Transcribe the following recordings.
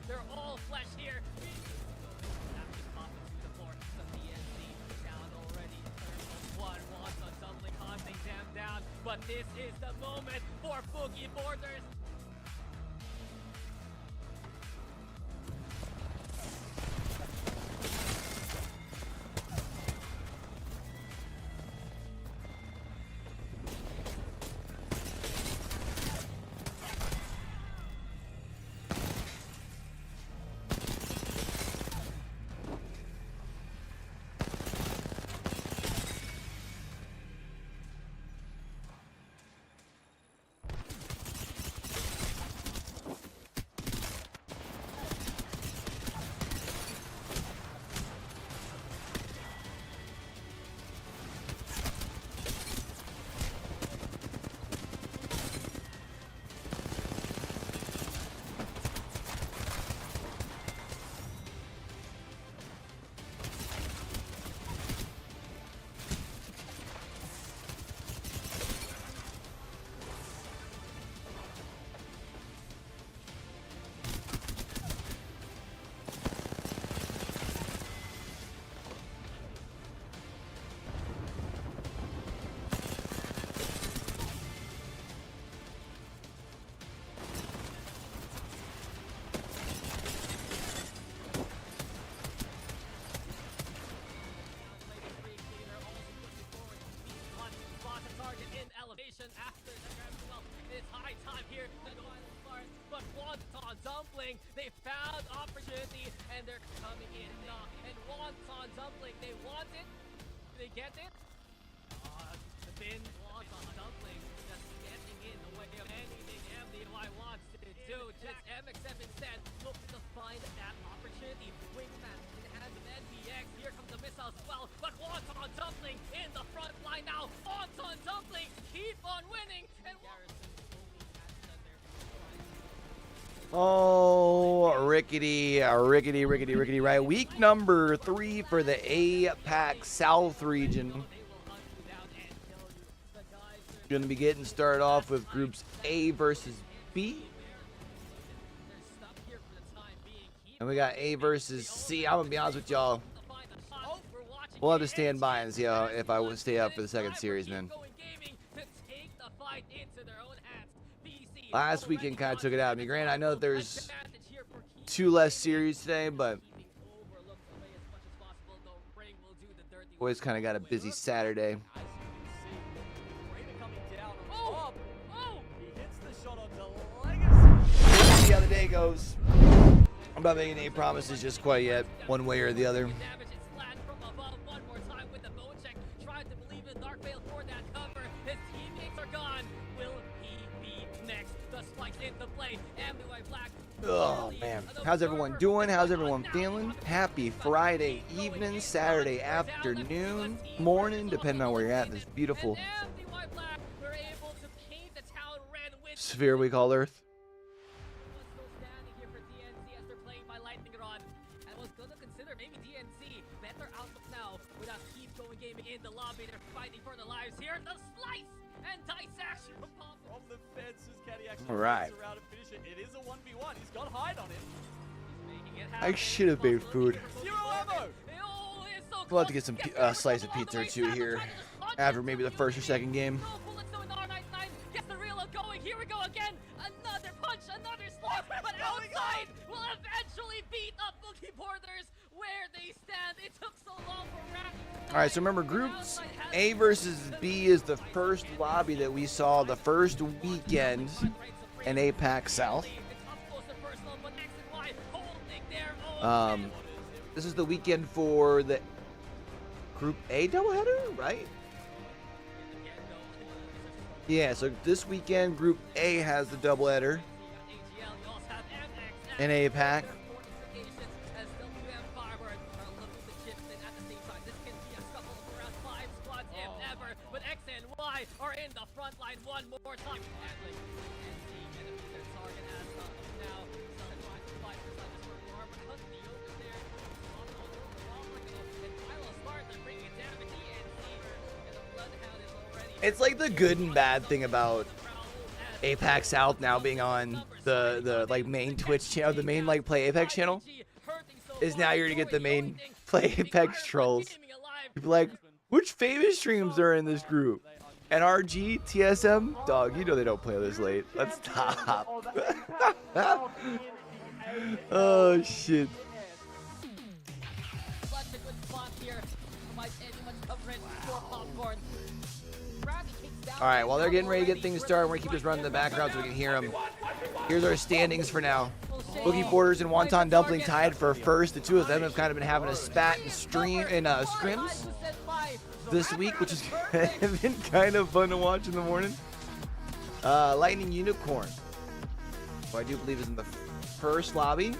They're all flesh here. But this is the moment for Boogie Borders. After the grab as well, it's high time here to go out of stars, but Wonton Dumpling, they found opportunity and they're coming in now. And Wonton Dumpling, they want it, they get it. The bin Wonton Dumpling just getting in the way of anything MDY wants to do. Just MXF instead looks to find that opportunity. Wingman in the hands of NBX, here comes the missile as well, but Wonton Dumpling in the front line now. Wonton Dumpling keep on winning, and oh, rickety, right? Week number 3 for the APAC South region. Going to be getting started off with groups A versus B. And we got A versus C. I'm going to be honest with y'all. We'll have to stand by and see how, if I would stay up for the second series, man. Last weekend kind of took it out of me. Granted, I know that there's 2 less series today, but boys kind of got a busy Saturday. We'll see how the day goes. I'm not making any promises just quite yet, one way or the other. Oh man, how's everyone doing? How's everyone feeling? Happy Friday evening, Saturday afternoon, morning, depending on where you're at. This beautiful sphere we call Earth. In the lobby, they're fighting for their lives here. The slice and dice action from the fences. All right. It is a 1v1. He's got hide on him. I should have made food. We'll have to get some slice of pizza or two here after maybe the first or second game. Here we go again. Another punch, another slice, but outside will eventually beat up Boogie Borders where they stand. It took so long for Rat. All right, so remember, groups A versus B is the first lobby that we saw the first weekend in APAC South. This is the weekend for the Group A doubleheader, right? Yeah, so this weekend, Group A has the doubleheader in APAC. But X and Y are in the front line one more time. It's like the good and bad thing about APAC South now being on the like main Twitch channel, the main like Play Apex channel, is now you're gonna get the main Play Apex trolls. People like, which famous streams are in this group? NRG, TSM, dog. You know they don't play this late. Let's stop. Oh shit. All right, while they're getting ready to get things started, we're gonna keep this running in the background so we can hear them. Here's our standings for now. Boogie Borders and Wonton Dumpling tied for first. The two of them have kind of been having a spat and scrims this week, which has been kind of fun to watch in the morning. Lightning Unicorn, who I do believe is in the first lobby.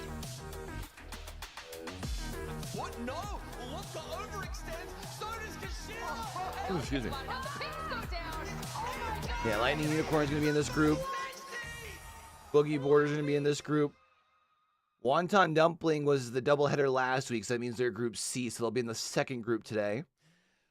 What? No! What the overextend? So does Ooh, excuse me. Yeah, Lightning Unicorn is going to be in this group. Boogie Borders is going to be in this group. Wonton Dumpling was the doubleheader last week, so that means they're Group C, so they'll be in the second group today.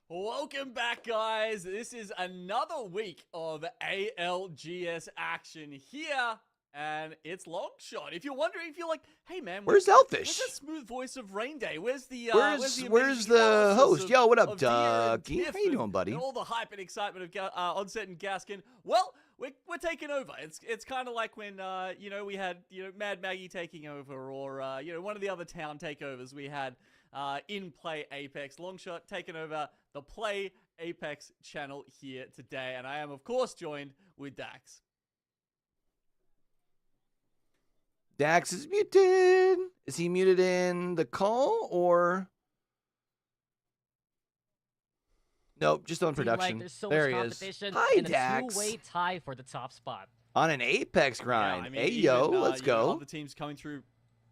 Welcome back, guys. This is another week of ALGS action here, and it's Longshot. If you're wondering, if you're like, hey man, where's Elfish? Where's the smooth voice of Rain Day? Where's the where's the host? Yo, what up, Ducky? How you doing, buddy? And all the hype and excitement of Onset and Gaskin. Well, we're taking over. It's kind of like when you know, we had, you know, Mad Maggie taking over, or you know, one of the other town takeovers we had in Play Apex. Longshot taking over the Play Apex channel here today, and I am of course joined with Dax. Dax is muted. Is he muted in the call or? Nope, just on production. Like, so there he is. Hi, Dax. Two-way tie for the top spot. On an Apex grind. Yeah, I mean, hey, yo, even, let's go. Other teams coming through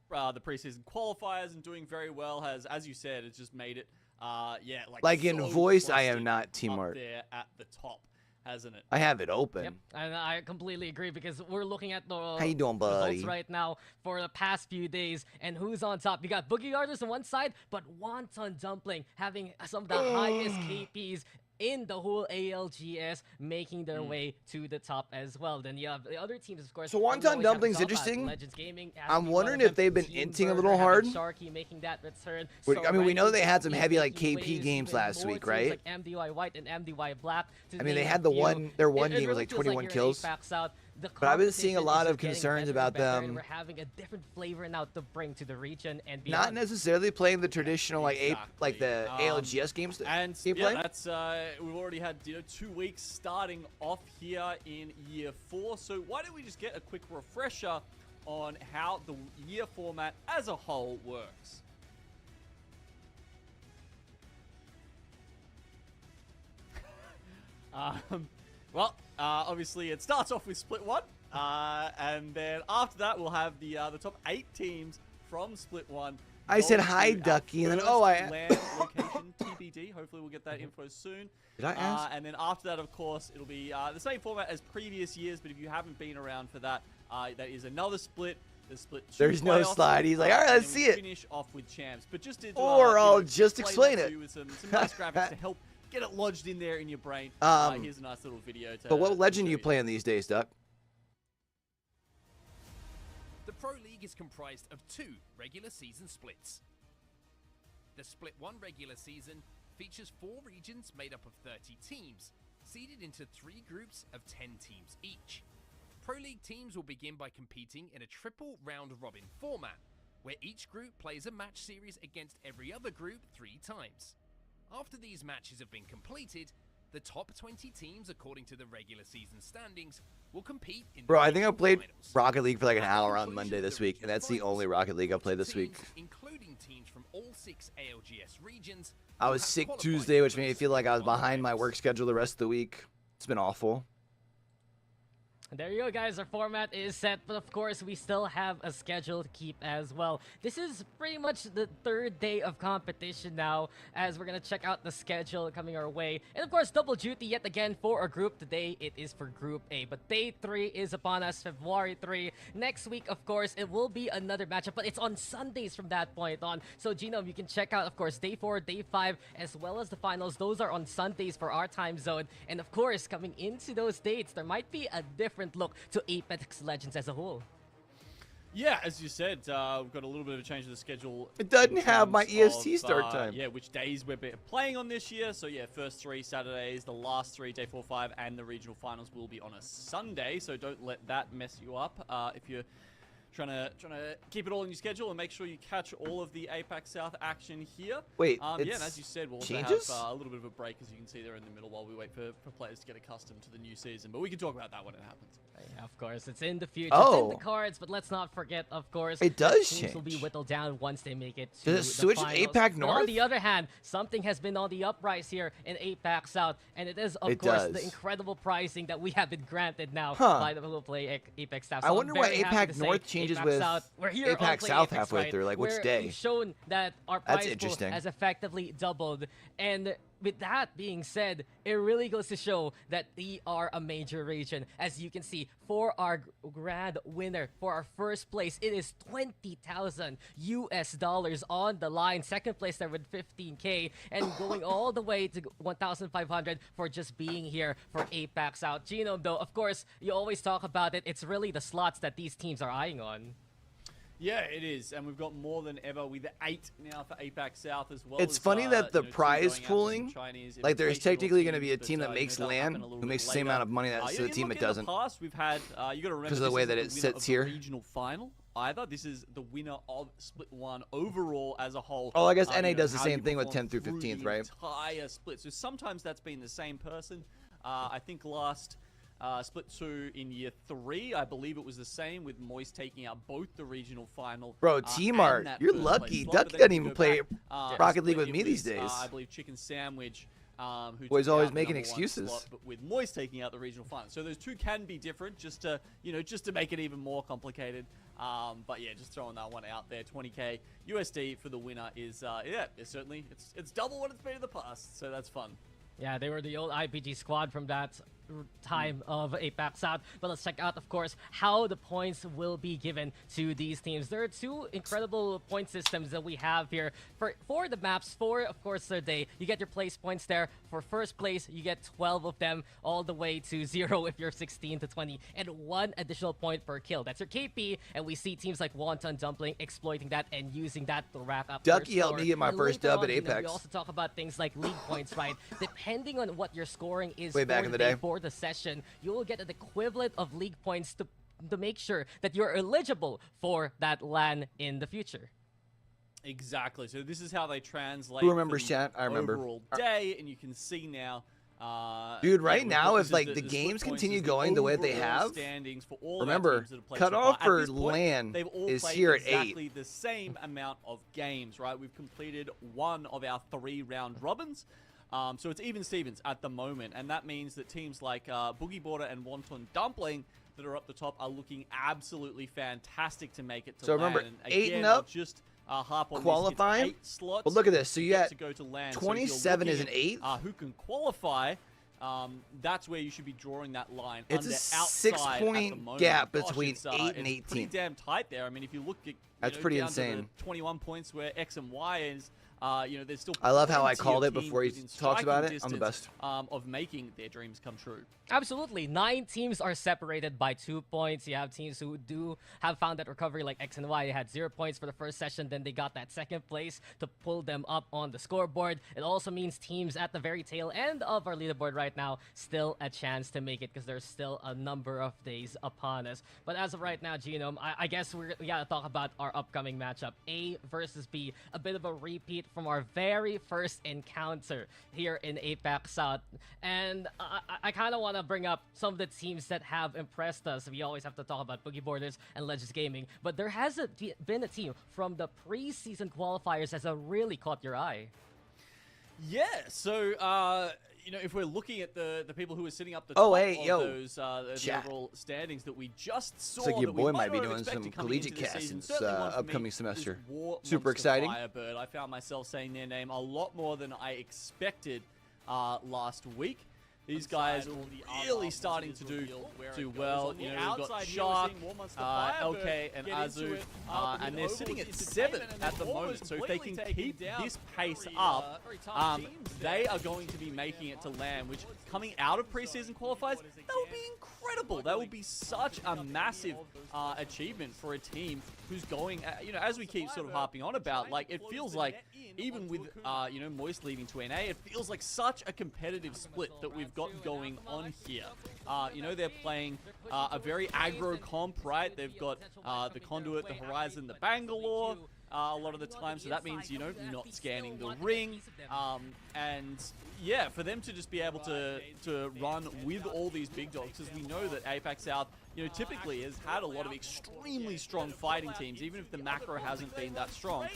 the preseason qualifiers and doing very well has, as you said, it's just made it, yeah, like so in voice, I am trusted not Team up Art. there at the top, hasn't it? I have it open. Yep, and I completely agree, because we're looking at the How you doing, buddy? results right now for the past few days, and who's on top? You got Boogie Artist on one side, but Wonton Dumpling having some of the highest KPs in the whole ALGS, making their way to the top as well. Then you have the other teams, of course. So Wonton Dumpling's interesting. Legends Gaming, I'm wondering if they've been inting a little hard. Sharky making that return. I mean, we know they had some heavy like KP games last week, right? Like MDY White and MDY Blap. I mean, they had the one. Their one game was like 21 kills. But I've been seeing a lot of concerns about them. We're having a different flavor now to bring to the region and beyond. Not necessarily playing the traditional like the ALGS games. And gameplay. Yeah, that's we've already had 2 weeks starting off here in year 4. So why don't we just get a quick refresher on how the year format as a whole works? Well, obviously it starts off with Split 1, and then after that we'll have the top 8 teams from Split 1. I said hi, Ducky, and then land location TBD. Hopefully we'll get that info soon. Did I ask? And then after that, of course, it'll be the same format as previous years. But if you haven't been around for that, that is another split. The split. There's no slide. He's like, all right, let's see it. Finish off with champs, but just to, or I'll just explain it with some nice graphics to help get it lodged in there in your brain. Here's a nice little video. But what legend are you playing these days, Duck? The Pro League is comprised of 2 regular season splits. The Split 1 regular season features 4 regions made up of 30 teams, seeded into 3 groups of 10 teams each. Pro League teams will begin by competing in a triple round-robin format, where each group plays a match series against every other group 3 times. After these matches have been completed, the top 20 teams, according to the regular season standings, will compete in Bro, I think I played finals. Rocket League for like an hour on Monday this week, and that's the only Rocket League I've played this week. Including teams from all 6 ALGS regions. I was sick Tuesday, which made me feel like I was behind my work schedule the rest of the week. It's been awful. There you go, guys. Our format is set, but of course, we still have a schedule to keep as well. This is pretty much the 3rd day of competition now, as we're going to check out the schedule coming our way. And of course, double duty yet again for our group. Today, it is for Group A, but Day 3 is upon us, February 3. Next week, of course, it will be another matchup, but it's on Sundays from that point on. So, Genome, you can check out, of course, Day 4, Day 5, as well as the finals. Those are on Sundays for our time zone. And of course, coming into those dates, there might be a different different look to Apex Legends as a whole. Yeah, as you said, we've got a little bit of a change to the schedule. It doesn't in have my terms EST of, start time. Yeah, which days we're playing on this year. So yeah, first 3 Saturdays, the last 3, day 4, 5, and the regional finals will be on a Sunday. So don't let that mess you up. If you're trying to keep it all in your schedule and make sure you catch all of the APAC South action here. Wait, yeah, it's and as you said, we'll also changes? have a little bit of a break, as you can see there in the middle, while we wait for players to get accustomed to the new season. But we can talk about that when it happens. Yeah, of course, it's in the future. Oh. It's in the cards, but let's not forget, of course, It does the teams will be change. whittled down once they make it to Does it the switch to finals. APAC But on North? the other hand, something has been on the uprise here in APAC South, and it is, of It course, does. the incredible pricing that we have been granted now Huh. by the people who play APAC South. I So I'm wonder why very happy APAC to say North changes APAC with South. We're here on APAC Play South Apex, halfway right, through, like, which where day? We've shown that our That's prize pool interesting. has effectively doubled, and with that being said, it really goes to show that we are a major region. As you can see, for our grand winner, for our first place, it is $20,000 on the line. Second place there with 15K, and going all the way to 1,500 for just being here for APAC South. Genome, though, of course, you always talk about it. It's really the slots that these teams are eyeing on. Yeah, it is, and we've got more than ever with 8 now for APAC South as well. It's as, funny that the you know, 2 prize going out to some pooling, Chinese like there's invitational technically going to teams, be a but, team that you know, makes that'll LAN happen a little who bit makes the same later. amount of money as You the team look that in doesn't. The past, we've had, you got to remember, 'Cause of the way that it this is sits the here. regional final. Either this is the winner of Split 1 overall as a whole. Oh, I guess you NA know, does the how same you thing with perform 10th through through 15th, the right? Entire split. So sometimes that's been the same person. I think last Split 2 in year 3, I believe it was the same, with Moist taking out both the regional final. Bro, and T-Mart, that you're first lucky. place slot. Ducky But then doesn't if you even go play back, Rocket League Split, with me it these was, days. I believe Chicken Sandwich, who Boy's took always out making number 1 excuses. slot, but with Moist taking out the regional final. So those two can be different, just to make it even more complicated. But yeah, just throwing that one out there. 20K USD for the winner is yeah, it's double what it's been in the past. So that's fun. Yeah, they were the old IPG squad from that time of APAC South. But let's check out, of course, how the points will be given to these teams. There are 2 incredible point systems that we have here. For the maps, of course, their day, you get your place points there. For first place, you get 12 of them, all the way to 0 if you're 16 to 20, and 1 additional point per kill. That's your KP, and we see teams like Wonton Dumpling exploiting that and using that to rack up their Ducky helped score. me get my And first later dub at on, you know, we Apex. also talk about things like league points, right? Depending on what your scoring is Way for back in the day. for the session, you will get an equivalent of league points to make sure that you're eligible for that LAN in the future. Exactly. So this is how they translate. Who remembers for the chat? I remember. Overall day, and you can see now. Dude, right we've now, got- if this is like the split games points continue is the going the way they overall have, standings for all of our remember, teams that have played cut so off far. for At this point, LAN they've all is played here at exactly the same amount of games, right? We've completed 1 of our 3 round robins. So it's even Stevens at the moment, and that means that teams like Boogie Border and Wonton Dumpling that are up the top are looking absolutely fantastic to make it to So LAN. remember, And 8 again, and I'll up, just harp on this. qualifying. It's 8 slots. But look at this. So you get got to go to LAN. 27 so is an 8. who can qualify? That's where you should be drawing that line. It's a under, 6 outside at the point moment. gap Gosh, between it's, 8 and it's pretty 18. damn tight there. I mean, if you look at That's pretty down to the insane. 21 points where X and Y is. There's still. I love how I plenty called of it teams before he within talks about striking it. I'm the distance, best. Of making their dreams come true. Absolutely. 9 teams are separated by 2 points. You have teams who do have found that recovery, like X and Y. They had 0 points for the first session, then they got that second place to pull them up on the scoreboard. It also means teams at the very tail end of our leaderboard right now still a chance to make it, because there's still a number of days upon us. But as of right now, Genome, I guess we gotta talk about our upcoming matchup. A versus B, a bit of a repeat from our very first encounter here in APAC South. And I kind of want to bring up some of the teams that have impressed us. We always have to talk about Boogie Borders and Legends Gaming, but there has been a team from the preseason qualifiers that has really caught your eye. Yeah, so if we're looking at the people who are sitting up the Oh, top hey, of yo, those the chat. overall standings that we just saw, Looks like your that we boy might be not have doing expected some coming into collegiate this casts season, this certainly one for me upcoming was semester. War Super Monster exciting. Firebird. I found myself saying their name a lot more than I expected last week. These guys are really starting to do well. You know, we've got Shark, LK, and Azu, and they're sitting at 7th at the moment. So if they can keep this pace up, they are going to be making it to LAN, which coming out of preseason qualifiers, that would be incredible. That would be such a massive achievement for a team who's going, you know, as we keep sort of harping on about, like, it feels like even with, you know, Moist leading to NA, it feels like such a competitive split that we've got going on here. You know, they're playing a very aggro comp, right? They've got the Conduit, the Horizon, the Bangalore a lot of the time, so that means, you know, not scanning the ring. And yeah, for them to just be able to run with all these big dogs, because we know that APAC South, you know, typically has had a lot of extremely strong fighting teams, even if the macro hasn't been that strong.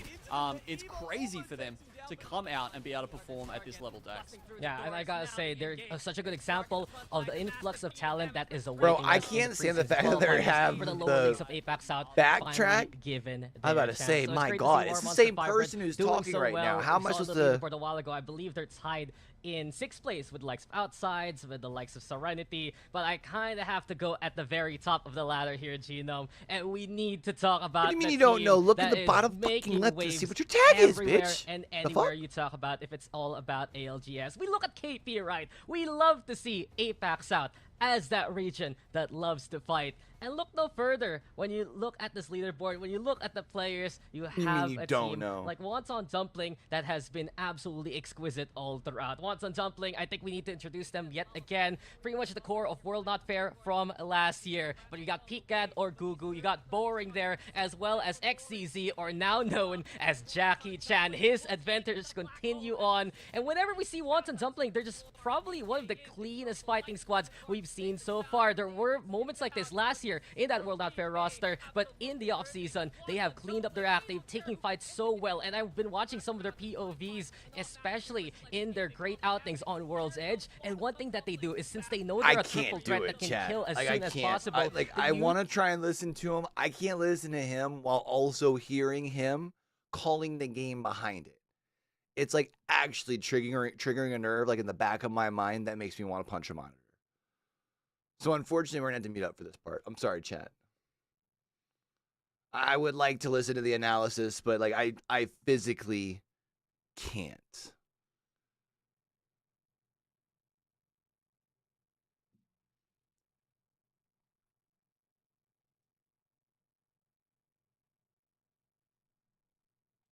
It's crazy for them to come out and be able to perform at this level, Dax. Yeah, and I gotta say, they're such a good example of the influx of talent that is away. Bro, I can't stand the fact that they have for the lower leagues of APAC South backtrack. Given I'm about to say, my God, it's the same person who's talking right now. How much was the a while ago? I believe they're tied in 6th place with the likes of Outsides, with the likes of Serenity, but I kind of have to go at the very top of the ladder here, Genome, and we need to talk about. What do you mean you don't know? Look at the bottom fucking left to see what your tag is, bitch. And anywhere you talk about, if it's all about ALGS. We look at KP, right? We love to see APAC South as that region that loves to fight. And look no further. When you look at this leaderboard, when you look at the players, you have a team like Wonton Dumpling that has been absolutely exquisite all throughout. Wonton Dumpling, I think we need to introduce them yet again. Pretty much the core of World Not Fair from last year. But you got Picad or Gugu, you got Boring there, as well as XCZ, or now known as Jackie Chan. His adventures continue on. And whenever we see Wonton Dumpling, they're just probably one of the cleanest fighting squads we've seen so far. There were moments like this last year in that World Not Fair roster, but in the offseason, they have cleaned up their act. They've taken fights so well, and I've been watching some of their POVs, especially in their great outings on World's Edge. And one thing that they do is, since they know they're a triple threat that can kill as soon as possible. I want to try and listen to him. I can't listen to him while also hearing him calling the game behind it. It's like actually triggering a nerve, like in the back of my mind, that makes me want to punch a monitor. So unfortunately, we're going to have to meet up for this part. I'm sorry, chat. I would like to listen to the analysis, but like I physically can't.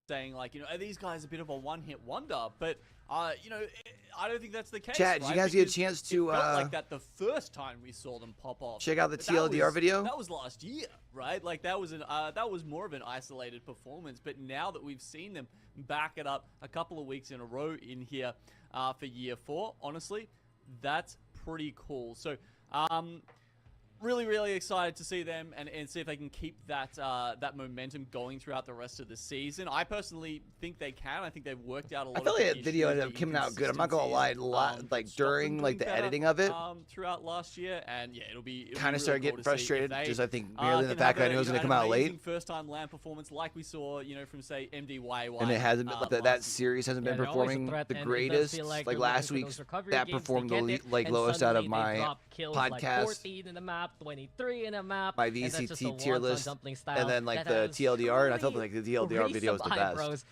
Saying, like, you know, are these guys a bit of a one-hit wonder? But, you know, I don't think that's the case. Chat, did you guys get a chance to it felt like that the first time we saw them pop off. Check out the TLDR video. That was last year, right? Like, that was more of an isolated performance. But now that we've seen them back it up a couple of weeks in a row in here for year 4, honestly, that's pretty cool. So, really excited to see them and see if they can keep that that momentum going throughout the rest of the season. I personally think they can. I think they've worked out a lot. I feel like that video ended up coming out good. I'm not gonna lie, like during like the editing of it throughout last year, and yeah, it'll be kind of started getting frustrated. Just I think merely the can fact that I knew it have was gonna come out late. First time LAN performance like we saw, you know, from say MDYY, and it hasn't been, that series hasn't been performing the greatest. Like last week's, that performed the like lowest out of my podcast. 14 in the map, 23 in a map, my VCT tier list, and then like the TLDR, and I felt like the TLDR video was the best.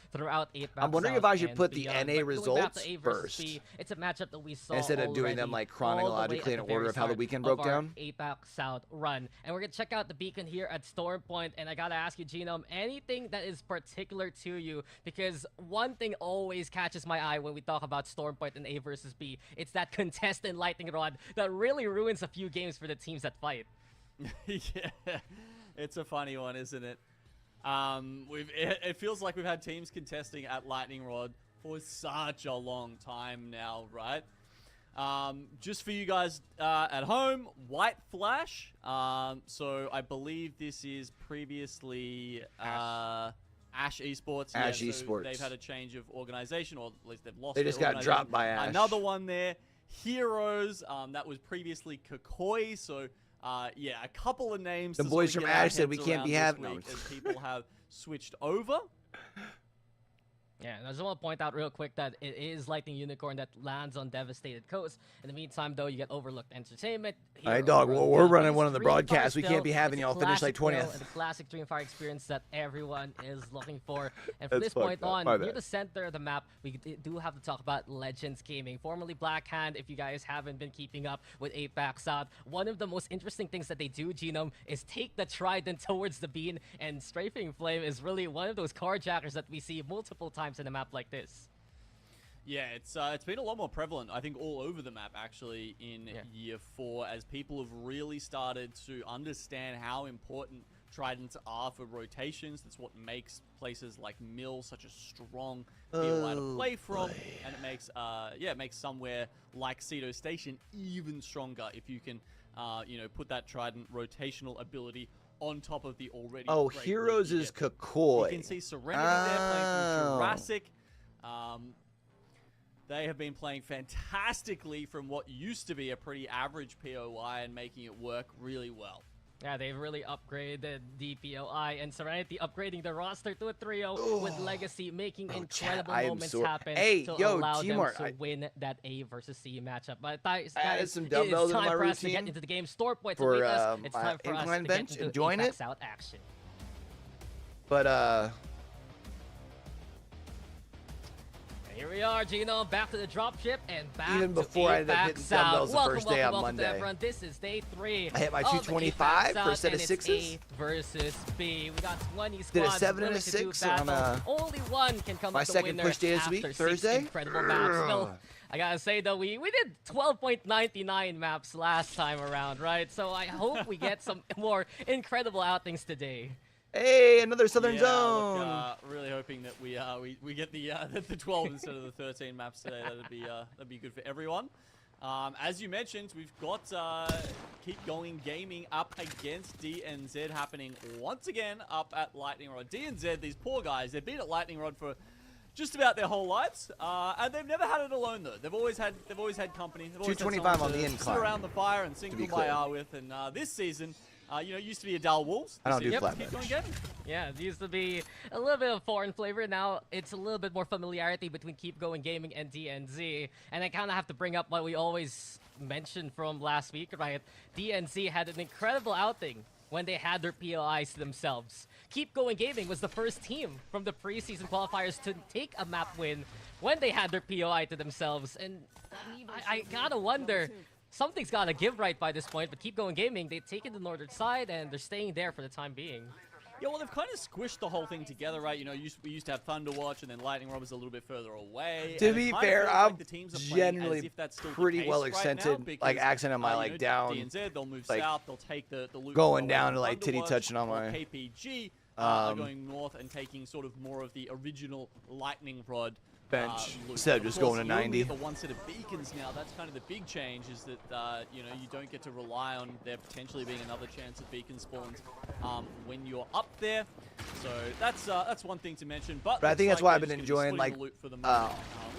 I'm wondering if I should put the NA results first. It's a matchup that we saw instead of doing them like chronologically in order of how the weekend broke down. APAC South run, and we're gonna check out the beacon here at Storm Point, and I gotta ask you, Genome, anything that is particular to you, because one thing always catches my eye when we talk about Storm Point and A versus B. It's that contestant lightning rod that really ruins a few games for the teams that fight. Yeah, it's a funny one, isn't it? It feels like we've had teams contesting at Lightning Rod for such a long time now, right? Just for you guys at home, White Flash. So I believe this is previously Ash Esports. Ash yeah, Esports. They've had a change of organization, or at least they've lost. They just got dropped by Ash. Another one there, Heroes. That was previously Kakoi. So. Yeah, a couple of names. The boys from Ash said we can't be having as people have switched over. Yeah, and I just want to point out real quick that it is Lightning Unicorn that lands on Devastated Coast. In the meantime, though, you get Overlooked Entertainment. All right, dog. Well, we're running one of the broadcasts. We can't be having y'all finish like 20th. The classic Dreamfire experience that everyone is looking for. And from this point on, near the center of the map, we do have to talk about Legends Gaming, formerly Blackhand. If you guys haven't been keeping up with APAC South, one of the most interesting things that they do, Genome, is take the Trident towards the bean, and Strafing Flame is really one of those carjackers that we see multiple times in a map like this. Yeah, it's been a lot more prevalent, I think, all over the map, actually, in year 4, as people have really started to understand how important Tridents are for rotations. That's what makes places like Mill such a strong POI to play from, and it makes somewhere like Cedo Station even stronger if you can, put that Trident rotational ability on top of the already. Oh, Heroes is Kakoi. You can see Serenity there playing from Jurassic. They have been playing fantastically from what used to be a pretty average POI and making it work really well. Yeah, they've really upgraded the POI, and Serenity upgrading the roster to a 3-0 with Legacy, making incredible moments happen to allow them to win that A versus C matchup. But guys, it's time for us to get into the game. Store Point to beat us. It's time for us to get into APAC South action. But here we are, Gino, back to the dropship and back even before I ended up hitting dumbbells the first day on Monday. Everyone. This is day 3. I hit my 225 for a set of 6s. A versus B. We got 20 squads. Did a 7 and a 6 on only one can come my up the second winner push day this week, Thursday. Incredible maps. Still, I gotta say though, we did 12.99 maps last time around, right? So I hope we get some more incredible outings today. Hey, another Southern Zone. Look, really hoping that we get the 12 instead of the 13 maps today. That'd be good for everyone. As you mentioned, we've got Keep Going Gaming up against DNZ happening once again up at Lightning Rod. DNZ, these poor guys, they've been at Lightning Rod for just about their whole lives, and they've never had it alone though. They've always had company. They've always 225 on the incline. Sit around the fire and sing Kumbaya with, and this season. It used to be a Dal Wolves. I don't do flat Yeah, it used to be a little bit of foreign flavor. Now it's a little bit more familiarity between Keep Going Gaming and DNZ. And I kind of have to bring up what we always mentioned from last week, right? DNZ had an incredible outing when they had their POIs to themselves. Keep Going Gaming was the first team from the preseason qualifiers to take a map win when they had their POI to themselves. And I gotta wonder, something's got to give right by this point, but Keep Going Gaming, they've taken the northern side, and they're staying there for the time being. Yeah, well, they've kind of squished the whole thing together, right? We used to have Thunderwatch, and then Lightning Rod was a little bit further away. To be fair, I'm generally pretty well extended, like accent on my down. DNZ, they'll move south, they'll take the loop going down to like titty touching on my KPG, going north and taking sort of more of the original Lightning Rod bench instead of just going to 90. The one set of beacons now. That's kind of the big change, is that you don't get to rely on there potentially being another chance of beacon spawns when you're up there. So that's one thing to mention. But I think that's why I've been enjoying at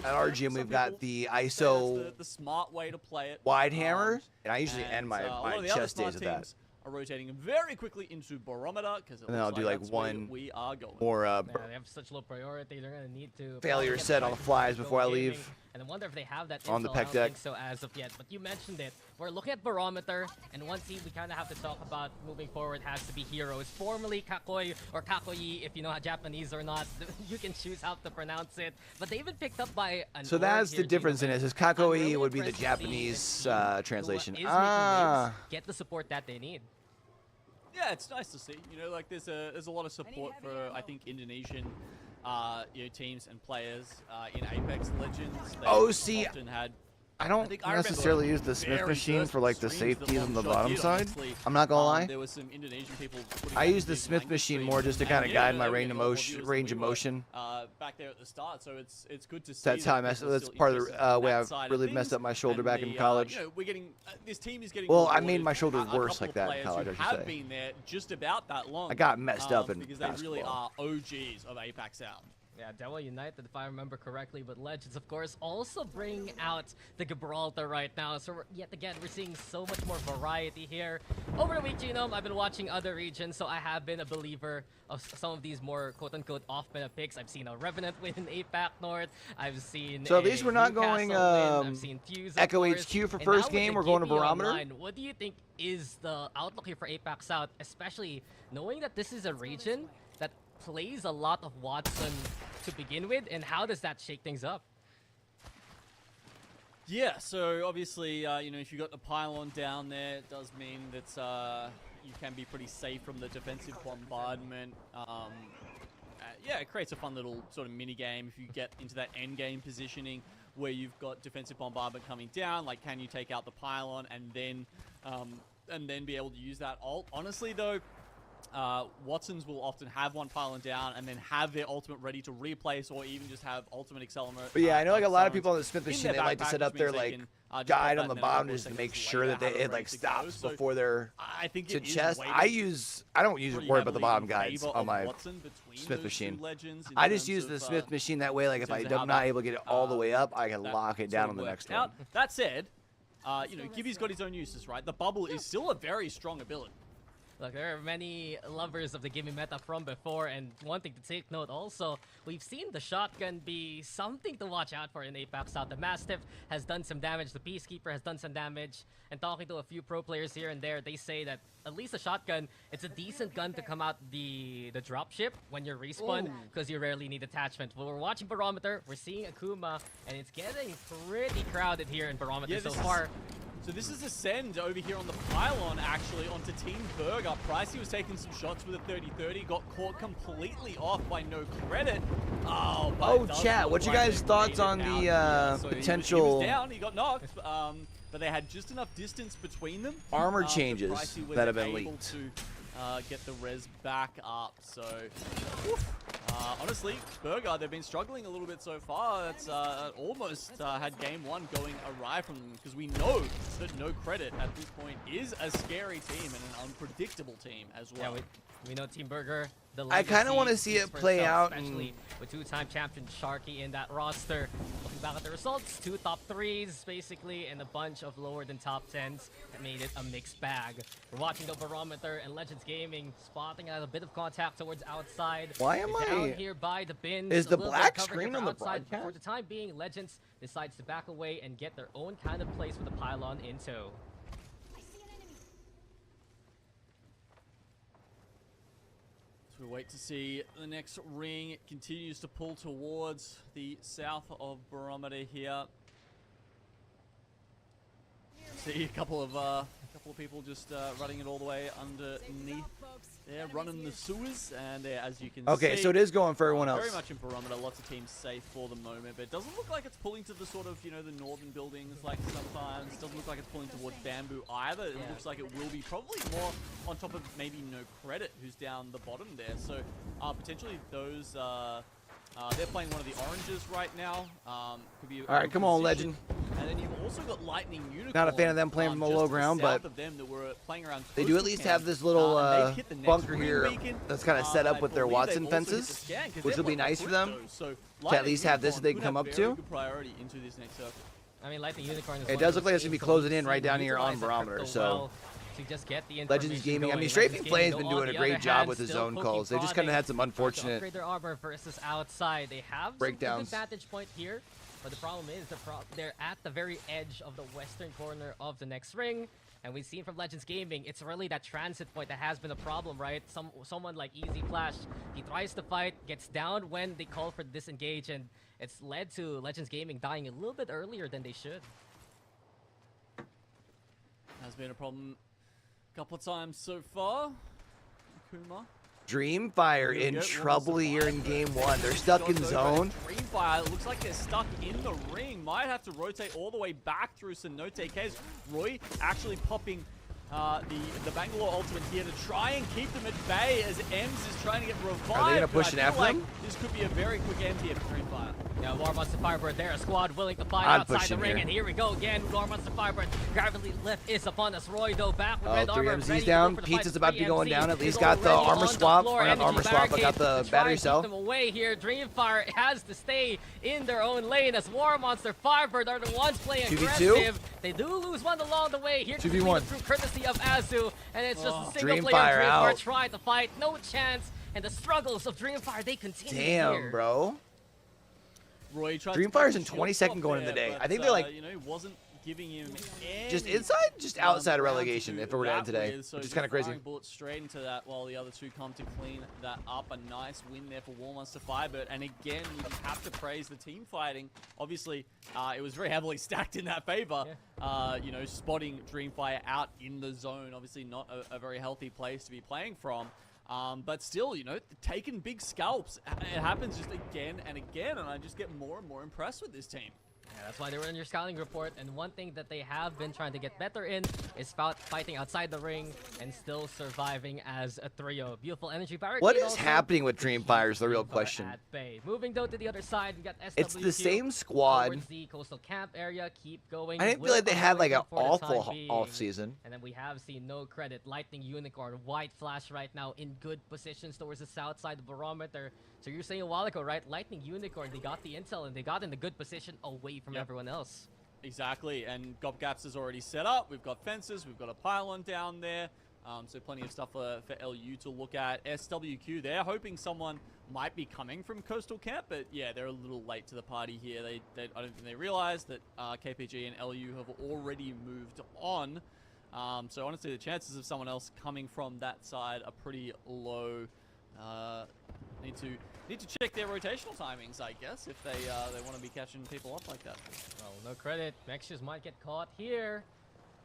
our gym we've got the ISO the smart way to play it. Wide hammer, and I usually end my chest days with that. Are rotating very quickly into Barometer, because then I'll do like one we are going. more they have such low priority, they're gonna need to failure set on the flies before I leave. And I wonder if they have that on the intel. pec I don't deck. think so as of yet, but you mentioned it. We're looking at Barometer, and one team we kind of have to talk about moving forward has to be Heroes, formerly Kakoi or Kakoyi, if you know how Japanese or not. You can choose how to pronounce it, but they've been picked up by an so that's the difference in it. Is Kakoi really would be the Japanese translation. Get the support that they need. Yeah, it's nice to see. There's a lot of support for I think Indonesian teams and players in Apex Legends. They often had I don't necessarily use the Smith machine for like the safeties on the bottom side. I'm not gonna lie. There was some Indonesian people I use the Smith machine more just to kind of guide my range of motion. Back there at the start, so it's good to see. That's how I messed. That's part of the way I've really messed up my shoulder back in college. We're getting this team is getting. Well, I made my shoulder worse like that in college. I should say. Been there just about that long. I got messed up in because basketball. they really are OGs of APAC South. Yeah, Devil United, if I remember correctly, but Legends, of course, also bring out the Gibraltar right now. So yet again, we're seeing so much more variety here. Over the week, Genome, I've been watching other regions, so I have been a believer of some of these more quote-unquote off-meta picks. I've seen a Revenant win in APAC North. I've seen So at least we're not Newcastle going win. I've seen Fuse, of Echo course. HQ for And first now with game. the We're going to Gimme Barometer. Online, what do you think is the outlook here for APAC South, especially knowing that this is a region that plays a lot of Watson to begin with, and how does that shake things up? Yeah, so obviously, you know, if you got the pylon down there, it does mean that you can be pretty safe from the defensive bombardment. Yeah, it creates a fun little sort of mini game if you get into that end game positioning where you've got defensive bombardment coming down. Like, can you take out the pylon and then be able to use that ult? Honestly, though, Watsons will often have one pylon down and then have their ultimate ready to replace, or even just have ultimate accelerate. But yeah, I know like a lot of zones people on the Smith in machine, their they like to backpack, set up which their means they like can, guide just on the let that bottom network just to seconds make sure later that have it ready like to go. stops So before they're I think to it is chest. weighted I don't pretty worry about the heavily bottom in guides favor on of my Watson between Smith those machine. two legends in I just terms use the of, Smith machine that way. Like in if terms of I'm how not that, able to get it all the way up, I can that lock it sort down of on the works next out. one. That said, you know, Gibby's got his own uses, right? The bubble is still a very strong ability. Look, there are many lovers of the Gimme meta from before, and one thing to take note also, we've seen the shotgun be something to watch out for in APAC South. The Mastiff has done some damage, the Peacekeeper has done some damage, and talking to a few pro players here and there, they say that at least the shotgun, it's a decent gun to come out the dropship when you're respawn, because you rarely need attachment. But we're watching Barometer, we're seeing Akuma, and it's getting pretty crowded here in Barometer so far. So this is a send over here on the pylon, actually, onto Team Burger. Pricey was taking some shots with a 30-30, got caught completely off by no credit. Oh, but Oh, it does chat, look what's your like guys' they thoughts made it on out the here. So potential he was down, he got knocked, but they had just enough distance between them. armor that changes Pricey was that have been able leaked? to get the res back up. So, honestly, Burger, they've been struggling a little bit so far. It's almost had game one going awry from them, because we know that no credit at this point is a scary team and an unpredictable team as well. Yeah, we know Team Burger. The I kinda legacy wanna see speaks it for play itself, out especially with two-time champion Sharky in that roster. Looking back at the results, 2 top 3s basically, and a bunch of lower than top 10s that made it a mixed bag. We're watching the Barometer and Legends Gaming spotting out a bit of contact towards outside. Why am They're down I- here by the bins. Is A the little bit of black cover screen here on for the outside. broadcast? For the time being, Legends decides to back away and get their own kind of place with the pylon in tow. So we wait to see the next ring. It continues to pull towards the south of Barometer here. See a couple of people just running it all the way underneath. They're running the sewers, and as you can see... Okay, so it is going for everyone else. Very much in Barometer, lots of teams safe for the moment, but it doesn't look like it's pulling to the sort of, you know, the northern buildings like sometimes. It doesn't look like it's pulling towards Bamboo either. It looks like it will be probably more on top of maybe No Credit, who's down the bottom there. So potentially those... they're playing one of the oranges right now. Could be All right, come on, position. Legend. And then you've also got Lightning Unicorn. Not a fan of them playing from the just low to the ground, south but of them that were playing around they do at coastal least camp. have this little And they've hit the next bunker ring here beacon. that's kind of set up I with their believe Watson they've also hit the fences, scan, 'cause which they're will be blocking nice for crypto, them so to at Lightning least have this Unicorn they can could come have up very to. good priority into this next circle. I mean, Lightning Unicorn is It one does of look those like it's gonna be teams closing that in right we've down here on utilized the Barometer, crypto so well to just get the Legends information Gaming, I going. mean, And Strafing Legends Play has Gaming, been doing on a the great other job hand, with his still zone poking calls. They just kind of prodding had some to unfortunate upgrade their armor versus outside. They have some breakdowns. good vantage point here, but the problem is they're at the very edge of the western corner of the next ring. And we've seen from Legends Gaming, it's really that transit point that has been a problem, right? Someone like Easy Flash, he tries to fight, gets down when they call for disengage, and it's led to Legends Gaming dying a little bit earlier than they should. Has been a problem a couple of times so far. Akuma. Dreamfire Here we in go. trouble here in game one. They're stuck in Shots over zone. at Dreamfire. It looks like they're stuck in the ring. Might have to rotate all the way back through Cenote Case. Roy actually popping the Bangalore ultimate here to try and keep them at bay as Ems is trying to get revived. Are they gonna but push I an feel F like them? this could be a very quick end here for Dreamfire. Yeah, War Monster Firebird there, a squad willing to fight I'm outside the pushing ring, here. and here we go again. War Monster Firebird, gravity lift is upon us. Roy though back with red 3 armor, MZs ready to down. go for the Pizza's fight. about to be 3 going MZs down. At is least got the already armor on the swap. floor. Or not Energy armor swap, but got barricade the to try battery and keep cell. them away here. Dreamfire has to stay in their own lane as War Monster Firebird are the ones playing 2v2. aggressive. They do lose one along the way. Here 2v1. through courtesy of Azu, and it's just a single Dreamfire player. Dreamfire out. trying to fight, no chance. And the struggles of Dreamfire, they continue Damn, here. bro. Roy tried Dreamfire's to in shield 22nd off going in the there, day. but, I think they're like you know, wasn't giving him just any, inside, just outside of ground to relegation do if it were to end that today, with, so which is just kind of crazy. firing bullets straight into that while the other two come to clean that up. A nice win there for War Monster Firebird. And again, we have to praise the team fighting. Obviously, it was very heavily stacked in that favor. Yeah. You know, spotting Dreamfire out in the zone, obviously not a very healthy place to be playing from. But still, you know, taking big scalps. It happens just again and again, and I just get more and more impressed with this team. Yeah, that's why they were in your scouting report, and one thing that they have been trying to get better in is fighting outside the ring and still surviving as a trio. Beautiful energy barricade. What is also happening with Dreamfire is the real Dreamfire question. at bay. Moving though to the other side, we got SWQ. It's the same squad. Towards the coastal camp area, keep going. I didn't feel Will like they had like an for the time awful being. off season. And then we have seen no credit. Lightning Unicorn, White Flash right now in good positions towards the south side of Barometer. So you're saying a while ago, right? Lightning Unicorn, they got the intel and they got in the good position away from everyone else. Exactly, and Gobgaps is already set up. We've got fences, we've got a pylon down there. So plenty of stuff for LU to look at. SWQ, they're hoping someone might be coming from Coastal Camp, but yeah, they're a little late to the party here. I don't think they realize that KPG and LU have already moved on. So honestly, the chances of someone else coming from that side are pretty low. Need to check their rotational timings, I guess, if they want to be catching people up like that. Well, no credit. Mexus might get caught here.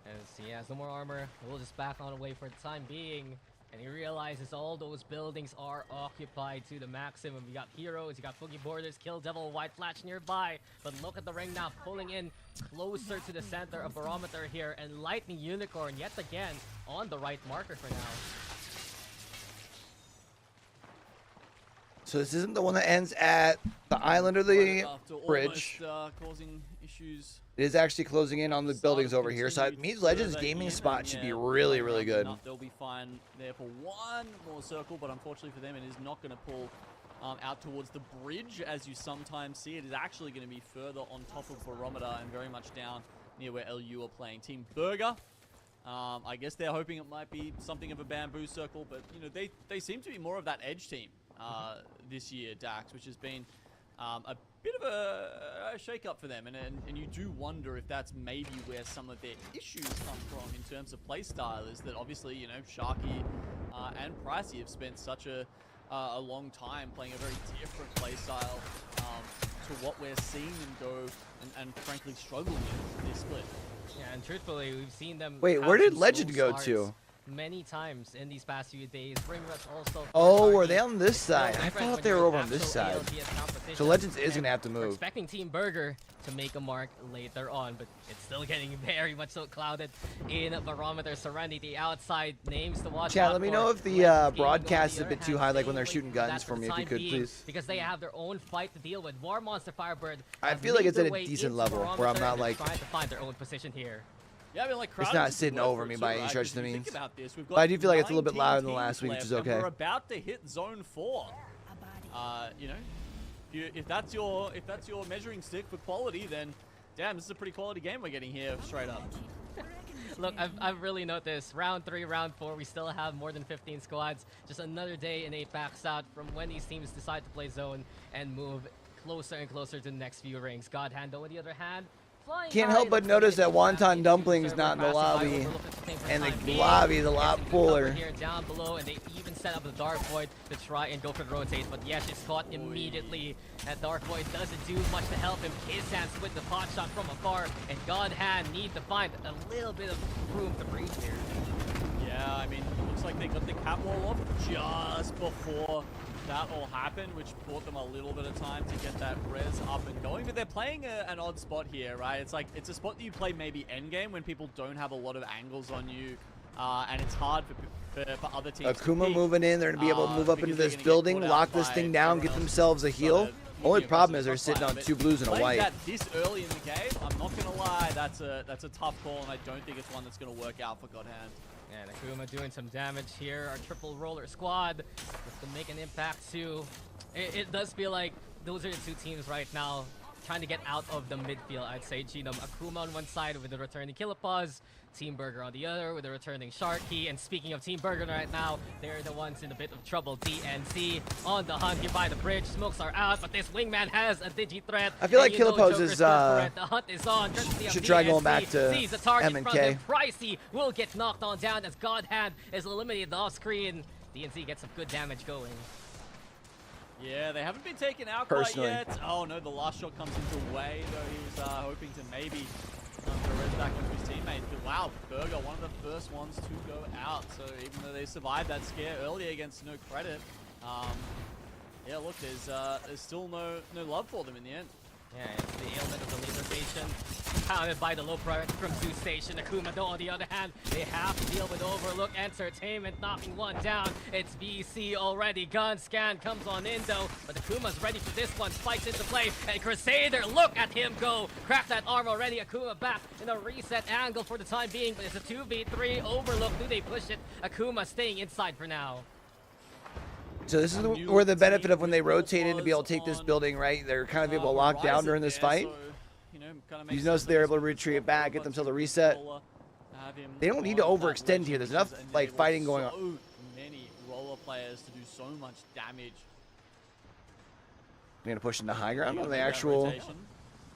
As he has no more armor, we'll just back on away for the time being. And he realizes all those buildings are occupied to the maximum. We got heroes, you got Boogie Borders, Kill Devil, White Flash nearby. But look at the ring now, pulling in closer to the center of Barometer here. And Lightning Unicorn yet again on the right marker for now. So this isn't the one that ends at the island or the After bridge. almost, causing issues. It is actually closing in on the buildings over here. So it means Legends Gaming spot should be really, really good. They'll be fine there for one more circle, but unfortunately for them, it is not going to pull out towards the bridge, as you sometimes see. It is actually going to be further on top of Barometer and very much down near where LU are playing. Team Burger, I guess they're hoping it might be something of a bamboo circle, but you know they seem to be more of that edge team this year, Dax, which has been a bit of a shake-up for them, and you do wonder if that's maybe where some of their issues come from in terms of playstyle. Is that obviously, you know, Sharky and Pricey have spent such a long time playing a very different playstyle to what we're seeing them go and frankly struggle with this split. Yeah, and truthfully, we've seen them. Wait, have where did some Legend slow go starts to? many times in these past few days. Ring Rush also. Oh, were they on this side? I thought they were over on this side. So Legends is going to have to We're move. expecting Team Burger to make a mark later on, but it's still getting very much so clouded in Barometer. Serenity outside names to watch Chat, out let me for. know if the Legends game, broadcast is on a the bit other too high, like when they're hand, shooting stay away guns from for that me, if you the could, time please. Because they have their own fight to deal with. War Monster Firebird. I have feel like made it's at their a way decent into level, where I'm Barometer not, and like- trying to find their own position here. Yeah, I mean, like, It's Crowders not is sitting good over for me it by too, any right? stretch of the 'Cause if you means. think about this, we've But I got do feel like it's a little bit 19 louder than the teams last week, which is left, okay. And we're about to hit zone 4. You know, if that's your measuring stick for quality, then damn, this is a pretty quality game we're getting here, straight up. Look, I've really noticed round 3, round 4, we still have more than 15 squads. Just another day in 8 packs out from when these teams decide to play zone and move closer and closer to the next few rings. God Hand, on the other hand, flying Can't high, help but that's notice gonna that get Wonton into Dumpling's server not in the passive lobby, overlook at the time and the being. lobby is a lot Gets some fuller. cover here down below, and they even set up the Dark Void to try and go for the rotate, but yes, it's caught immediately. That Dark Void doesn't do much to help him. Kiss Hands with the pot shot from afar, and God Hand need to find a little bit of room to breathe here. Yeah, I mean, it looks like they got the cat wall off just before that all happened, which bought them a little bit of time to get that res up and going. But they're playing an odd spot here, right? It's like, it's a spot that you play maybe endgame when people don't have a lot of angles on you, and it's hard for other teams to Akuma peek, moving in, they're going to be able to move up into because they're this gonna get building, caught out lock this by thing down, everyone get else themselves a sort heal. of Only moving problem across is the they're sitting crossfire, on but 2 blues and a playing white. that this early in the game, I'm not gonna lie, that's a tough call, and I don't think it's one that's gonna work out for Godhand. And Akuma doing some damage here. Our triple roller squad with to make an impact too. It does feel like those are the two teams right now trying to get out of the midfield, I'd say. Genome, Akuma on one side with the returning Killapaz, Team Burger on the other with the returning Sharky. And speaking of Team Burger right now, they're the ones in a bit of trouble. DNC on the hunt here by the bridge. Smokes are out, but this wingman has a digi threat. I feel like And you know Killapaz Joker's is, good for it. The hunt is on. should try going back to sees the target M&K. from him. Pricey will get knocked on down as Godhand is eliminated off screen. DNC gets some good damage going. Yeah, they haven't been taken out Personally. quite yet. Oh no, the last shot comes into way, though he was hoping to maybe put a res back onto his teammate. But wow, Burger, one of the first ones to go out. So even though they survived that scare earlier against no credit, yeah, look, there's still no love for them in the end. Yeah, it's the ailment of the laser station, pounded by the low priority from Zoo Station. Akuma, though, on the other hand, they have to deal with Overlook. Entertainment knocking one down. It's BC already. Gun scan comes on in, though, but Akuma's ready for this one. Spikes into play, and Crusader, look at him go. Crack that arm already. Akuma back in a reset angle for the time being, but it's a 2v3. Overlook, do they push it? Akuma staying inside for now. So this is where the benefit of when they rotated to be able to take this building, right? They're kind of able to lock down during this fight. You notice they're able to retreat back, get themselves a reset. They don't need to overextend here. There's enough like fighting going on. So many roller players to do so much damage. They're gonna push into high ground on the actual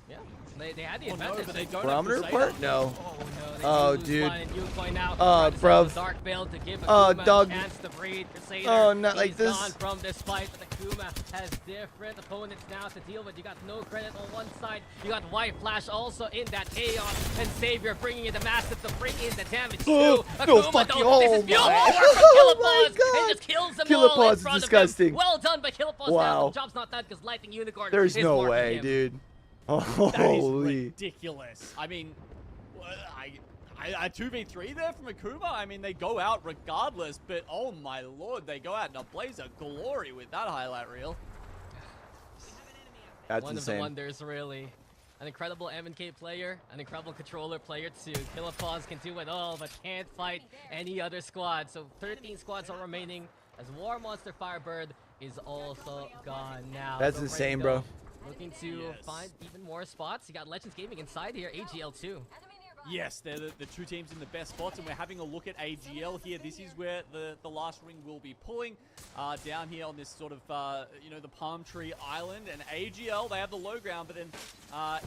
Yeah, they had the Oh, no, advantage. but they don't have barometer Crusader. part? No. Oh, no, they Oh, lose dude. one, and Yukoi now Oh, tries to sell bruv. the Dark Veil to give Oh, Akuma dog. a chance to breathe. Crusader, Oh, not like he's this. gone from this fight, but Akuma has different opponents now to deal with. You got no credit on one side. You got White Flash also in that chaos, and Savior bringing in the massive to bring in the damage Oh, too. no, Akuma, fuck though, you. Oh, this is beautiful my. work from Oh, my Killapaz, God. and just kills them all in Killapaz is front of disgusting. him. Well done by Killapaz. Now Wow. the job's not done because Lightning Unicorn There's is no marking way, him. dude. That is Holy. ridiculous. I mean, I 2v3 there from Akuma. I mean, they go out regardless, but oh my lord, they go out in a blaze of glory with that highlight reel. That's One of the insane. wonders, really. An incredible M&K player, an incredible controller player too. Killapaz can do it all, but can't fight any other squad. So 13 squads are remaining, as War Monster Firebird is also gone now. That's So insane, Rando bro. Looking to find even more spots. You got Legends Gaming inside here, AGL too. Yes, they're the two teams in the best spots, and we're having a look at AGL here. This is where the last ring will be pulling down here on this sort of, you know, the palm tree island. And AGL, they have the low ground, but then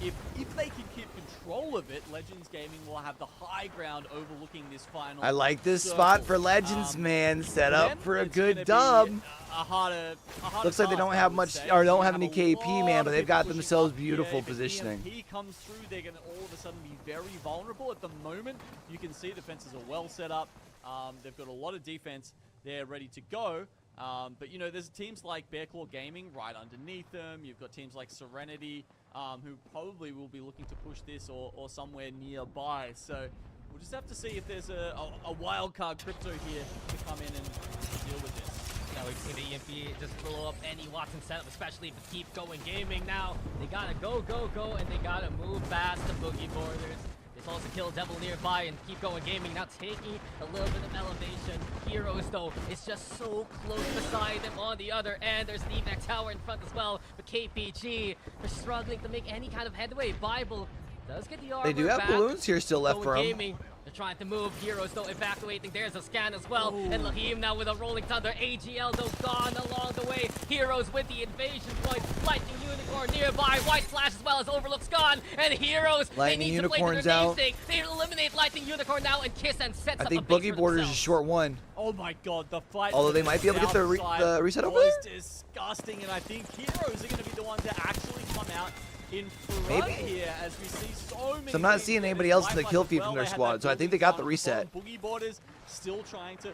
if they can keep control of it, Legends Gaming will have the high ground overlooking this final I like this circle. spot for Legends, man. Set up Then for a it's gonna good be dub. A harder Looks like they task, don't I have would much, say. or don't You have any a KP, lot man, of but they've people got pushing themselves up here. beautiful If an positioning. EMP comes through, they're going to all of a sudden be very vulnerable. At the moment, you can see defenses are well set up. They've got a lot of defense. They're ready to go. But, you know, there's teams like Bearclaw Gaming right underneath them. You've got teams like Serenity, who probably will be looking to push this or somewhere nearby. So we'll just have to see if there's a wildcard crypto here to come in and deal with this. Now we've seen the EMP just blow up any Watson setup, especially if they keep going gaming now. They gotta go, and they gotta move fast to Boogie Borders. They also kill Devil nearby and keep going gaming, now taking a little bit of elevation. Heroes, though, is just so close beside them on the other end. There's an evac tower in front as well, but KPG, they're struggling to make any kind of headway. Bible does get the armor They do have back. balloons here still left for them. Gaming. They're trying to move. Heroes, though, evacuating. There's a scan as well. And Lahim now with a rolling thunder. AGL, though, gone along the way. Heroes with the invasion point. Lightning Unicorn nearby. White Flash as well as Overlook's gone. And Heroes, Lightning they need Unicorn's to play to their out. namesake. They eliminate Lightning Unicorn now and Kiss and sets I up think a base Boogie for Borders is a themselves. short one. Oh my god, the fight. Although for they the might be able to get the outside reset over was there? disgusting, and I think Heroes are going to be the ones to actually come out in front Maybe. here as we see so many. So I'm not teams seeing get anybody this else in the lifeline kill as feed well. from their They had squad, that so I think building they got the down reset. bottom. Boogie Borders still trying to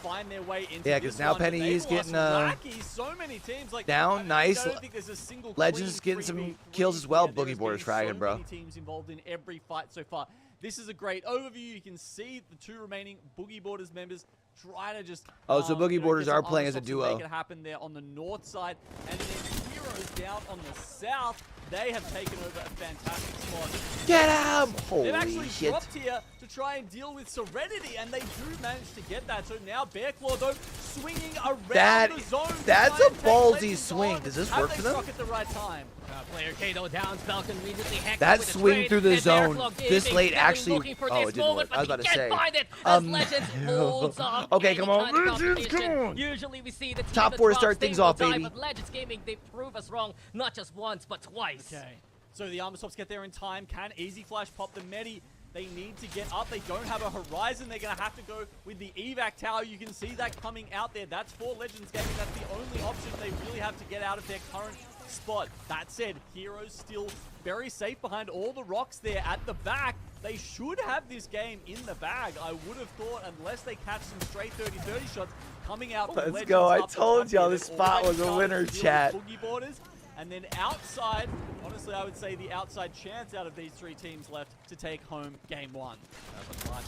find their way into Yeah, this 'cause now one, but Penny they've is getting, lost Wacky. So many teams like down, I mean, nice. I don't think there's a single Legends clean getting some 3v3 kills as well. here. There Boogie has Borders been fragging, so bro. many teams involved in every fight so far. This is a great overview. You can see the two remaining Boogie Borders members try to just Oh, so Boogie you know, Borders get are some playing as a understops and duo. Make it happen there on the north side, and then Heroes Heroes down on the south. They have taken over a fantastic spot. Get him! They've actually Holy shit. dropped here to try and deal with Serenity, and they do manage to get that. So now Bearclaw, though, swinging around the zone. That's to a try and take ballsy Legends swing. on. Does this Have work they for them? struck at the right time? Player Kato down, Falcon immediately hexed That with a swing trade, through the and zone Bearclaw this Gaming late been actually- looking for oh, it this didn't moment, work. I was but about to he say. can't find it as Legends holds off. Okay, any come on, kind of Legends, competition. come on. Usually we see the team Top that four to drops, start they things will off, die, baby. But Legends Gaming, they prove us wrong, not just once, but twice. Okay. So the Armor Swaps get there in time. Can Easy Flash pop the Medi? They need to get up. They don't have a Horizon. They're going to have to go with the Evac Tower. You can see that coming out there. That's for Legends Gaming. That's the only option they really have to get out of their current spot. That said, Heroes still very safe behind all the rocks there at the back. They should have this game in the bag, I would have thought, unless they catch some straight 30-30 shots coming out from Let's Legends go. I up the told top y'all here. this They've spot already was a started winner, to deal with chat. Boogie Borders. And then outside, honestly, I would say the outside chance out of these three teams left to take home game one.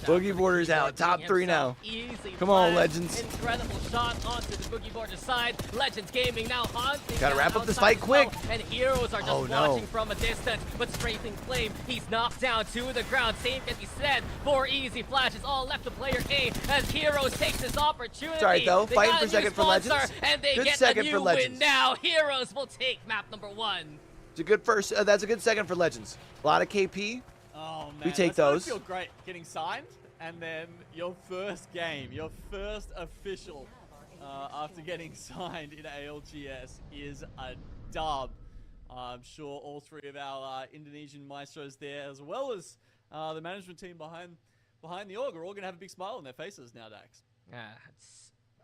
Boogie Borders out. Top 3 now. Come on, Legends. Incredible shot onto the Boogie Border side. Legends Gaming now haunting. Gotta down wrap up this outside fight as well, quick. And Heroes are just Oh, no. watching from a distance. But Strafing Flame, he's knocked down to the ground. Same can be said for Easy Flash. It's all left to player K as Heroes takes this opportunity. It's all right, though. They Fighting got for a second new for Legends. sponsor, and they Good get second a for new Legends. win now. Heroes will take map number 1. It's a good first. That's a good second for Legends. A lot of KP. Oh, man. We take that's gotta those. feel great getting signed, and then your first game, your first official after getting signed in ALGS is a dub. I'm sure all three of our Indonesian maestros there, as well as the management team behind the org, are all going to have a big smile on their faces now, Dax.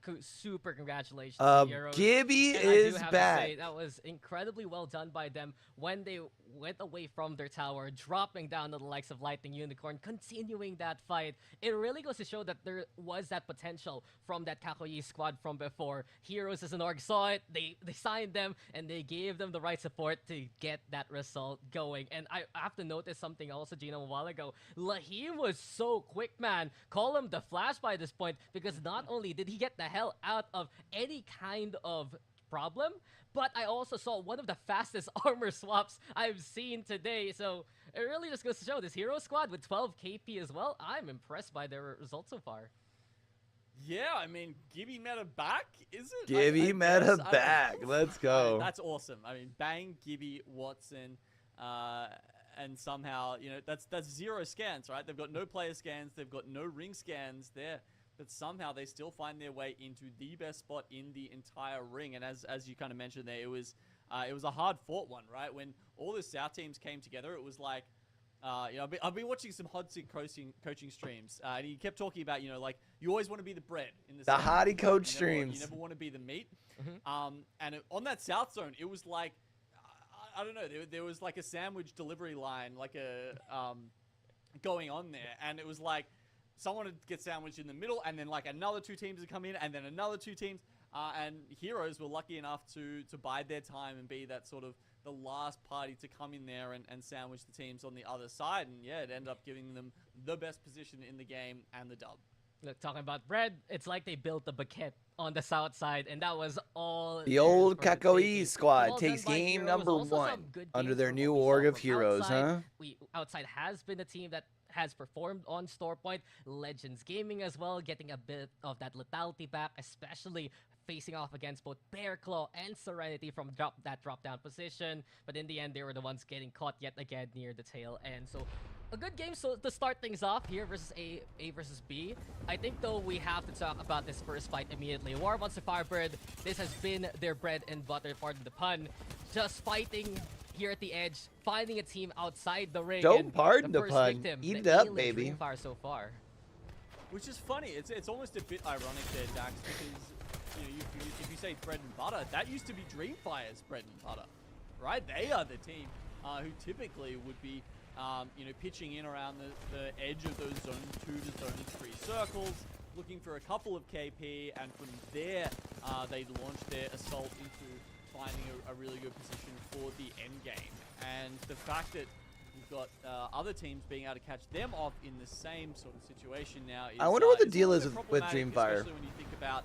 It's super congratulations to Heroes. Gibby And I do is have to back. say, that was incredibly well done by them when they went away from their tower, dropping down to the likes of Lightning Unicorn, continuing that fight. It really goes to show that there was that potential from that Kakoyi squad from before. Heroes as an org saw it, they signed them, and they gave them the right support to get that result going. And I have to notice something also, Gino, a while ago. Lahim was so quick, man. Call him the Flash by this point, because not only did he get the hell out of any kind of problem, but I also saw one of the fastest armor swaps I've seen today. So it really just goes to show this Hero squad with 12 KP as well. I'm impressed by their results so far. Yeah, I mean, Gibby meta back, is it? Gibby I meta guess. back. Let's go. That's awesome. I mean, bang, Gibby, Watson, and somehow, you know, that's 0 scans, right? They've got no player scans, they've got no ring scans there, but somehow they still find their way into the best spot in the entire ring. And as you kind of mentioned there, it was a hard fought one, right? When all the South teams came together, it was like, you know, I've been watching some Hodson coaching streams, and he kept talking about, you know, like, you always want to be the bread in the South. hottie coach You streams. never want to be the meat. And on that South zone, it was like, I don't know, there was like a sandwich delivery line, like a going on there, and it was like someone would get sandwiched in the middle, and then like another 2 teams would come in, and then another 2 teams, and Heroes were lucky enough to bide their time and be that sort of the last party to come in there and sandwich the teams on the other side, and yeah, it ended up giving them the best position in the game and the dub. Look, talking about bread, it's like they built a baguette on the south side, and that was all. The old theirs for the Kakoyi taking. squad Well takes done by game Heroes. number Also some 1 good under games their from new what we org saw of from heroes, outside. huh? Outside has been a team that has performed on store point. Legends Gaming as well, getting a bit of that lethality back, especially facing off against both Bearclaw and Serenity from that drop down position. But in the end, they were the ones getting caught yet again near the tail end. So a good game so to start things off here versus A versus B. I think though we have to talk about this first fight immediately. War Monster Firebird, this has been their bread and butter, pardon the pun. Just fighting here at the edge, finding a team outside the ring. Don't and pardon the the first pun. victim, Eat the it up, Alien baby. Dreamfire so far. Which is funny. It's almost a bit ironic there, Dax, because you know, if you say bread and butter, that used to be Dreamfire's bread and butter, right? They are the team who typically would be, you know, pitching in around the edge of those zone 2 to zone 3 circles, looking for a couple of KP, and from there they launch their assault into finding a really good position for the end game. And the fact that we've got other teams being able to catch them off in the same sort of situation now is, I wonder what the is a deal little is bit with problematic, Dreamfire. especially when you think about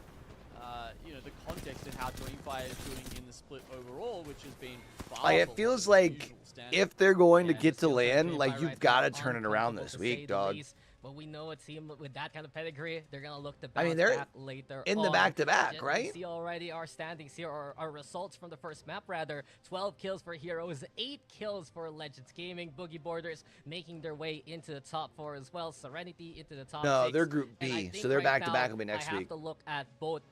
you know, the context of how Dreamfire is doing in the split overall, which has been far Like, it below feels the like usual standard. if they're going to Yeah, get this to feels like land, Dreamfire like, you've right got now, to turn it around uncomfortable this to week, say the dog. least. But we know a team with that kind of pedigree, they're gonna look to I bounce mean, they're back later in the on. back-to-back, Just right? We see already our standings here, or our results from the first map, rather. 12 kills for Heroes, 8 kills for Legends Gaming. Boogie Borders making their way into the top 4 as well. Serenity into the top 6. No, they're Group And I B, think so their right back-to-back now, will be next I have week. to look at both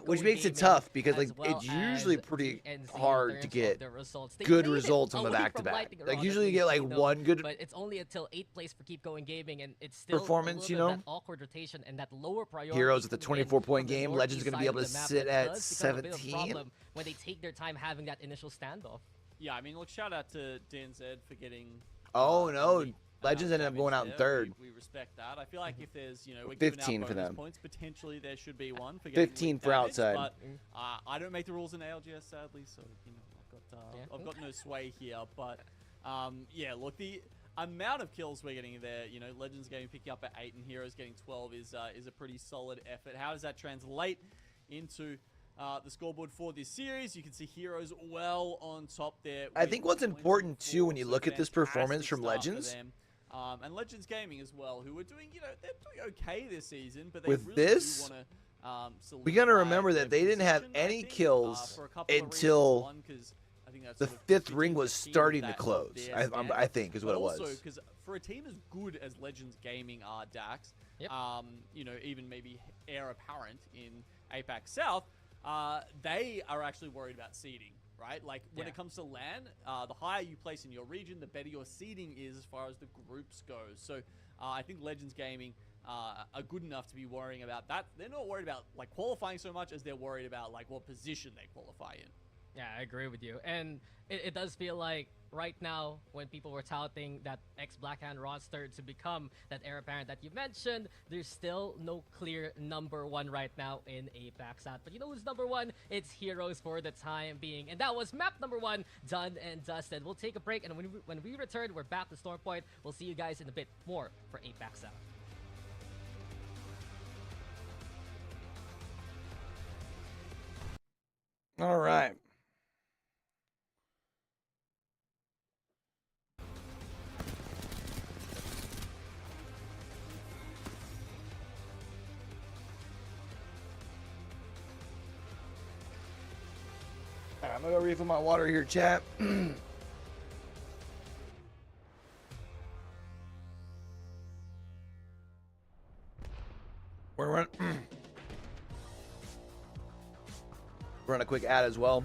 Which Keep makes it Going tough Gaming because, like, as well it's usually as pretty GNC in hard to terms of get their results. They good made it results on the away from back-to-back. Lightning Like, Rod, usually at you get, least, like, you know, one good but it's only until 8th place for Keep Going Gaming, and it's still performance, a you little know? bit of that awkward rotation and that lower priority. Heroes with a coming in 24-point from the game. northeast Legends going to be side able of to the map sit that at does become a bit of a 17. problem when they take their time having that initial standoff. Yeah, I mean, look, shout out to DNZ for getting. Oh, no. elite, Legends ended up going out in there. third. We respect that. I feel like if there's, you know, we're 15 giving out for bonus them. points, potentially there should be one for getting 15 elite for damage, outside. But I don't make the rules in ALGS, sadly, so you know I've got no sway here. But yeah, look, the amount of kills we're getting there, you know, Legends Gaming picking up at 8 and Heroes getting 12 is a pretty solid effort. How does that translate into the scoreboard for this series? You can see Heroes well on top there. I think what's important, too, when you look at this performance from Legends, and Legends Gaming as well, who are doing, you know, they're doing okay this season, but they with really this, do want to we got to remember that they didn't have any kills until the 5th ring was starting to close, I think is what it was. Also, because for a team as good as Legends Gaming are, Dax, Yep. you know, even maybe heir apparent in APAC South, they are actually worried about seeding. Right? Like, when it comes to LAN, the higher you place in your region, the better your seeding is as far as the groups go. So, I think Legends Gaming are good enough to be worrying about that. They're not worried about, like, qualifying so much as they're worried about, like, what position they qualify in. Yeah, I agree with you. And it does feel like right now, when people were touting that ex-Blackhand roster to become that heir apparent that you mentioned, there's still no clear #1 right now in APAC South. But you know who's #1? It's Heroes for the time being. And that was map #1, done and dusted. We'll take a break, and when we return, we're back to Storm Point. We'll see you guys in a bit more for APAC South. All right. I'm gonna go refill my water here, chat. We're run a quick ad as well.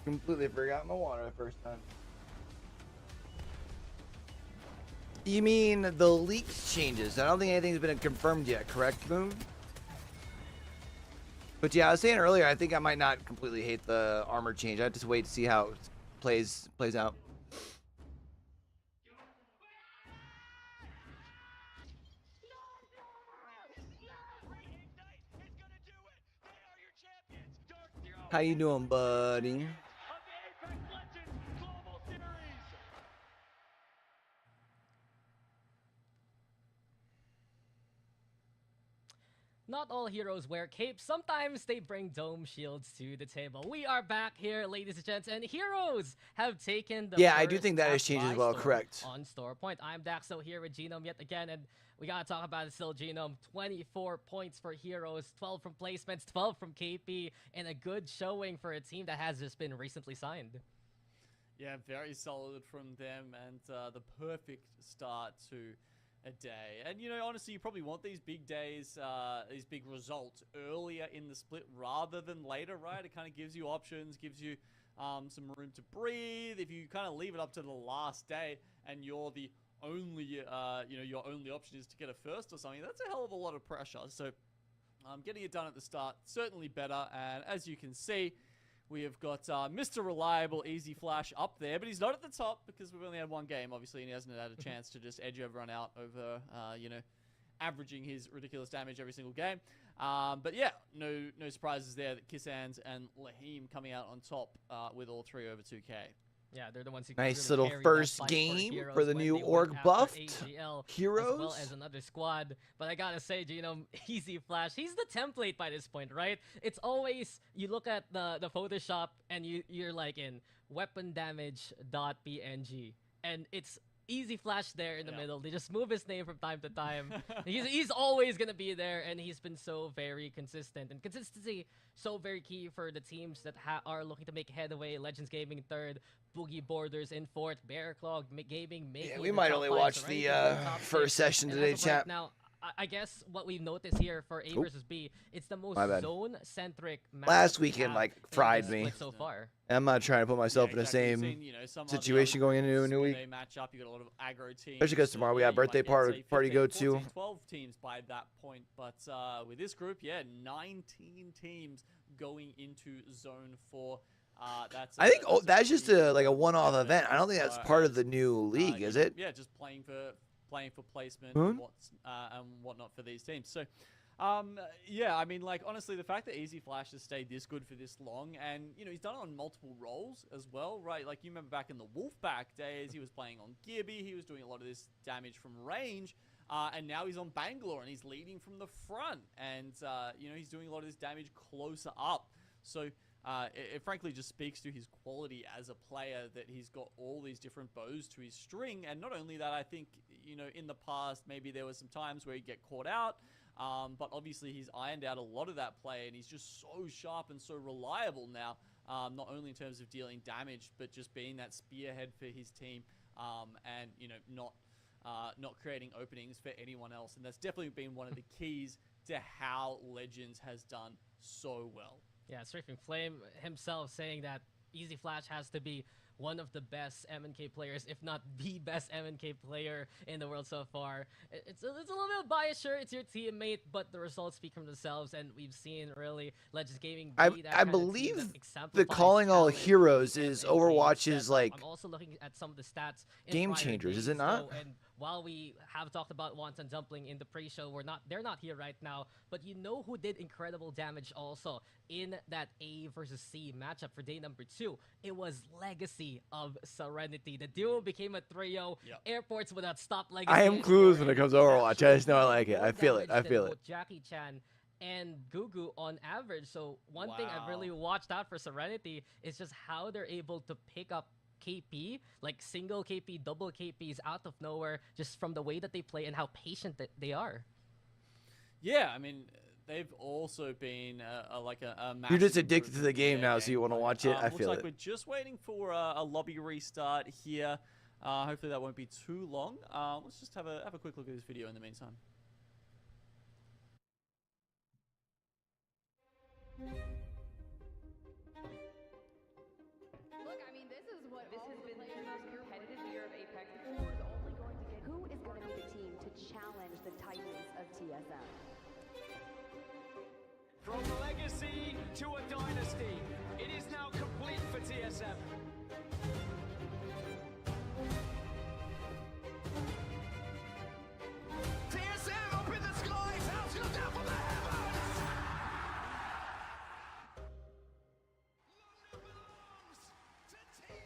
completely forgot my water the first time. You mean the leaks changes? I don't think anything's been confirmed yet, correct, Moon? But yeah, I was saying earlier, I think I might not completely hate the armor change. I have to wait to see how it plays out. How you doing, buddy? Not all heroes wear capes. Sometimes they bring dome shields to the table. We are back here, ladies and gents, and heroes have taken the I do think that has changed as well, correct. On Store Point. I'm Daxo here with Genome yet again, and we gotta talk about it still, Genome. 24 points for heroes, 12 from placements, 12 from KP, and a good showing for a team that has just been recently signed. Yeah, very solid from them, and the perfect start to a day. And you know, honestly, you probably want these big days, these big results earlier in the split rather than later, right? It kind of gives you options, gives you some room to breathe. If you kind of leave it up to the last day and you're the only, you know, your only option is to get a first or something, that's a hell of a lot of pressure. So getting it done at the start, certainly better. And as you can see, we have got Mr. Reliable Easy Flash up there, but he's not at the top because we've only had one game, obviously, and he hasn't had a chance to just edge everyone out over, you know, averaging his ridiculous damage every single game. But yeah, no surprises there that Kissans and Lahim coming out on top with all three over 2K. Yeah, they're the ones who nice really little first game for the new org buffed heroes, as well as another squad. But I gotta say, you know, Easy Flash, he's the template by this point, right? It's always, you look at the Photoshop and you're like in weapon damage.png, and it's Easy Flash there in the middle. They just move his name from time to time. He's always gonna be there, and he's been so very consistent. And consistency so very key for the teams that are looking to make headway. Legends Gaming third, Boogie Borders in fourth, Bear Claw Gaming making. Yeah, we might only watch the first session today, chat. Right now, I guess what we've noticed here for A versus B, it's the most zone-centric match. Last weekend, like, fried me. So far. I'm not trying to put myself in the same situation going into a new week. Matchup, you got a lot of aggro teams. Especially because tomorrow we have birthday party go to. 14, 12 teams by that point, but with this group, 19 teams going into Zone 4. I think that's just like a one-off event. I don't think that's part of the new league, is it? Yeah, just playing for placement and whatnot for these teams. So, yeah, I mean, like, honestly, the fact that Easy Flash has stayed this good for this long, and, you know, he's done it on multiple roles as well, right? Like, you remember back in the Wolfpack days, he was playing on Gibby, he was doing a lot of this damage from range, and now he's on Bangalore, and he's leading from the front, and, you know, he's doing a lot of this damage closer up. So, it frankly just speaks to his quality as a player that he's got all these different bows to his string. And not only that, I think, you know, in the past, maybe there were some times where he'd get caught out. But obviously he's ironed out a lot of that play, and he's just so sharp and so reliable now. Not only in terms of dealing damage, but just being that spearhead for his team. And, you know, not creating openings for anyone else. And that's definitely been one of the keys to how Legends has done so well. Yeah, Surfing Flame himself saying that Easy Flash has to be one of the best MNK players, if not the best MNK player in the world so far. It's a little bit biased, sure, it's your teammate, but the results speak for themselves, and we've seen really Legends Gaming be that I kind believe of team the calling all heroes is Overwatch's, like, I'm also looking at some of the stats. Game changers, is it not? And while we have talked about Wonton Dumpling in the pre-show, they're not here right now, but you know who did incredible damage also in that A versus C matchup for day number 2? It was Legacy of Serenity. The duo became a trio. Airports would not stop Legacy. I am clueless when it comes to Overwatch. I just know I like it. I feel it. Both Jackie Chan and Gugu on average. So one thing I've really watched out for Serenity is just how they're able to pick up KP, like single KP, double KPs out of nowhere, just from the way that they play and how patient that they are. Yeah, I mean, they've also been like a massive. You're just addicted to the game now, so you want to watch it. I feel like we're just waiting for a lobby restart here. Hopefully that won't be too long. Let's just have a quick look at this video in the meantime. going to be the team to challenge the Titans of TSM. From legacy to a dynasty, it is now complete for TSM. TSM up in the skies, how's it down from the heavens? London belongs to TSM.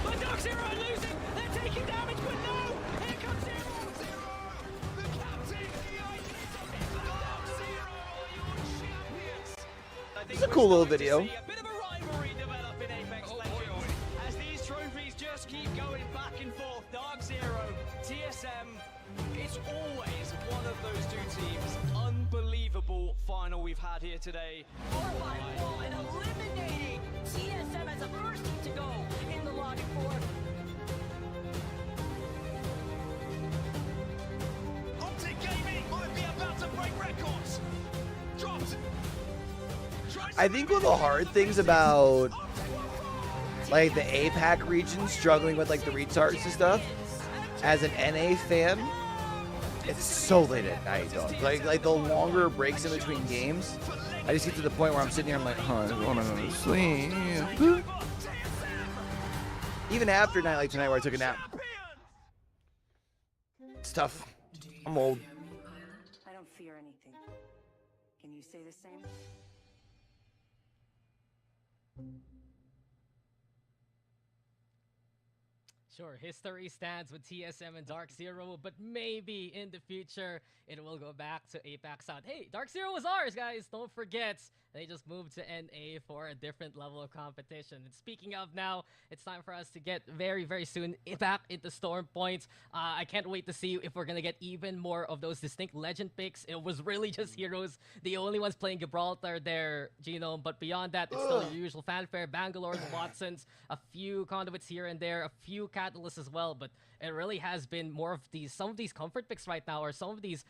But Dark Zero are losing! They're taking damage, but no! Here comes Zero! Zero! The captain! The ideas of Dark Zero are your champions! It's a cool little video. A bit of a rivalry develop in Apex Legends. As these trophies just keep going back and forth. Dark Zero, TSM, it's always one of those two teams. Unbelievable final we've had here today. 4-by-4 and eliminating TSM as the first team to go in the Logic 4. Ulti Gaming might be about to break records. Dropped. I think one of the hard things about like the APAC region struggling with like the restarts and stuff, as an NA fan, it's so late at night, dog. Like the longer breaks in between games, I just get to the point where I'm sitting here, I'm like, I just wanna go to sleep. Even after a night like tonight where I took a nap. It's tough. I'm old. I don't fear anything. Can you say the same? Sure, history stands with TSM and Dark Zero, but maybe in the future it will go back to APAC South. Hey, Dark Zero was ours, guys. Don't forget, they just moved to NA for a different level of competition. And speaking of now, it's time for us to get very, very soon back into Storm Point. I can't wait to see if we're going to get even more of those distinct legend picks. It was really just heroes, the only ones playing Gibraltar there, Genome. But beyond that, it's still your usual fanfare. Bangalores, Watsons, a few conduits here and there, a few catalysts as well. But it really has been more of these, some of these comfort picks right now, or some of these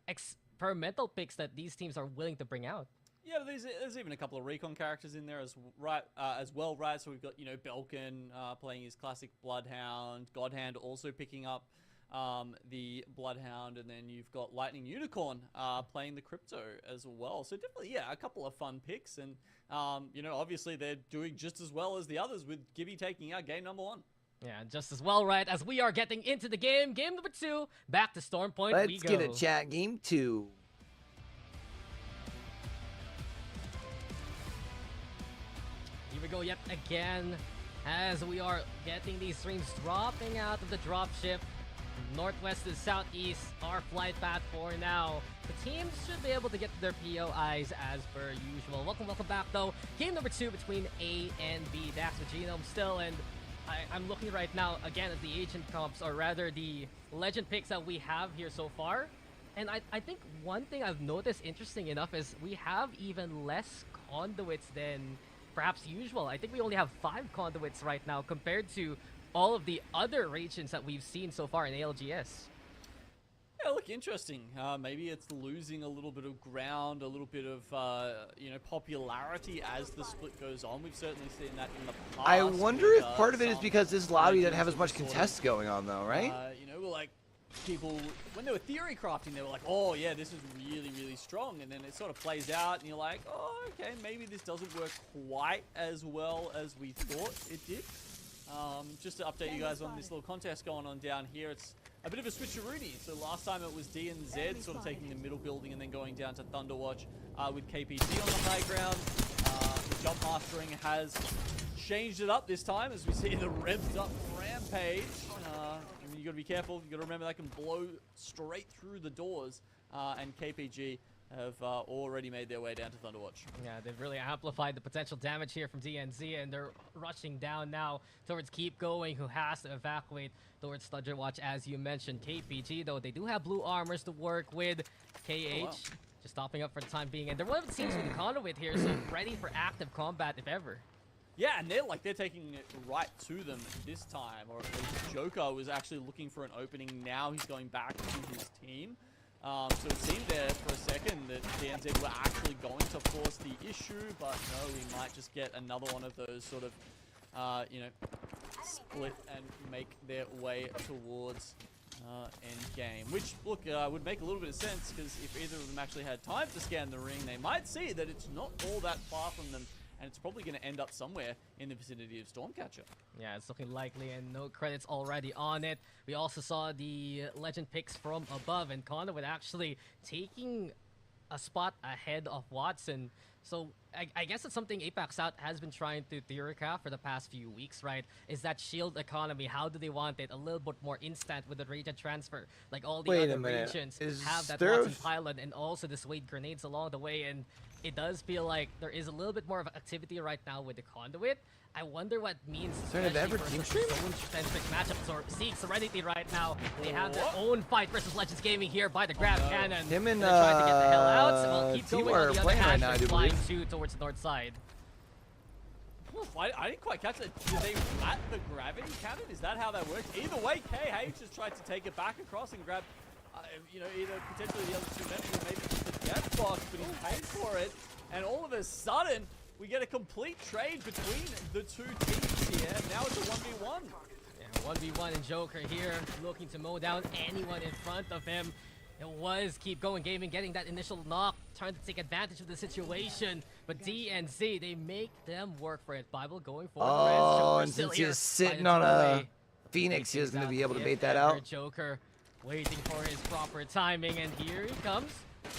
experimental picks that these teams are willing to bring out. Yeah, there's even a couple of recon characters in there as well, right? So we've got, you know, Belkin playing his classic Bloodhound, Godhand also picking up the Bloodhound, and then you've got Lightning Unicorn playing the Crypto as well. So definitely, yeah, a couple of fun picks, and you know, obviously they're doing just as well as the others, with Gibby taking out game number 1. Yeah, just as well, right? As we are getting into the game, game number 2, back to Storm Point we Let's go. get it, chat. Game 2. Here we go yet again, as we are getting these streams dropping out of the dropship. Northwest to southeast, our flight path for now. The teams should be able to get their POIs as per usual. Welcome back though. Game number 2 between A and B. That's with Genome still, and I'm looking right now again at the agent comps, or rather the legend picks that we have here so far. And I think one thing I've noticed interesting enough is we have even less conduits than perhaps usual. I think we only have 5 conduits right now compared to all of the other regions that we've seen so far in ALGS. Yeah, look, interesting. Maybe it's losing a little bit of ground, a little bit of, you know, popularity as the split goes on. We've certainly seen that in the past. I wonder with, if part of it is because this lobby doesn't have as much sort of, contests going on, though, right? You know, like, people, when they were theory crafting, they were like, oh, yeah, this is really, really strong. And then it sort of plays out, and you're like, oh, okay, maybe this doesn't work quite as well as we thought it did. Just to update you guys on this little contest going on down here, it's a bit of a switcheroony. So last time it was D and Z sort of taking the middle building and then going down to Thunderwatch with KPG on the high ground. The jump mastering has changed it up this time as we see the revved up Rampage. And you got to be careful. You got to remember that can blow straight through the doors. And KPG have already made their way down to Thunderwatch. Yeah, they've really amplified the potential damage here from DNZ, and they're rushing down now towards Keep Going, who has to evacuate towards Thunderwatch, as you mentioned. KPG, though, they do have blue armors to work with. KH, Oh, wow. just stopping up for the time being, and they're one of the teams with the conduit here, so ready for active combat if ever. Yeah, and they're taking it right to them this time. Or at least Joker was actually looking for an opening. Now he's going back to his team. So it seemed there for a second that DNZ were actually going to force the issue, but no, we might just get another one of those sort of, you know, split and make their way towards end game. Which, look, would make a little bit of sense, because if either of them actually had time to scan the ring, they might see that it's not all that far from them, and it's probably going to end up somewhere in the vicinity of Stormcatcher. Yeah, it's looking likely, and no credits already on it. We also saw the legend picks from above, and Conduit actually taking a spot ahead of Watson. So I guess it's something APAC South has been trying to theorize for the past few weeks, right? Is that shield economy. How do they want it? A little bit more instant with the region transfer. Like all the other regions have that Watson pylon and also the Suede grenades along the way. And it does feel like there is a little bit more of activity right now with the Conduit. I wonder what means, especially for zone-centric matchups or Seek Serenity right now. They have their own fight versus Legends Gaming here by the grab cannon. Him and trying to get the hell out. So we'll keep going on the other hand. right now, I do flying believe. two towards the north side. Oof, I didn't quite catch that. Do they flat the gravity cannon? Is that how that works? Either way, KH just tried to take it back across and grab, you know, either potentially the other two members or maybe just the death box, but he paid for it. And all of a sudden, we get a complete trade between the two teams here. Now it's a 1v1. Yeah, 1v1 and Joker here looking to mow down anyone in front of him. It was Keep Going Gaming getting that initial knock, trying to take advantage of the situation. But DNZ, they make them work for it. Bible going for the rest. Oh, Joker and still since here he's sitting by on the a doorway. Phoenix, he's going to be able to If bait that ever out. Joker waiting for his proper timing, and here he comes.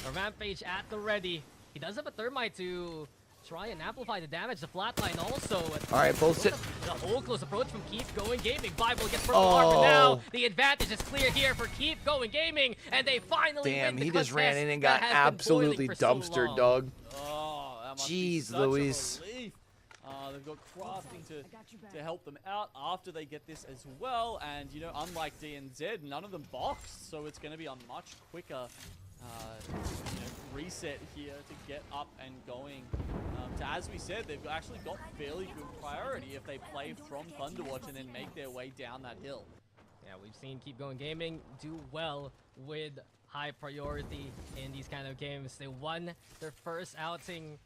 A Rampage at the ready. He does have a Thermite to try and amplify the damage. The flatline also. All right, both sit. The whole close approach from Keep Going Gaming. Bible gets purple armor now. The advantage is clear here for Keep Going Gaming, and they finally Damn, win the he just ran contest in and that got has been boiling absolutely for so dumpstered, long. dog. Oh, that must be Jeez, such Luis. a relief. They've got crafting to help them out after they get this as well. And, you know, unlike DNZ, none of them boxed, so it's going to be a much quicker you know, reset here to get up and going. As we said, they've actually got fairly good priority if they play from Thunderwatch and then make their way down that hill. Yeah, we've seen Keep Going Gaming do well with high priority in these kind of games. They won their first outing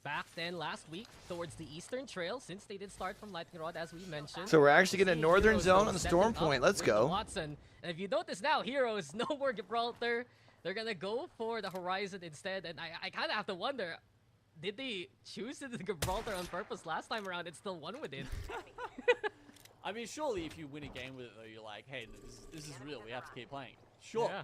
back then last week towards the Eastern Trail, since they did start from Lightning Rod, as we mentioned. So we're actually getting a Seeing northern Heroes zone though on the stepping storm up point. Let's with go. Watson. And if you notice now, Heroes, no more Gibraltar. They're gonna go for the Horizon instead. And I kind of have to wonder, did they choose the Gibraltar on purpose last time around? It's still won with it. I mean, surely if you win a game with it, though, you're like, hey, this is real. We have to keep playing. Sure. Yeah.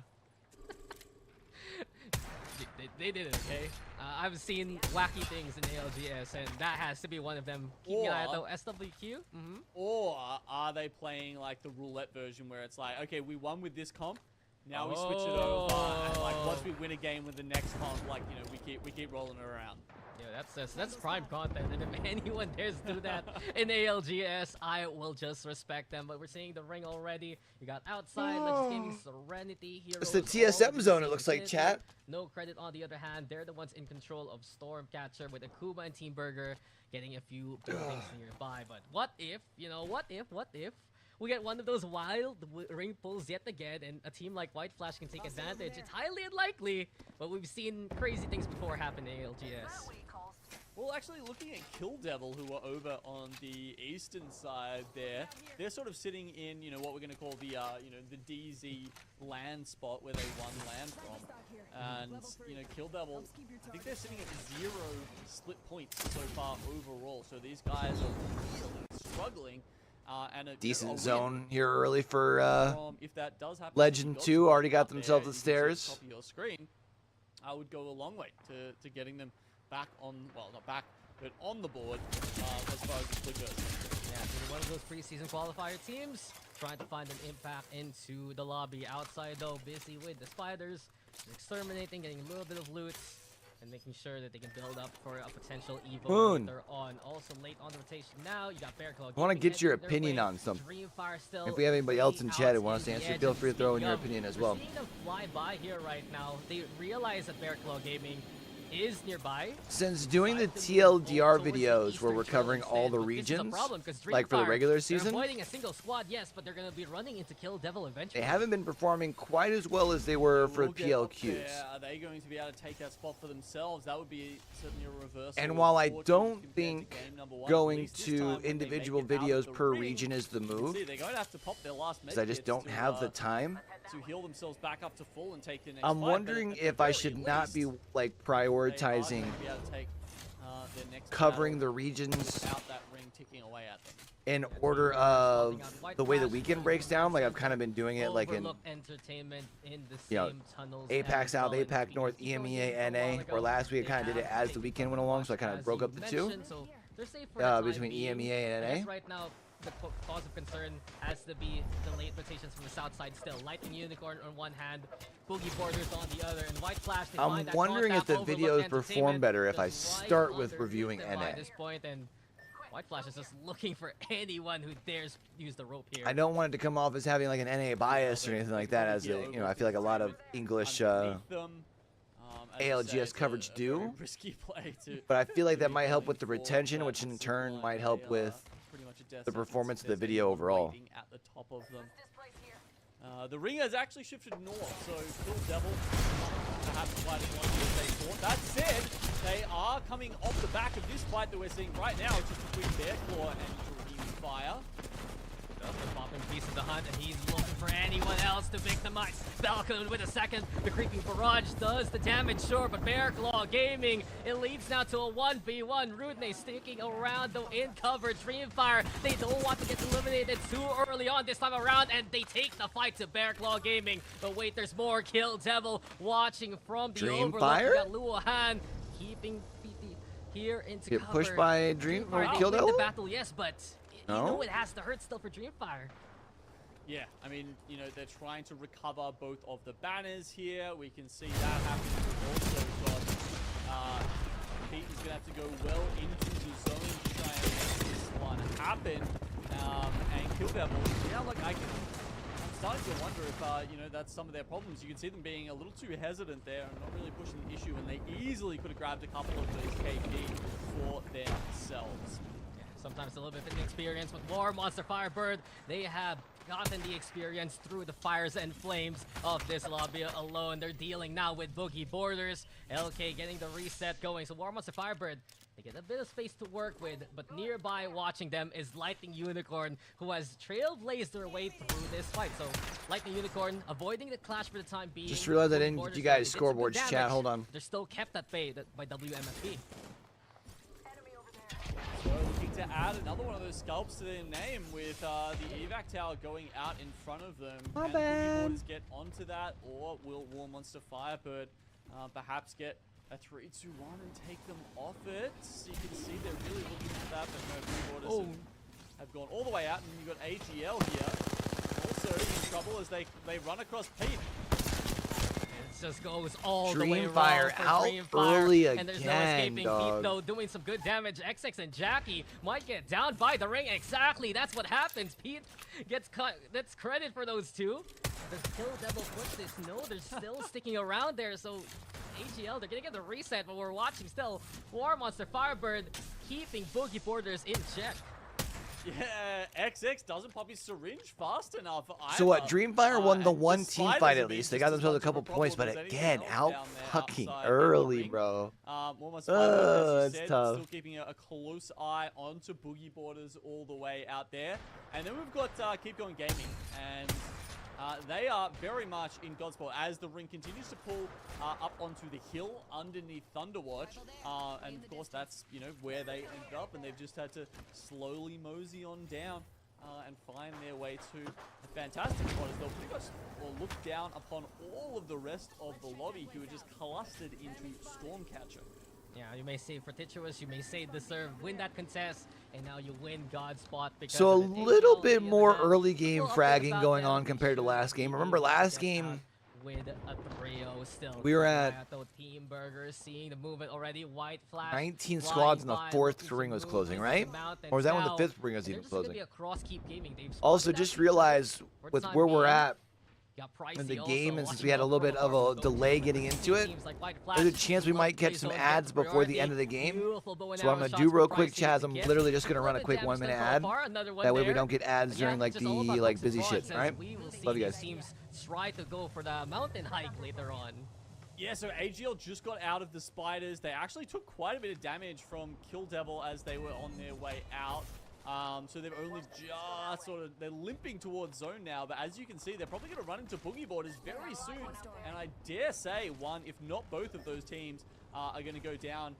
They did it, okay? I've seen wacky things in ALGS, and that has to be one of them. Keeping an eye out, though. SWQ? Or are they playing like the roulette version where it's like, okay, we won with this comp, now we switch it over, and like once we win a game with the next comp, like, you know, we keep rolling it around. Yeah, that's prime content, and if anyone dares do that in ALGS, I will just respect them. But we're seeing the ring already. You got outside, Legends Gaming, Serenity, Heroes. It's the TSM zone, it looks like, Vicinity. chat. No credit on the other hand. They're the ones in control of Stormcatcher, with Akuba and Team Burger getting a few buildings nearby. But what if, you know, what if we get one of those wild ring pulls yet again, and a team like White Flash can take advantage? It's highly unlikely, but we've seen crazy things before happen in ALGS. Well, actually, looking at Kill Devil, who are over on the eastern side there, they're sort of sitting in, you know, what we're going to call the, you know, the DZ land spot where they won land from. And, you know, Kill Devil, I think they're sitting at 0 split points so far overall. So these guys are really struggling. And a Decent a zone here early for if that does happen, Legend 2 already got themselves the stairs. Top of your screen, I would go a long way to getting them back on, well, not back, but on the board as far as the split goes. Yeah, so one of those preseason qualifier teams trying to find an impact into the lobby. Outside, though, busy with the spiders, exterminating, getting a little bit of loot, and making sure that they can build up for a potential evo Moon. later on. Also late on the rotation now, you got Bear Claw. I want to Gaming get your heading their opinion way. on something. Dreamfire still If we have anybody else in way chat who out wants to in the answer, edge feel of free to throw in your Speaking of, opinion as we're well. seeing them fly by here right now. They realize that Bear Claw Gaming is nearby. Since doing the TLDR videos where we're covering all the regions, like for the regular season, they're avoiding a single squad, yes, but they're going to be running into Kill Devil eventually. they haven't been performing quite as well as they were for PLQs. Are they going to be able to take that spot for themselves? That would be certainly a reversal. And while I of don't fortunes think compared to game number one, going at least this to time when they individual make it out videos of the per ring, region is the you can move, see they're going to have to pop their last because I just medkits don't to, have the time. to heal themselves back up to full and take the next I'm fight, wondering but at if the I very should not be least, like they are prioritizing going to be able to take, their next covering the battle regions without that ring ticking away at them. in order of the way the weekend breaks down. Like I've kind of been doing it like in Overlook Entertainment in the you know, same tunnels APAC as South, well, and APAC North, because EMEA, NA, or last week I kind of did it as the weekend went along, so I kind of broke up the two So they're safe for the time between being. EMEA and I guess NA. right now, the cause of concern has to be the late rotations from the south side still. Lightning Unicorn on one hand, Boogie Borders on the other, and White Flash. They I'm find that wondering if contact, the Overlook videos perform Entertainment better if I just right start with under reviewing them by NA. this point, and White Flash is just looking for anyone who dares use the rope here. I don't want it to come off as having like an NA bias or anything like that, as a, you know, I feel like a lot of English Underneath them, as you ALGS say, it's coverage a very do, risky play to but I feel like that be might help going with the for, retention, but which in it's turn like might help a, with pretty much a death the sentence performance if of the there's video anyone overall. waiting at the top of them. The ring has actually shifted north, so Kill Devil perhaps fighting one as they thought. That said, they are coming off the back of this fight that we're seeing right now, which is between Bearclaw and Dream Fire. The popping piece of the hunt, and he's looking for anyone else to victimize. Falcon with a second. The creeping barrage does the damage, sure, but Bearclaw Gaming, it leads now to a 1v1. Rudney sticking around, though, in cover. Dreamfire, they don't want to get eliminated too early on this time around, and they take the fight to Bearclaw Gaming. But wait, there's more. Kill Devil watching from the Overlook. Dreamfire? We got Luohan keeping PT here into Get cover. pushed by Dream or Dreamfire, Kill they win Devil? the battle, yes, but you No? know it has to hurt still for Dreamfire. Yeah, I mean, you know, they're trying to recover both of the banners here. We can see that happening. We've also got Pete is going to have to go well into the zone to try and make this one happen. And Kill Devil, yeah, look, I'm starting to wonder if, you know, that's some of their problems. You can see them being a little too hesitant there and not really pushing the issue, and they easily could have grabbed a couple of those KP for themselves. Sometimes a little bit of inexperience with War Monster Firebird. They have gotten the experience through the fires and flames of this lobby alone. They're dealing now with Boogie Borders. LK getting the reset going. So War Monster Firebird, they get a bit of space to work with, but nearby watching them is Lightning Unicorn, who has trailblazed their way through this fight. So Lightning Unicorn avoiding the clash for the time being. Just realized I Boogie didn't Borders, get you guys they did some good scoreboards chat. damage. Hold on. They're still kept at bay by WMFP. So looking to add another one of those scalps to their name with the evac tower going out in front of them. My Can the bad. Boogie Borders get onto that, or will War Monster Firebird perhaps get a 3-2-1 and take them off it? You can see they're really looking for that, but no, Boogie Borders have gone all the way out, and you've got AGL here. Also in trouble as they run across Pete. It just goes all the way Dreamfire wrong for out Dreamfire, early and there's no again, escaping dog. Pete, though, doing some good damage. XX and Jackie might get down by the ring. Exactly, that's what happens. Pete gets that's credit for those two. Does Kill Devil push this? No, they're still sticking around there, so AGL, they're gonna get the reset, but we're watching still. War Monster Firebird keeping Boogie Borders in check. Yeah, XX doesn't pop his syringe fast enough either. So what? Dreamfire won the and one the team Spiders fight have at been least. They just got as themselves a much of couple problem points, but as anything again, else out down there fucking outside of the early, ring. bro. Almost Firebird, as you it's said, tough. still keeping a close eye onto Boogie Borders all the way out there. And then we've got Keep Going Gaming, and they are very much in Godspot as the ring continues to pull up onto the hill underneath Thunderwatch. And of course, that's, you know, where they ended up, and they've just had to slowly mosey on down and find their way to a fantastic spot as they'll pretty much look down upon all of the rest of the lobby who are just clustered into Stormcatcher. Yeah, you may say Fortituous, you may say Deserve, win that contest, and now you win God's spot because So a of it. little AGL, bit on the more other hand, early game still upbeat fragging about going them. on compared to last game. Remember last game, With a 3-0 still. we were at Team Burgers, seeing the movement already. White Flash 19 flying squads and the by, fourth looking to ring was move closing, into right? the mountains Or was that when the now. fifth ring was And even they're just gonna closing? be a cross keep gaming. They've Also, spotted just that realized for the with time where we're being. at in the game, and since we had a little bit of a delay getting into it, there's a chance we might catch some ads before the end of the game. So what I'm going to do real quick, Chaz, I'm literally just going to run a quick 1 minute ad. That way we don't get ads during like the busy shit, right? Love you guys. Teams try to go for the mountain hike later on. Yeah, so AGL just got out of the spiders. They actually took quite a bit of damage from Kill Devil as they were on their way out. So they've only just they're limping towards zone now, but as you can see, they're probably going to run into Boogie Borders very soon. And I dare say one, if not both of those teams are going to go down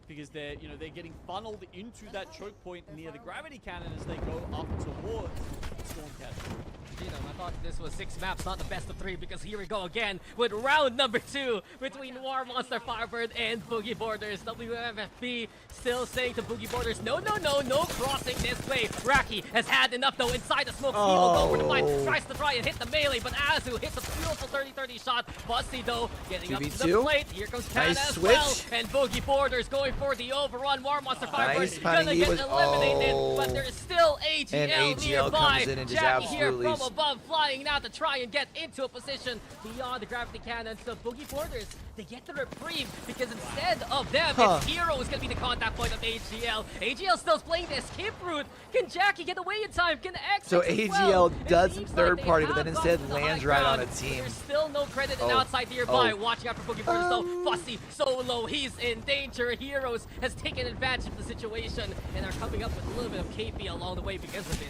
because they're getting funneled into that choke point near the gravity cannon as they go up towards Stormcatcher. I thought this was 6 maps, not the best of 3, because here we go again with round number 2 between War Monster Firebird and Boogie Borders. WFFB still saying to Boogie Borders, no crossing this way. Raki has had enough though inside the smoke. He will go for the fight, tries to try and hit the melee, but Azu hits a beautiful 30-30 shot. Bussy though getting up to the plate. Here comes Kana as well, and Boogie Borders going for the overrun. War Monster Firebird gonna get eliminated, but there's still AGL nearby. Comes in and just Jackie here absolutely from above, flying now to try and get into a position beyond the gravity cannon. So Boogie Borders, they get the reprieve because instead of them, it's Hero is going to be the contact point of AGL. AGL still playing the escape route. Can Jackie get away in time? Can exit? So as AGL well? does It seems third like party, they but then have instead gotten the lands high right on ground. a team. There's still no credit and outside nearby. Watching out for Boogie Borders though. Fussy so low, he's in danger. Heroes has taken advantage of the situation and are coming up with a little bit of KP along the way because of it.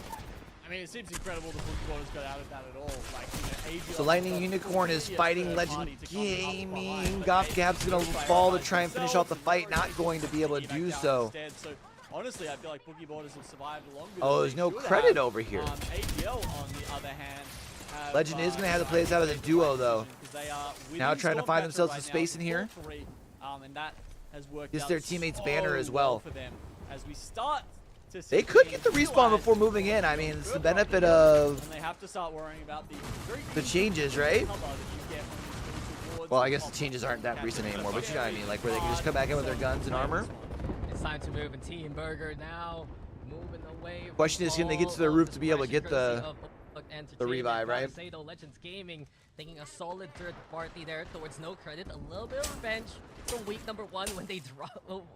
I mean, it seems incredible the Boogie Borders got out of that at all. Like, AGL So Lightning Unicorn is fighting Legend Gaming. Gothcap's going to fall to try and finish off the fight, not going to be able to do so. So honestly, I feel like Boogie Borders have survived longer. Oh, there's no credit over here. AGL, on the other hand, Legend is going to have to play this out as a duo, though. Now trying to find themselves some space in here. And that has worked This is out their teammate's so banner as well. for them as we start to see They could get the respawn before moving in. I mean, it's the benefit of and they have to start worrying about the changes, right? cover that you get when you go towards Well, I guess the changes aren't that recent anymore, but you know what I mean, like where they can just come back in with their guns and armor. It's time to move, and Team Burger now moving away. Question is, can they get to the roof to be able to get the revive, right? Legends Gaming taking a solid third party there towards No Credit. A little bit of revenge from week number 1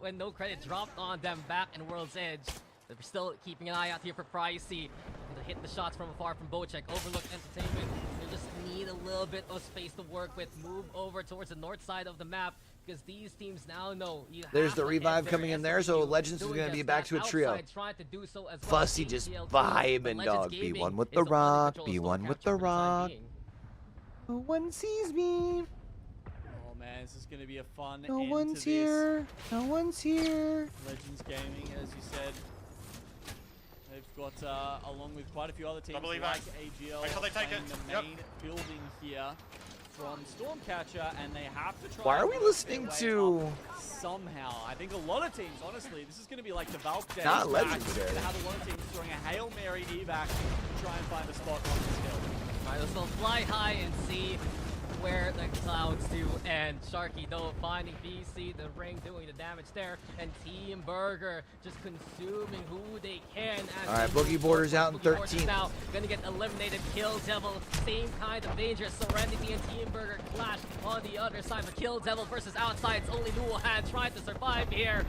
when No Credit dropped on them back in World's Edge. They're still keeping an eye out here for Pricey. And to hit the shots from afar from Bocek. Overlook Entertainment. They just need a little bit of space to work with. Move over towards the north side of the map, because these teams now know you have There's the to revive hit coming their in there, so SSU, Legends is doing going to be just back to a that. trio. Outside trying to do so as well. Fussy just AGL too, vibing, but Legends dog. Be Gaming one with is the one in rock. control Be of one with Stormcatcher the for time rock. being. No one sees me. Oh man, this is going to be a fun No end one's to this. here. No one's here. Legends Gaming, as you said, they've got, along with quite a few other teams believe like I- AGL, Wait till they take playing it. the main building here from Stormcatcher, and they have to try. Why are and we work listening their way to- up somehow? I think a lot of teams, honestly, this is going to be like the Valve days. Not back. Legends We're going to Day. have a lot of teams throwing a Hail Mary evac to try and find a spot on this hill. Might as well fly high and see where the clouds do end. Sharky though finding BC, the ring doing the damage there, and Team Burger just consuming who they can. All right, Boogie Borders out in Boogie Borders 13th. now gonna get eliminated. Kill Devil, same kind of danger. Serenity and Team Burger clash on the other side. But Kill Devil versus outside. It's only Luohan trying to survive here.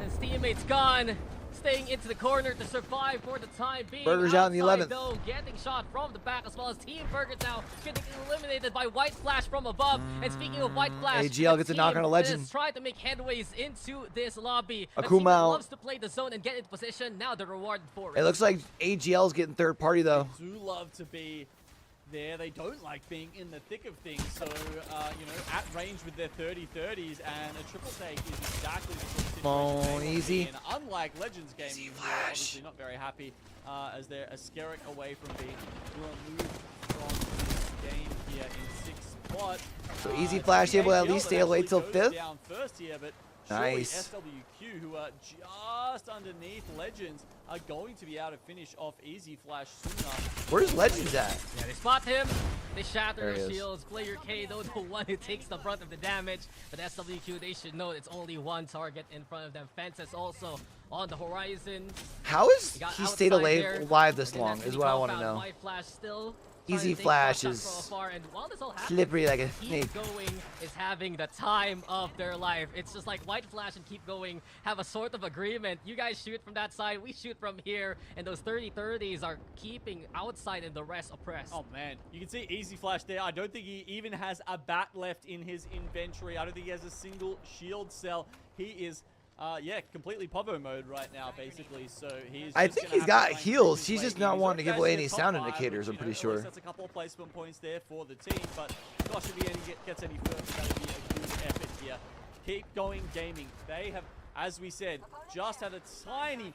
His teammate's gone. Staying into the corner to survive for the time being. Burger's out in the Outside, 11th. though, getting shot from the back, as well as Team Burger now getting eliminated by White Flash from above. And speaking of White Flash, AGL gets a knock on a Legend. is trying to make headways into this lobby. A Akuma team that out. loves to play the zone and get into position. Now they're rewarded for it. It looks like AGL's getting third party, though. Do love to be there. They don't like being in the thick of things. So, at range with their 30-30s, and a triple take is exactly the sort of situation Come on, they want to be easy. in. Unlike Legends Gaming, who are obviously not very happy as they're a Skerrick away from being removed from this game here in 6th spot. So Easy Flash able to at AGL least that stay away till actually goes 5th. down first here, but surely Nice. SWQ, who are just underneath Legends, are going to be able to finish off Easy Flash sooner. Where's Legends at? Yeah, they spot him. They shatter There he their is. shields. Player K, though, the one who takes the brunt of the damage. But SWQ, they should know it's only one target in front of them. Fences also on the horizon. How is They got he stayed outside there. alive this And long, that's is the what I want to compound. know. White Flash still Easy flash is slippery like a snake. Keep Going is having the time of their life. It's just like White Flash and Keep Going have a sort of agreement. You guys shoot from that side, we shoot from here, and those 30-30s are keeping outside and the rest oppressed. Oh man, you can see Easy Flash there. I don't think he even has a bat left in his inventory. I don't think he has a single shield cell. He is yeah, completely Povo mode right now, basically. So he's. I think he's got heals. He's just not wanting to give away any sound indicators. I'm pretty sure. That's a couple of placement points there for the team, but gosh, if he gets any further, that would be a good effort here. Keep Going Gaming. They have, as we said, just had a tiny,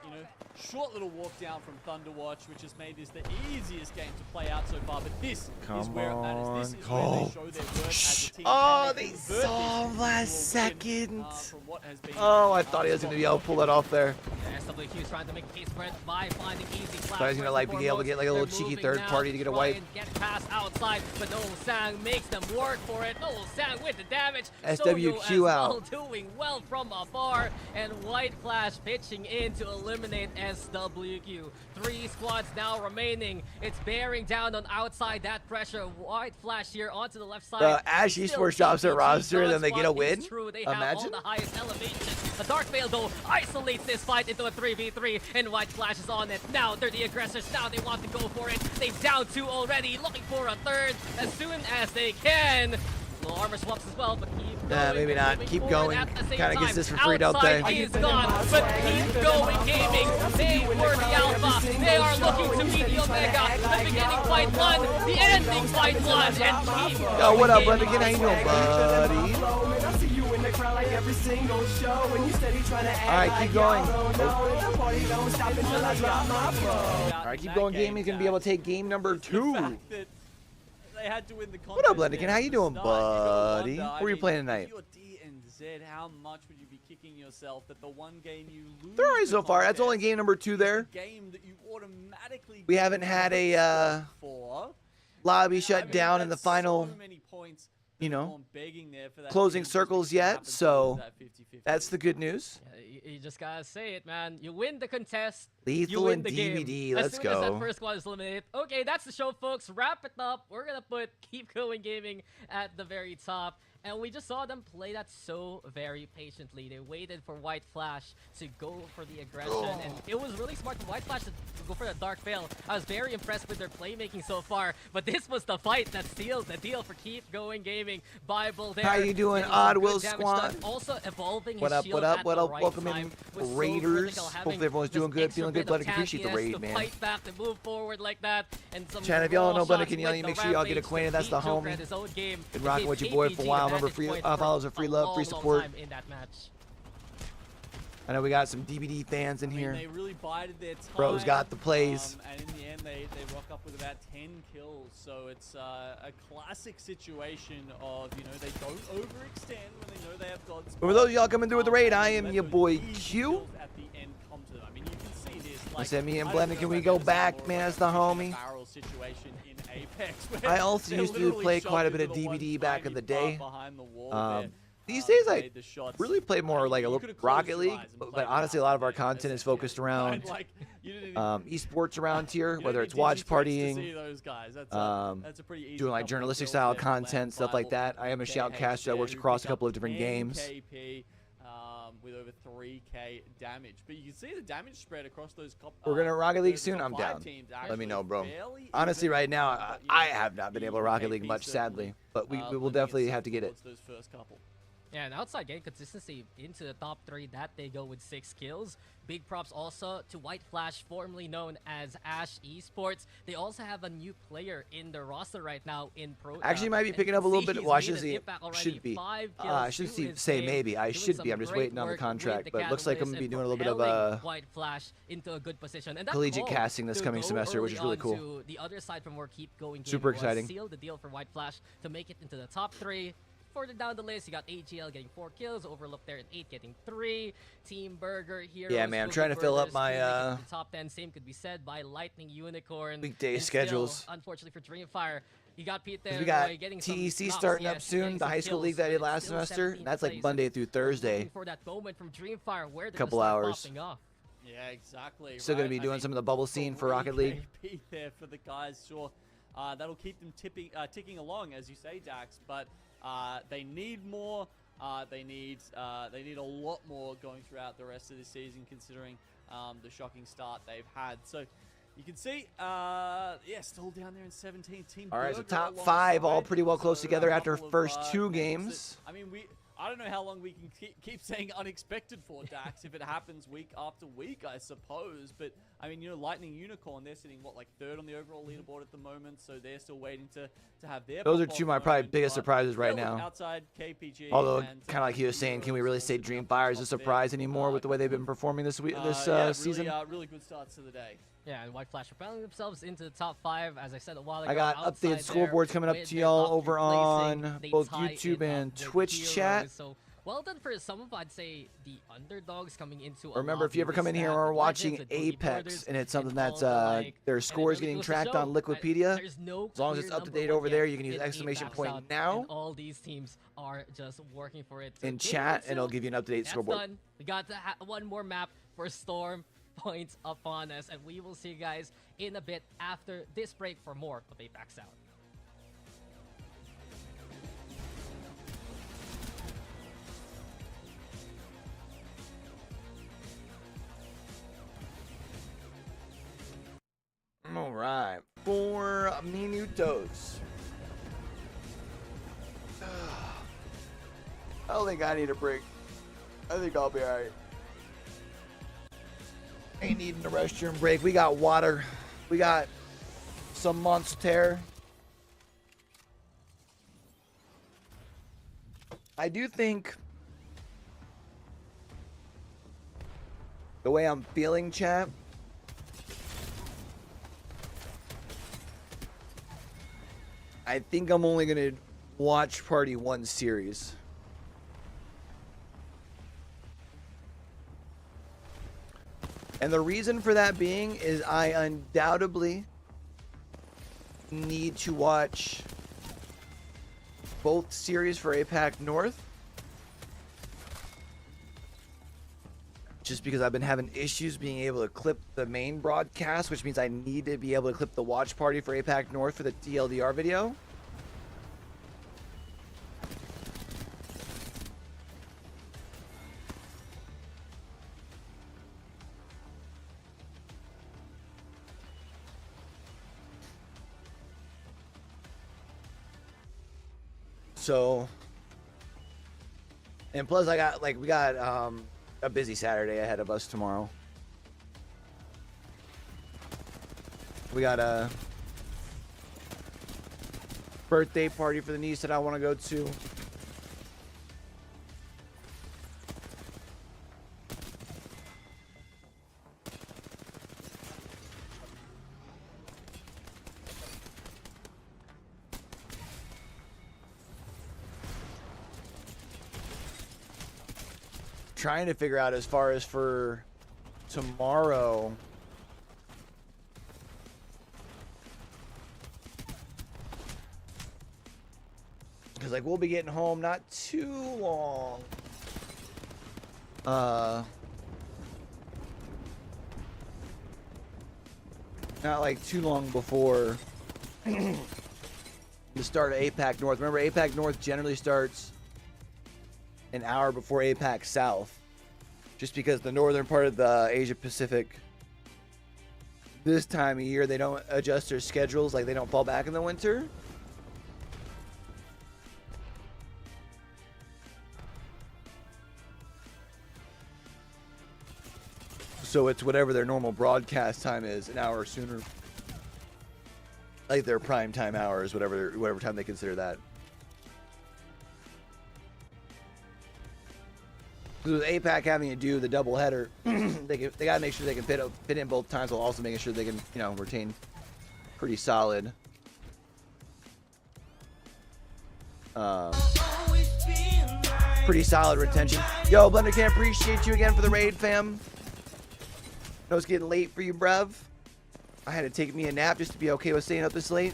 you know, short little walk down from Thunderwatch, which has made this the easiest game to play out so far. But this is where it matters. This is where they show their worth as a team. Oh, they saw him last second. Oh, I thought he was going to be able to pull that off there. SWQ is trying to make a case for it by finding Easy Flash. Thought he was going to like be able to get like a little cheeky third party to get a wipe. Get past outside, but Noel Sang makes them work for it. Noel Sang with the damage. SWQ out. Doing well from afar, and White Flash pitching in to eliminate SWQ. 3 squads now remaining. It's bearing down on outside that pressure. White Flash here onto the left side. The Ash Esports drops their roster and then they get a win. Imagine. The highest elevation. The Dark Veil though isolates this fight into a 3v3, and White Flash is on it. Now they're the aggressors. Now they want to go for it. They've down 2 already, looking for a third as soon as they can. Little armor swaps as well, but keep going. Maybe not. Keep going. Kind of gets this for free, don't they? Outside is gone, but Keep Going Gaming. They were the alpha. They are looking to be the omega. The beginning fight won, the ending fight won, and Keep Going. Yo, what up, brother? How you doing, buddy? Alright, keep going. Alright, Keep Going Gaming is gonna be able to take game number 2. They had to win the What up, Lennigan? How you doing, buddy? Where are you playing tonight? If you're D and Z, how much would you be kicking yourself that the one game you lose? They're alright so far. That's only game number 2 there. Game that you automatically We haven't had a lobby shut down in the final, you know, closing circles yet, so that's the good news. Yeah, you just gotta say it, man. You win the contest. Lethal you win and the DVD, game. let's as soon go. As that first squad is eliminated. Okay, that's the show, folks. Wrap it up. We're gonna put Keep Going Gaming at the very top. And we just saw them play that so very patiently. They waited for White Flash to go for the aggression, and it was really smart for White Flash to go for the Dark Veil. I was very impressed with their playmaking so far, but this was the fight that sealed the deal for Keep Going Gaming. Bible there. How you doing, Odd Will Squad? Also evolving What his up, shield what up, at what the up? right Welcome time in, was so Raiders. critical, Hopefully everyone's doing just good, extra feeling good. bit Bloody of appreciate the tankiness raid, to man. fight back, to move forward like that, and some Chan, if y'all don't know raw Bloody shots Kenyan, with make the sure y'all get Rampage acquainted. to That's the beat Joker homie. at his own game. Been It rocking gave with your boy for a KPG while. the Remember, vantage free point for follows, free a love, free long, long support. time in that match. I know we got some DVD fans in here. They really bided their time. Bro's got the plays. And in the end, they rock up with about 10 kills. So it's a classic situation of, you know, they don't overextend when they know they have gods. But for those of y'all coming through with the raid, I am your boy Q. At the end come to them. I mean, you can see this. Listen, me and Blendon, can we go back, man? That's the homie. Barrel situation in Apex. I also used to play quite a bit of DVD back in the day. These days, I really play more like a little Rocket League, but honestly, a lot of our content is focused around esports around here, whether it's watch partying, doing like journalistic style content, stuff like that. I am a shoutcaster that works across a couple of different games. With over 3k damage, but you can see the damage spread across those. We're gonna Rocket League soon. I'm down. Let me know, bro. Honestly, right now, I have not been able to Rocket League much, sadly, but we will definitely have to get it. Yeah, and outside game consistency into the top 3, that they go with 6 kills. Big props also to White Flash, formerly known as Ash Esports. They also have a new player in their roster right now in Pro. Actually, might be picking up a little bit. Well, I should see. Should be. I should say maybe. I should be. I'm just waiting on the contract, but it looks like I'm gonna be doing a little bit of White Flash into a good position. And collegiate casting this coming semester, which is really cool. The other side from where Keep Going Super exciting. Sealed the deal for White Flash to make it into the top 3. Further down the list, you got AGL getting 4 kills, Overlook there at 8 getting 3, Team Burger here. Yeah, man, I'm trying to fill up my top 10. Same could be said by Lightning Unicorn. Weekday schedules. Still, unfortunately for Dreamfire, you got Pete there. We got TEC starting up soon, the high school league that I did last semester. That's like Monday through Thursday. For that moment from Dreamfire, where couple hours. Yeah, exactly. Still gonna be doing some of the bubble scene for Rocket League. There for the guys, sure. that'll keep them ticking along, as you say, Dax. But they need more. They need a lot more going throughout the rest of the season, considering the shocking start they've had. So you can see, yeah, still down there in 17. Team All right, so Burger top 5 all alongside, pretty well close so together a after couple of, first 2 names games. that- I mean, I don't know how long we can keep saying unexpected for Dax if it happens week after week, I suppose. But, I mean, you know, Lightning Unicorn, they're sitting, what, like 3rd on the overall leaderboard at the moment, so they're still waiting to have their Those are pop-off 2 of my probably moment, biggest but, surprises right yeah, look, now. outside KPG Although, and kind of like he was saying, can we really say Dreamfire is a surprise anymore with the way they've been performing this season? Really good starts to the day. Yeah, and White Flash propelling themselves into the top 5, as I said a while ago. I got updated scoreboards coming up to y'all over on both YouTube and Twitch chat. So well done for some of, I'd say, the underdogs coming into. Remember, if you ever come in here or are watching Apex and it's something that's their scores getting tracked on Liquipedia, as long as it's up to date over there, you can use exclamation point now. All these teams are just working for it in chat, and it'll give you an up-to-date scoreboard. Done. We got one more map for Storm points upon us, and we will see you guys in a bit after this break for more of Apex Out. All right, 4 minutos. I don't think I need a break. I think I'll be all right. Ain't needing a restroom break. We got water. We got some Monster. I do think the way I'm feeling, chat, I think I'm only going to watch Party 1 series. And the reason for that being is I undoubtedly need to watch both series for APAC North. Just because I've been having issues being able to clip the main broadcast, which means I need to be able to clip the watch party for APAC North for the TLDR video. So, and plus we got a busy Saturday ahead of us tomorrow. We got a birthday party for the niece that I want to go to. Trying to figure out as far as for tomorrow. Because like we'll be getting home not too long. Not like too long before the start of APAC North. Remember, APAC North generally starts an hour before APAC South, just because the northern part of the Asia Pacific this time of year they don't adjust their schedules, like they don't fall back in the winter. So it's whatever their normal broadcast time is, an hour sooner, like their prime time hours, whatever time they consider that. With APAC having to do the doubleheader, they gotta make sure they can fit in both times while also making sure they can, you know, retain pretty solid retention. Yo, Blender Camp, appreciate you again for the raid, fam. I know it's getting late for you, bruv. I had to take me a nap just to be okay with staying up this late.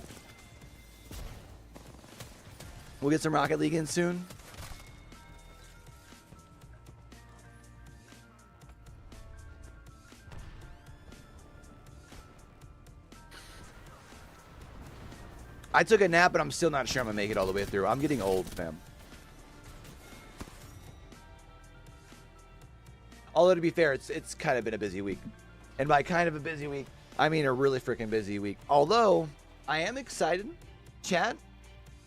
We'll get some Rocket League in soon. I took a nap, but I'm still not sure I'm gonna make it all the way through. I'm getting old, fam. Although to be fair, it's kind of been a busy week. And by kind of a busy week, I mean a really freaking busy week. Although I am excited, chat.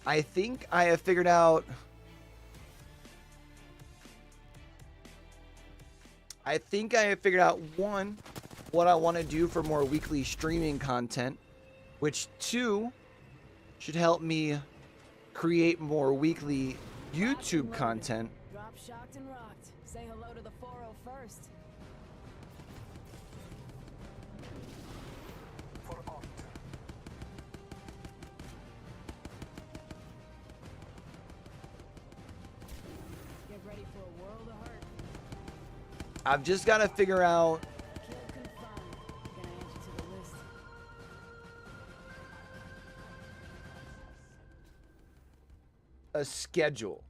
I think I have figured out. One, what I want to do for more weekly streaming content, which 2 should help me create more weekly YouTube content. Drop shocked and rocked. Say hello to the 401st. Get ready for a world of hurt. I've just got to figure out Kill confirmed. Gonna add you to the list. a schedule.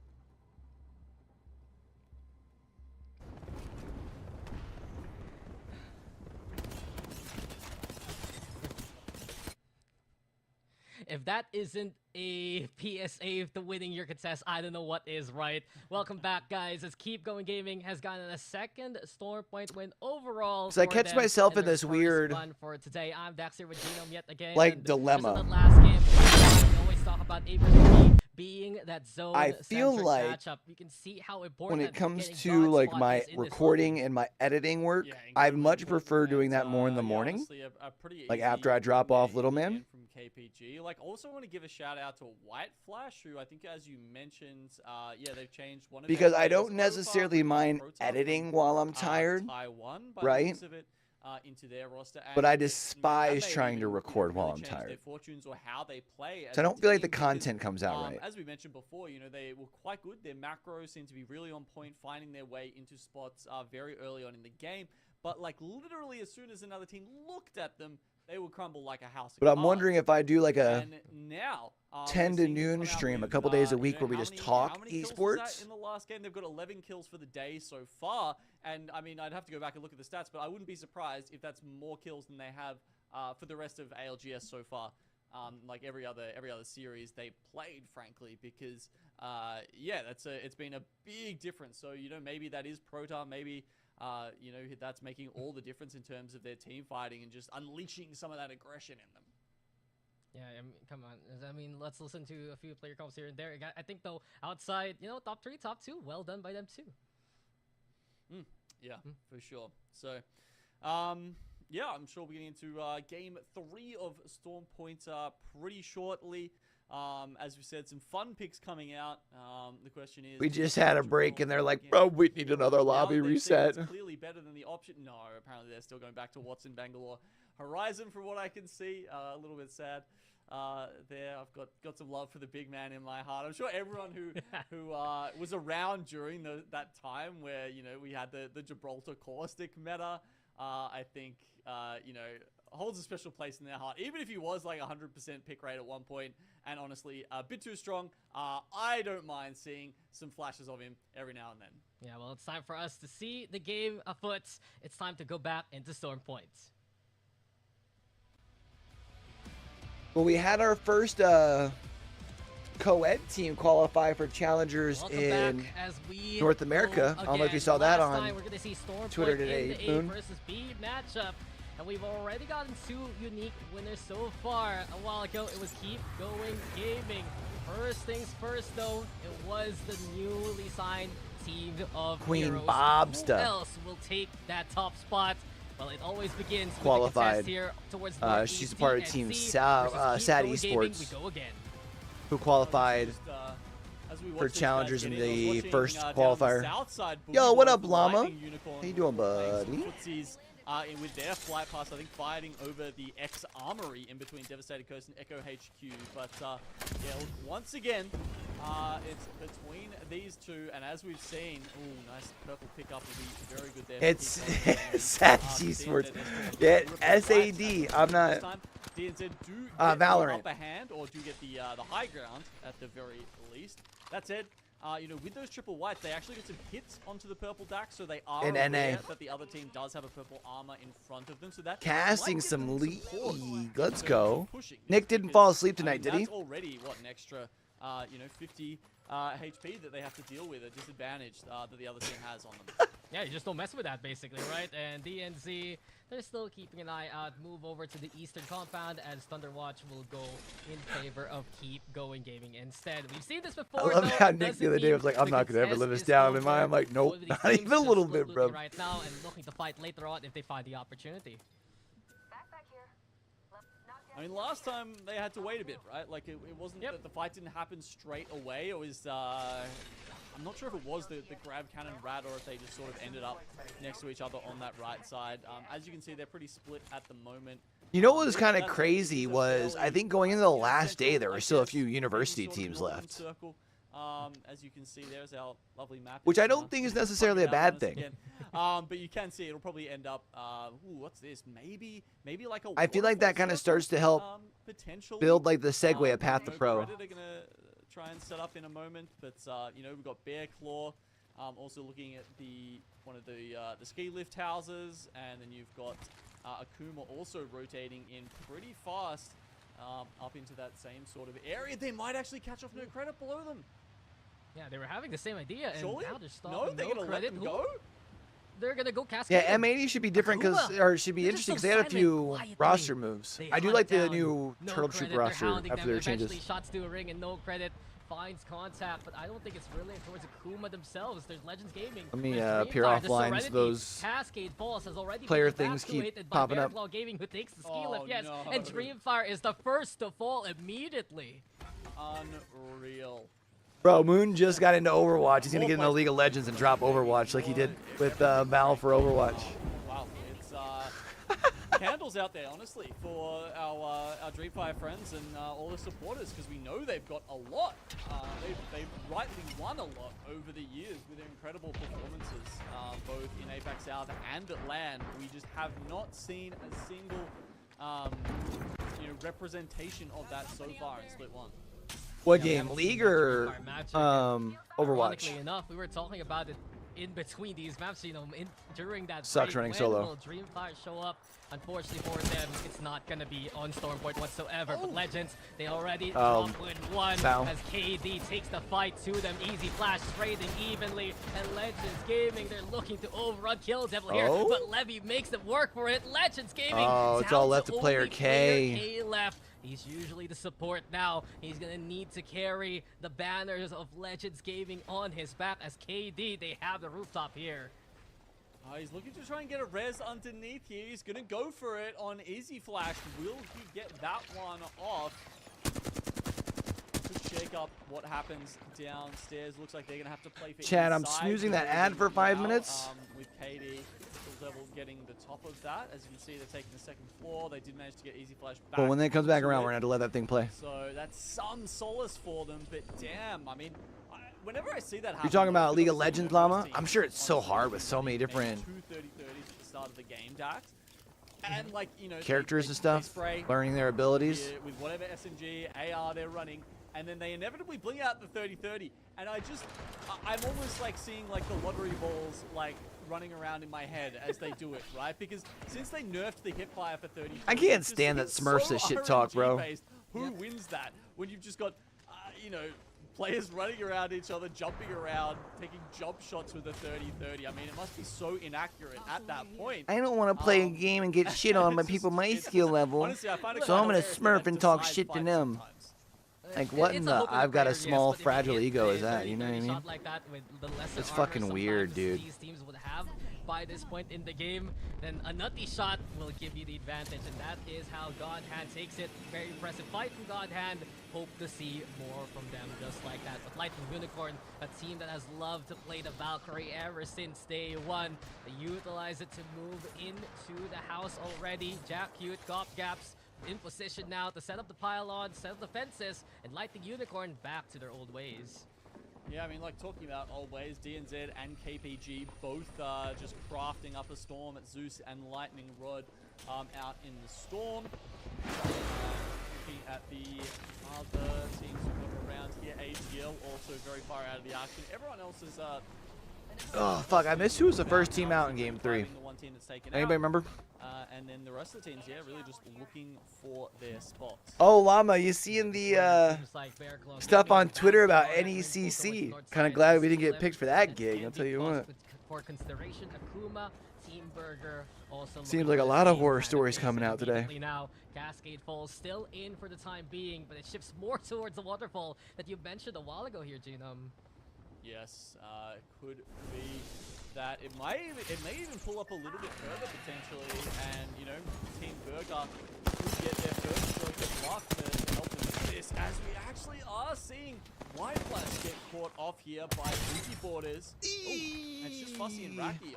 If that isn't a PSA to winning your contest, I don't know what is, right? Welcome back, guys, as Keep Going Gaming has gotten a second Storm Point win overall. So I catch them myself in their this first weird, run for today. I'm Dexter with Genome yet again. like, and dilemma. just in the last game, we always talk about APAC being that zone. I feel like matchup. You can see how important when it comes getting to God like spot my is in this recording and my editing work, I much prefer doing that more in the morning. Like after I drop off Little Man. From KPG. Like, also want to give a shout out to White Flash, who I think, as you mentioned, yeah, they've changed one of Because their I players' don't necessarily profile mind from editing while I'm tired, Taiwan, by right? the looks of it, into their roster. But And I despise that may trying to even, record really while I'm change tired. Their fortunes or how they play as So I a don't feel like the team, because, content comes out right. As we mentioned before, you know, they were quite good. Their macros seem to be really on point, finding their way into spots very early on in the game. But like literally as soon as another team looked at them, they would crumble like a house of But I'm cards. wondering if I do like a And now, 10 we're to seeing them noon come out stream a with, couple days a you week know, where we how just many- talk how many kills was that esports. in the last game? They've got 11 kills for the day so far. And I mean, I'd have to go back and look at the stats, but I wouldn't be surprised if that's more kills than they have for the rest of ALGS so far. Like every other series they played, frankly, because yeah, it's been a big difference. So you know, maybe that is Prota, maybe you know, that's making all the difference in terms of their team fighting and just unleashing some of that aggression in them. Yeah, I mean, come on. I mean, let's listen to a few player comps here and there. I think, though, outside, you know, top 3, top 2, well done by them, too. Yeah, for sure. So, yeah, I'm sure we're getting into game 3 of Storm Point pretty shortly. As we said, some fun picks coming out. The question is... We just had a break and they're like, bro, we need another lobby reset. It's clearly better than the option. No, apparently they're still going back to Watson Bangalore Horizon from what I can see. A little bit sad. There, I've got some love for the big man in my heart. I'm sure everyone who was around during that time where, you know, we had the Gibraltar caustic meta, I think you know, holds a special place in their heart. Even if he was like 100% pick rate at one point, and honestly a bit too strong, I don't mind seeing some flashes of him every now and then. Yeah, well, it's time for us to see the game afoot. It's time to go back into Storm Point. Well, we had our first co-ed team qualify for challengers in North America. I don't know if you saw that on Twitter today, A versus B matchup. And we've already gotten 2 unique winners so far. A while ago, it was Keep Going Gaming. First things first, though, it was the newly signed team of Queen heroes. Bobsta. Who else will take that top spot? Well, it always begins with Qualified. the contest here towards the She's a part of Team Sad Esports, We go again. who qualified for challengers in the first qualifier. Yo, what up, Llama? How you doing, buddy? With their flight pass, I think fighting over the X Armory in between Devastated Coast and Echo HQ. But yeah, look, once again, it's between these two, and as we've seen, ooh, nice purple pickup will be very good there. It's Sad Esports. Yeah, SAD. I'm not. DNZ do get Valorant. the upper hand, or do get the high ground at the very least. That said, you know, with those triple whites, they actually get some hits onto the purple Dax, so they are And aware NA. that the other team does have a purple armor in front of them. So that Casting might give some them league. support Let's in go. terms of pushing this, Nick didn't because, fall asleep I mean, tonight, did he? That's already, what, an extra, you know, 50 HP that they have to deal with, a disadvantage that the other team has on them. Yeah, you just don't mess with that, basically, right? And DNZ, they're still keeping an eye out. Move over to the eastern compound as Thunderwatch will go in favor of Keep Going Gaming instead. We've seen this before. I love though. how It Nick the doesn't other day was mean like, I'm the not gonna ever contest live this is down. And over. I'm like, nope, Both of these not teams even a just little split bit, bro. right now and looking to fight later on if they find the opportunity. I mean, last time they had to wait a bit, right? Like, it wasn't that the fight didn't happen straight away. It was, I'm not sure if it was the grab cannon rat or if they just sort of ended up next to each other on that right side. As you can see, they're pretty split at the moment. You know what was kind of crazy was, I think going into the last day, there were still a few university teams left. Circle. As you can see, there's our lovely map. Which I don't think is necessarily a bad thing. But you can see it'll probably end up, ooh, what's this? Maybe like a I feel like that kind of starts to help potentially build like the segue of Path to you know, Pro. Reddit are gonna try and set up in a moment, but you know, we've got Bear Claw, also looking at one of the ski lift houses, and then you've got Akuma also rotating in pretty fast up into that same sort of area. They might actually catch off No Credit below them. Yeah, they were having the same idea, and Surely? now they're No, stopping. they're gonna let them go. They're gonna go Cascade. Yeah, M80 should be different or should be They're just interesting because so they had a silent, few quietly. roster moves. They I do hunt like the down new No Turtle Credit, Troop they're roster hounding after them. their changes. Eventually, shots to a ring, and No Credit finds contact, but I don't think it's really towards Akuma themselves. There's Legends Gaming. Let me there's appear Dreamfire, there's offline so Serenity. those Cascade Falls has already player been things keep evacuated by popping up. Bearclaw Gaming, who takes the ski Oh, lift, yes, no. and Dreamfire is the first to fall immediately. Unreal. Bro, Moon just got into Overwatch. He's gonna get into League of Legends and drop Overwatch like he did with Mal for Overwatch. Wow, it's candles out there, honestly, for our Dreamfire friends and all the supporters, because we know they've got a lot. They've rightly won a lot over the years with their incredible performances, both in APAC South and at LAN. We just have not seen a single, you know, representation of that so far in Split 1. What Yeah, we game? haven't League seen that or Dreamfire match. Overwatch? Ironically enough, we were talking about it in between these maps, you know, during that Sucks break. running When solo. will Dreamfire show up? Unfortunately for them, it's not going to be on Stormport whatsoever. But Legends, they already drop with one foul. as KD takes the fight to them. Easy flash, trading evenly. And Legends Gaming, they're looking to overrun Kill Devil here. Oh. But Levy makes them work for it. Legends Gaming, Oh, it's all down left to player only K. player K left. He's usually the support now. He's going to need to carry the banners of Legends Gaming on his back as KD, they have the rooftop here. He's looking to try and get a res underneath here. He's going to go for it on Easy Flash. Will he get that one off? To shake up what happens downstairs. Looks like they're going to have to play for Chad, I'm inside snoozing that building ad for 5 now, minutes. With KD level getting the top of that. As you can see, they're taking the second floor. They did manage to get Easy Flash back. Well, when that comes back onto around, it. we're gonna have to let that thing play. So that's some solace for them, but damn, I mean, whenever I see that happen, You're talking about because League of obviously, Legends, you know, Llama? most I'm teams sure it's so honestly hard with so many maybe different 2 30-30s at the start of the game, Dax. And like, you know, characters they and stuff, spray learning their abilities. with whatever SMG, AR they're running, and then they inevitably bring out the 30-30. And I'm almost like seeing like the lottery balls like running around in my head as they do it, right? Because since they nerfed the hip fire for 30, I can't stand that Smurfs this shit talk, bro. Who wins that when you've just got, you know, players running around each other, jumping around, taking jump shots with a 30-30. I mean, it must be so inaccurate at that point. I don't want to play a game and get shit on by people my skill level, Honestly, I find it so I'm quite gonna hilarious that smurf they and talk decide shit to fights them. sometimes. Like, what in It's the hope of I've got a player, yes, small, but if you fragile hit ego a is that, you know what I 30-30 mean? shot like that with the lesser It's armor fucking weird, sometimes dude. These teams would have by this point in the game, then a nutty shot will give you the advantage, and that is how God Hand takes it. Very impressive fight from God Hand. Hope to see more from them just like that. But Lightning Unicorn, a team that has loved to play the Valkyrie ever since day one. They utilize it to move into the house already. Jack Cute, Gop Gaps in position now to set up the pylon, set up the fences, and Lightning Unicorn back to their old ways. Yeah, I mean, like talking about old ways, DNZ and KPG both just crafting up a storm at Zeus and Lightning Rod out in the storm. Looking at the other teams we've got around here. AGL also very far out of the action. Everyone else is Oh, fuck. I missed who was the first team out in Game 3. the one team that's taken Anybody out. remember? And then the rest of the teams, yeah, really just looking for their spots. Oh, Llama, you seeing the stuff on Twitter about NECC? Kind of glad we didn't get picked for that gig, I'll tell you what. For consideration, Akuma, Team Burger, also Seems like a lot of horror stories coming out today. Now, Cascade Falls still in for the time being, but it shifts more towards the waterfall that you mentioned a while ago here, Genome. Yes, could be that. It may even pull up a little bit further potentially, and you know, Team Burger could get their first stroke of luck to help them with this, as we actually are seeing White Flash get caught off here by Ulti Borders. Oh, and it's just Fussy and Raki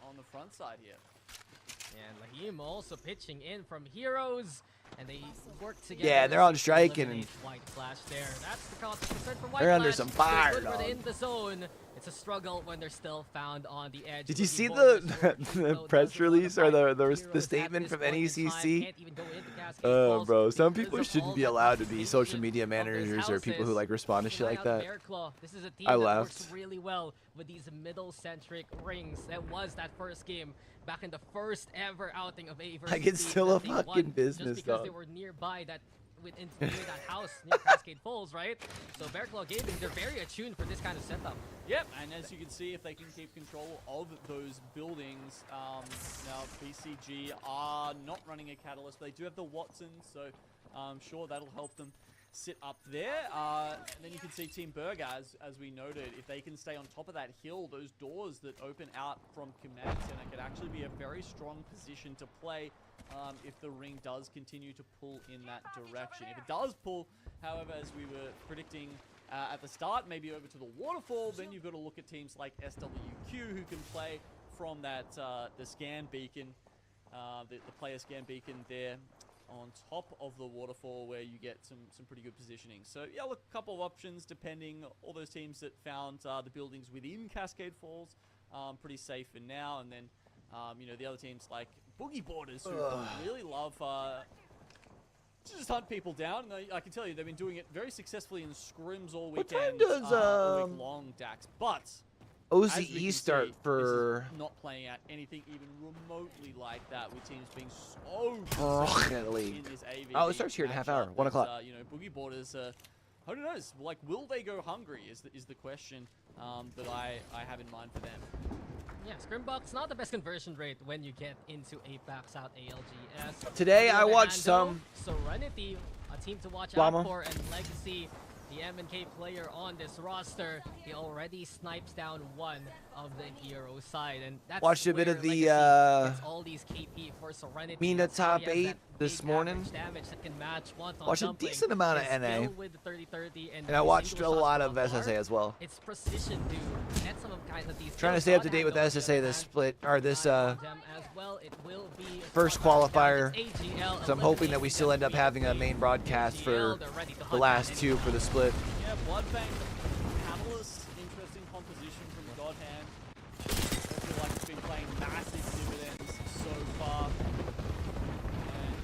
on the front side here. And Lahim also pitching in from Heroes, and they work together. Yeah, they're on to strike and eliminate White Flash there. That's the concern for White they're under Flash. some fire, They're good when they're dog. in the zone. It's a struggle when they're still found on the edge. Did you Looking see forward the to the press release or the statement from NECC? Bro, some people shouldn't be allowed to be social media managers or people who like respond to shit like that. This is a team I that laughed. works really well with these middle-centric rings. That was that first game back in the first ever outing of A versus Like, it's B still that a they fucking won business, just because dog. they were nearby that near that house near Cascade Falls, right? So Bear Claw Gaming, they're very attuned for this kind of setup. Yep, and as you can see, if they can keep control of those buildings, now BCG are not running a Catalyst, but they do have the Watson, so I'm sure that'll help them sit up there. And then you can see Team Berg, as we noted, if they can stay on top of that hill, those doors that open out from Command Center could actually be a very strong position to play if the ring does continue to pull in that direction. If it does pull, however, as we were predicting at the start, maybe over to the waterfall, then you've got to look at teams like SWQ who can play from that the scan beacon, the player scan beacon there on top of the waterfall, where you get some pretty good positioning. So yeah, look, a couple of options depending. All those teams that found the buildings within Cascade Falls pretty safe for now, and then you know, the other teams like Boogie Borders who really love to just hunt people down. And I can tell you they've been doing it very successfully in scrims all What weekend. time does, all week long, Dax, but as we OZE can start see, for this is not playing out anything even remotely like that, with teams being so Brilliantly. in this AVP Oh, it starts here in a half hour, matchup 1 that, o'clock. you know, Boogie Borders, who knows? Like, will they go hungry? Is the question that I have in mind for them. Yeah, Scrimbox, not the best conversion rate when you get into APAC South ALGS. Today On the I other watched hand, some though, Serenity, a team to watch Llama. out for, and Legacy, the M&K player on this roster, he already snipes down one of the hero side, and that's Watched a bit where of the, Legacy gets all these KP for Serenity. Mina That's how top he has 8 that this big morning. average damage that can match Wonton Watched a Dumpling. decent amount of He's NA. still with the 30-30, And I watched a single shot lot from of afar. SSA as well. It's precision to get some of kind of these Trying to kills. stay up to God date with hand, though, SSA this hand. split or this As well, it will be first down. qualifier. It's AGL So I'm hoping that we still end up having a main broadcast for the last two for the split. Yeah, Bloodfang, Catalyst, interesting composition from Godhand. I feel like it's been playing massive dividends so far. And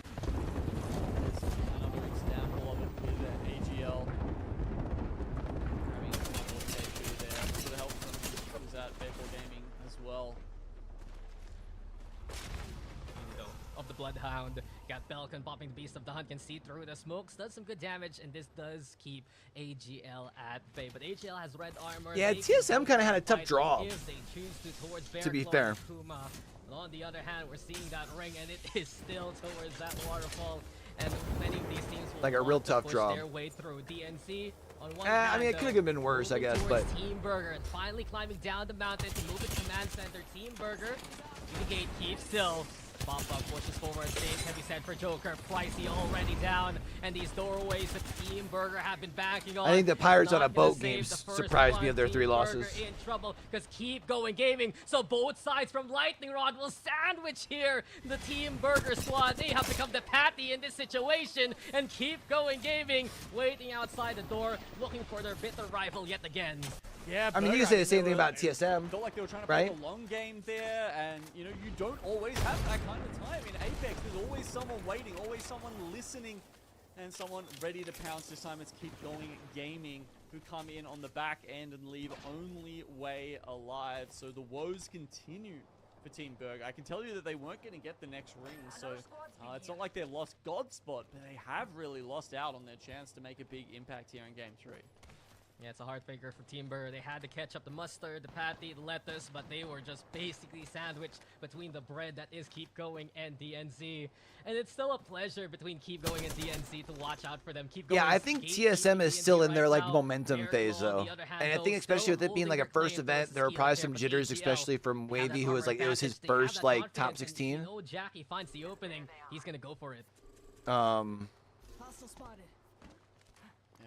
it's another example of it with AGL. Grabbing a couple of K2 there. A bit of help from who's at Baseball Gaming as well. Of the Bloodhound. Got Belkin popping the Beast of the Hunt, can see through the smokes, does some good damage, and this does keep AGL at bay. But AGL has red armor. Yeah, They TSM can kinda had a tough fight draw, if they choose towards to be Bearclaw fair. and Puma. But on the other hand, we're seeing that ring, and it is still towards that waterfall. And many of these teams will Like a want real to tough push draw. their way through. DNC on one I hand, mean, it though, could have been worse, I moving guess, towards but Team Burger, and finally climbing down the mountain to move to command center. Team Burger, the gatekeep still. Bump up pushes forward, saves heavy set for Joker. Pricey already down, and these doorways that Team Burger have been banking on. I think the Pirates on a not gonna boat game save the first surprised me one. of their Team 3 Burger losses. in trouble, because Keep Going Gaming. So both sides from Lightning Rod will sandwich here. The Team Burger squad, they have become the patty in this situation, and Keep Going Gaming waiting outside the door, looking for their bitter rival yet again. Yeah, I mean, you can say the same thing about TSM. Felt like they were trying to right? play the long game there, and you know, you don't always have that kind of time in Apex. There's always someone waiting, always someone listening, and someone ready to pounce. This time it's Keep Going Gaming who come in on the back end and leave only Way alive. So the woes continue for Team Berg. I can tell you that they weren't going to get the next ring, so it's not like they lost God spot, but they have really lost out on their chance to make a big impact here in Game 3. Yeah, it's a hard figure for Team Burr. They had to catch up the mustard, the patty, the lettuce, but they were just basically sandwiched between the bread that is Keep Going and DNZ. And it's still a pleasure between Keep Going and DNZ to watch out for them. Keep Going. Yeah, I think TSM is still in their like momentum phase though, and I think especially with it being like a first event, there were probably some jitters, especially from Wavy, who was like it was his first like top 16. Oh, Jackie finds the opening. He's gonna go for it.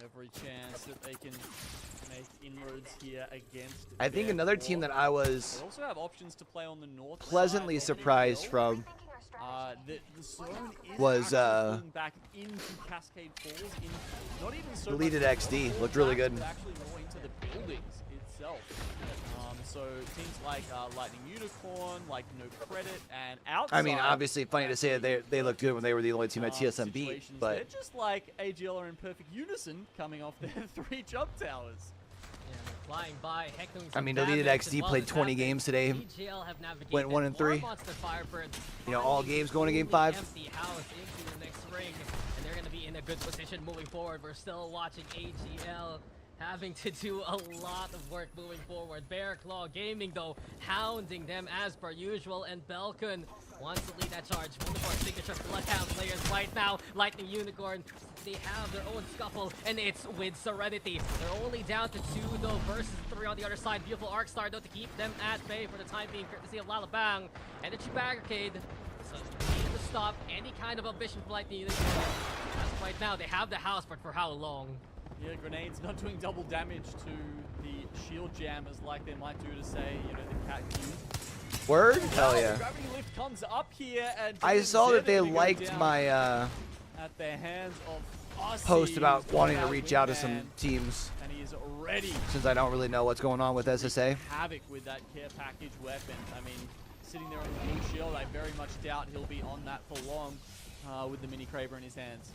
Every chance that they can make inroads here against. I think another team that I was they also have options to play on the north pleasantly side surprised from the zone is was pulling back into Cascade Falls. Not even so deleted much XD looked really good. but actually more into the buildings itself. So teams like Lightning Unicorn, like No Credit, and outside. I mean, obviously, funny to say that they looked good when they were the only team at TSM beat, but they're just like AGL are in perfect unison coming off their 3 jump towers. Yeah, flying by, heckling I mean, some deleted damage XD as well played as 20 happened. games today. EGL have navigated Went 1 and 3. more Monster Firebirds. You know, all games going to Game 5. Empty house into the next ring, and they're going to be in a good position moving forward. We're still watching AGL having to do a lot of work moving forward. Bear Claw Gaming, though, hounding them as per usual, and Belkun wants to lead that charge. One of our signature Bloodhound players right now. Lightning Unicorn, they have their own scuffle, and it's with Serenity. They're only down to 2, though, versus 3 on the other side. Beautiful Arcstar, though, to keep them at bay for the time being, courtesy of Lalabang. Energy Barricade, so they need to stop any kind of ambition for Lightning Unicorn. As of right now, they have the house, but for how long? Yeah, grenades not doing double damage to the shield jammers like they might do to, say, you know, the cat cube. Word? Hell The yeah. gravity lift comes up here, and I saw that they Zed is gonna go liked down my at the hands of Aussie post about wanting to without reach out to Wingman, some teams, and he is ready since I don't really know what's going on with SSA. havoc with that care package weapon. I mean, sitting there on the blue shield, I very much doubt he'll be on that for long with the mini Kraber in his hands.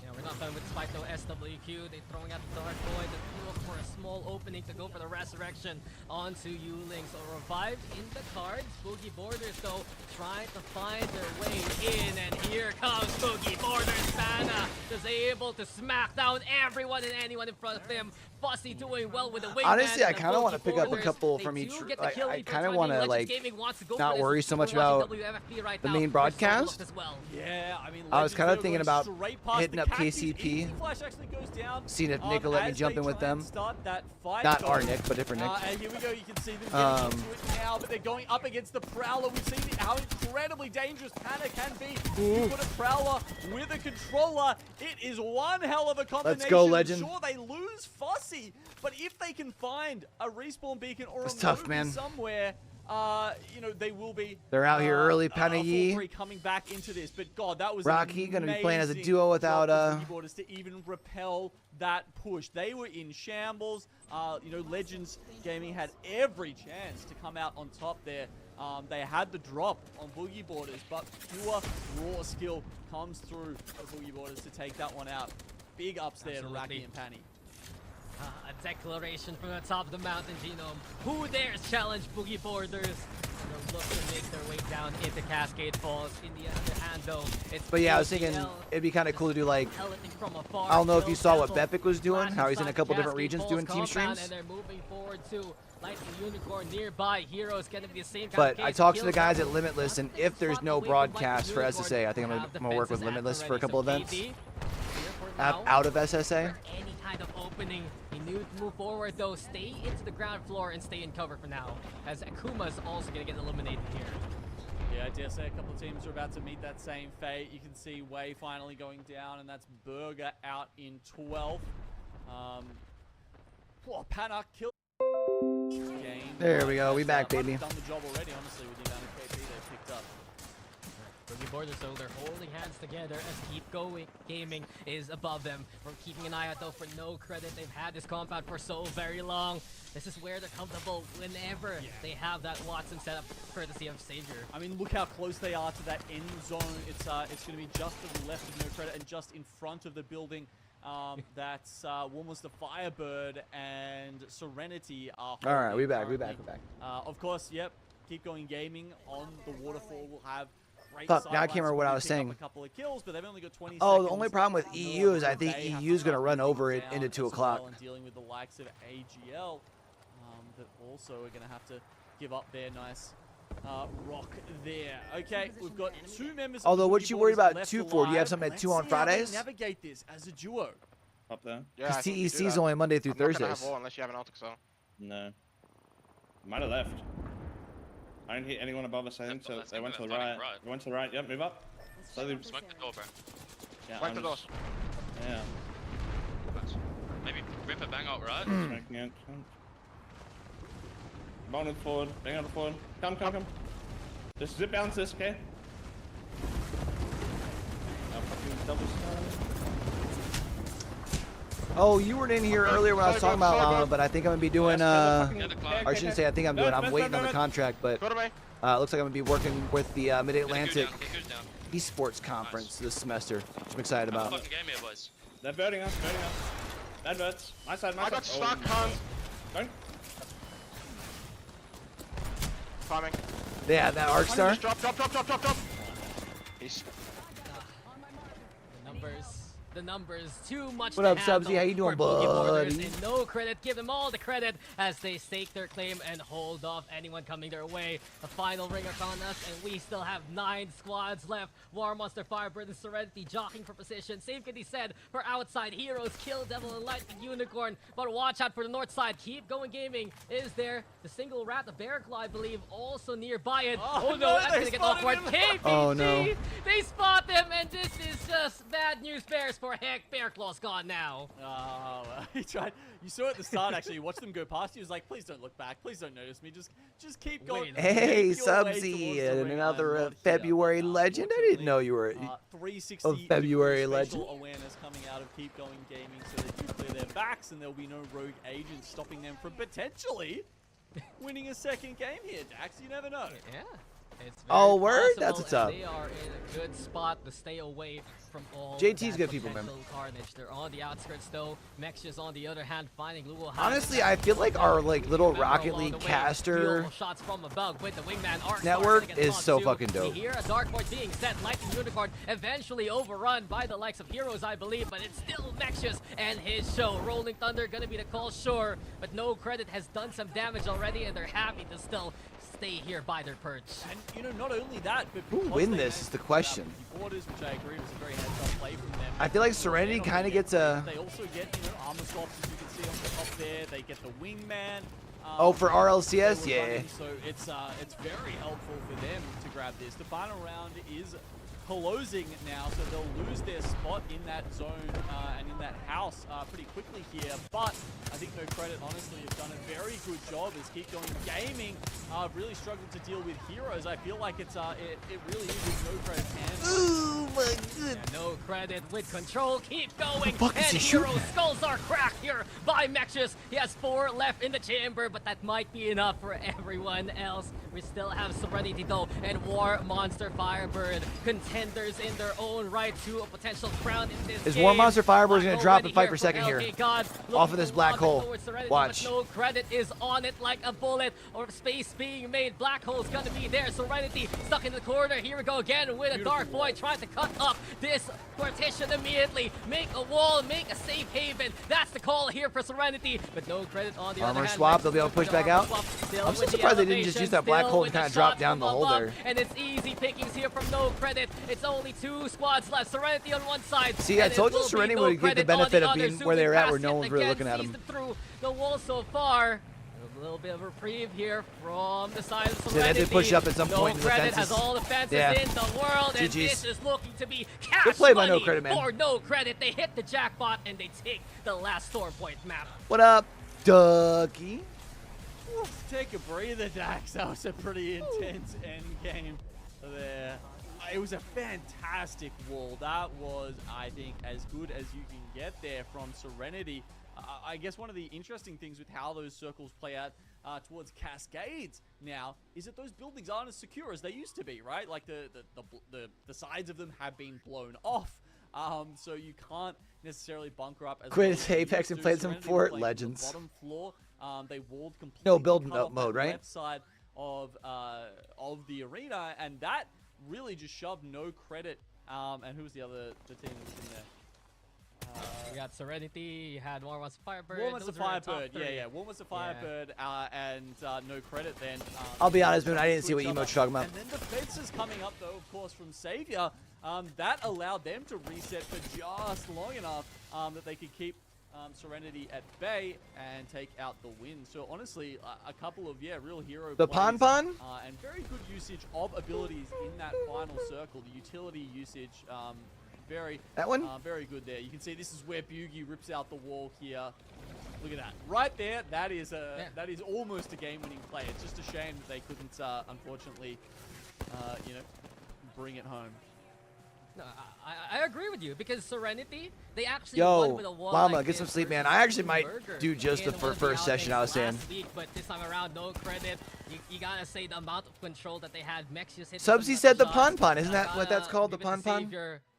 Yeah, we're not done with Spike though. SWQ, they're throwing out the Dark Void to look for a small opening to go for the resurrection onto Yuling. So revived in the cards. Boogie Borders though trying to find their way in, and here comes Boogie Borders. Pana is able to smack down everyone and anyone in front of him. Fussy doing well with the wingman. Honestly, I and the kind of want to Boogie pick up a Borders. couple They from do each. get the kill I lead for kind of the want time to being. like Legends Gaming wants to go not for this. worry so much We're watching about WFP right the now. main They're broadcast. solo as well. Yeah, I mean, I was kind of Legends thinking are about going straight past hitting the up cactus. KCP. Easy Flash actually goes down. Seeing if Nick will let me as jump they in with try and them. start that fight Not our going. Nick, but different Nick. And here we go. You can see them getting into it now, but they're going up against the Prowler. We've seen how incredibly dangerous Pana can be. You put a Prowler with a controller. It is one hell of a combination. Let's go, Legend. Sure, they lose Fussy, but if they can find a respawn beacon or That's a tough, Moby man. somewhere, you know, they will be. They're out here early. Pana full Yi. three coming back into this, but God, that was Rocky gonna be playing as a amazing duo without, job for Borders to even repel that push. They were in shambles. You know, Legends Gaming had every chance to come out on top there. They had the drop on Boogie Borders, but pure raw skill comes through for Boogie Borders to take that one out. Big ups there to Rocky and Panny. A declaration from the top of the mountain, Genome. Who dares challenge Boogie Borders? They'll look to make their way down into Cascade Falls. In the other hand, though, it's But yeah, I was thinking AGL it'd be kind of cool to do like, pelleting from afar. I don't know if you saw what Kill Bepic was doing, flash how he's in a inside couple different Cascade regions Falls doing team compound, streams. And they're moving forward to Lightning Unicorn nearby. Heroes gonna be the same kind But of I case. talked to the Kills guys out. at Limitless, and if there's no Away from broadcast for Lightning SSA, I think I'm Unicorn. gonna work with Have Limitless defenses for a couple at the events. KD, here for now. Out of SSA. For any kind of opening, he knew to move forward though. Stay into the ground floor and stay in cover for now, as Akuma's also gonna get eliminated here. Yeah, I dare say a couple of teams are about to meet that same fate. You can see Way finally going down, and that's Burger out in 12th. Pana killed. There we go. We back, baby. Done the job already, honestly, with the amount of KP they picked up. Boogie Borders, so they're holding hands together as Keep Going Gaming is above them. We're keeping an eye out though for No Credit. They've had this compound for so very long. This is where they're comfortable whenever they have that Watson set up, courtesy of Savior. I mean, look how close they are to that end zone. It's going to be just to the left of No Credit and just in front of the building That's Warmonster Firebird and Serenity are All right, holding we back. currently. Of course, yep. Keep Going Gaming on the waterfall will have great Fuck, now I sidelines can't remember what to I was pick up saying. A couple of kills, but they've only got 20 Oh, seconds. the only problem with EU is I think They have EU is going to start run moving over it down into as 2 well o'clock. And dealing with the likes of AGL, that also are going to have to give up their nice rock there. Okay, we've got 2 members. Although, of the what you worried about left 2 for? Do you have alive. something at Let's 2 on see how they Fridays? navigate this as a duo. Up there? Yeah, Because I think you TEC do is that. only Monday through I'm not gonna Thursdays. have all unless you have an Ulti, so. No. Might have left. I don't hit anyone above us, I think, so they went to the right. They went to the right, yep, move up. Slowly. Smoke the door, bro. Yeah, Smoke the doors. Yeah. Maybe rip a bang out, right? Smoking out. Bounded forward, bang out the forward. Come. Just zip bounce this, okay? Now fucking double stun. Oh, you weren't in here earlier when I was talking about Llama, but I think I'm going to be doing, or I shouldn't say I think I'm doing, I'm waiting on the contract, but Go to me. looks like I'm going to be working with the Mid-Atlantic Get goes down. Esports Conference this semester, which I'm excited Have a about. fucking game here, boys. They're birding us. Bad birds. My side. I got stuck, Hans. Don't. Farming. Yeah, that Arc Star. Drop. He's The numbers, too much What to up, Subsy? handle How you doing, for Boogie Borders, buddy? and no credit, give them all the credit as they stake their claim and hold off anyone coming their way. The final ring upon us, and we still have 9 squads left. War Monster, Firebird, and Serenity jockeying for position. Same can be said for outside heroes, Kill Devil and Lightning Unicorn. But watch out for the north side. Keep Going Gaming is there. The single rat, the Bear Claw, I believe, also nearby it. Oh, Oh, no, no, that's they gonna get spotted awkward. him. KBG, Oh, no. they spot them, and this is just bad news bears for heck. Bear Claw's gone now. Oh, he tried. You saw at the start, actually. You watched them go past. He was like, "Please don't look back. Please don't notice me. Just keep going." Wait, Hey, Make your way towards Subsy, the and ring. another I'm not February here. legend. I didn't know you were 360 a February degree legend. spatial awareness coming out of Keep Going Gaming, so they do clear their backs, and there'll be no rogue agents stopping them from potentially winning a second game here. Dax, you never know. Yeah. It's Oh, very word? possible, That's what's and up. They are in a good spot to stay away from all JT's that good people, man. potential carnage. They're on the outskirts though. Mexus on the other hand finding Luo. Honestly, I feel like our little Rocket League caster shots from above with the wingman Arc network Star is so too. fucking dope. We hear a Dark Void being set, Lightning Unicorn eventually overrun by the likes of Heroes, I believe, but it's still Mexus and his show. Rolling Thunder gonna be the call, sure, but No Credit has done some damage already, and they're happy to still stay here by their perch. And you know, not only that, but Who because win they this managed is the to put question. out the Borders, which I agree was a very heads-up play from them. I feel like Serenity They don't kind of get gets a. They also get, you know, armor swaps, as you can see on the top there. They get the wingman. Oh, for they RLCS, were yeah. running, so it's very helpful for them to grab this. The final round is closing now, so they'll lose their spot in that zone and in that house pretty quickly here. But I think No Credit, honestly, have done a very good job as Keep Going Gaming really struggled to deal with Heroes. I feel like it's it really is with No Credit's hands. Ooh, my good. And No Credit with control, keep going, fuck is and he shooting Hero's at? skulls are cracked here by Mexus. He has 4 left in the chamber, but that might be enough for everyone else. We still have Serenity though, and War Monster Firebird, contenders in their own right to a potential crown in this Is game. War Monster Firebird gonna Black drop already and fight here for second here? LK God, Off of looking this to black lob it hole. towards Serenity, Watch. but No Credit is on it like a bullet, or space being made. Black hole's gonna be there. Serenity stuck in the corner. Here we go again with a Dark Void trying to cut up this partition immediately. Make a wall, make a safe haven. That's the call here for Serenity, but No Credit on the Armor other hand. swap, Mexus they'll be able to with push the back armor out. swap, still I'm so with the surprised they didn't just elevation, use that black still hole with to the kind of drop shot down the from hole above, there. and it's easy pickings here from No Credit. It's only 2 squads left. Serenity on one side. See, I and it told you will be Serenity No would get the Credit on benefit of other, being where they were zooming at, where past no it one's really again, looking at sees them. through the wall so far. A little bit of a reprieve here from the side of they Serenity. have to push up at some No point in the Credit fences. has all the fences Yeah. in the world, and GGs. this is looking to be cash Good play by money No Credit, man. for No Credit. They hit the jackpot, and they take the last Storm Point map. What up, Ducky? Oof, take a breather, Dax. That was a pretty intense end game there. It was a fantastic wall. That was, I think, as good as you can get there from Serenity. I guess one of the interesting things with how those circles play out towards Cascades now is that those buildings aren't as secure as they used to be, right? Like the sides of them have been blown off. So you can't necessarily bunker up as Quit well as you Apex used and to. played some Serenity Fort playing on Legends. The bottom floor, they walled completely. No, build cut off mode, that right? left side of the arena, and that really just shoved no credit. And who was the team that was in there? We got Serenity, you had Warm as a Firebird. Warm as a those were our top Firebird, three. yeah. Warm as a Firebird, and no credit then. I'll be honest, Moon, I didn't see what each emote other. you're talking about. And then the fences coming up, though, of course, from Savior. That allowed them to reset for just long enough that they could keep Serenity at bay and take out the win. So honestly, a couple of real hero The plays, Pon and very good usage of abilities in that final circle. The utility usage, very very good there. You can see this is where Bugi rips out the wall here. Look at that right there. That is almost a game-winning play. It's just a shame that they couldn't, unfortunately, bring it home. No, I agree with you because Serenity, they actually won with a wall Llama, like get some this sleep, man. versus I actually might Burger do just in the one of first session I was outtakes saying. last week, but this time around, no credit. You gotta say the amount of control that they had. Mex just hit Subsy said the Pon. Isn't that what that's called, the Pon?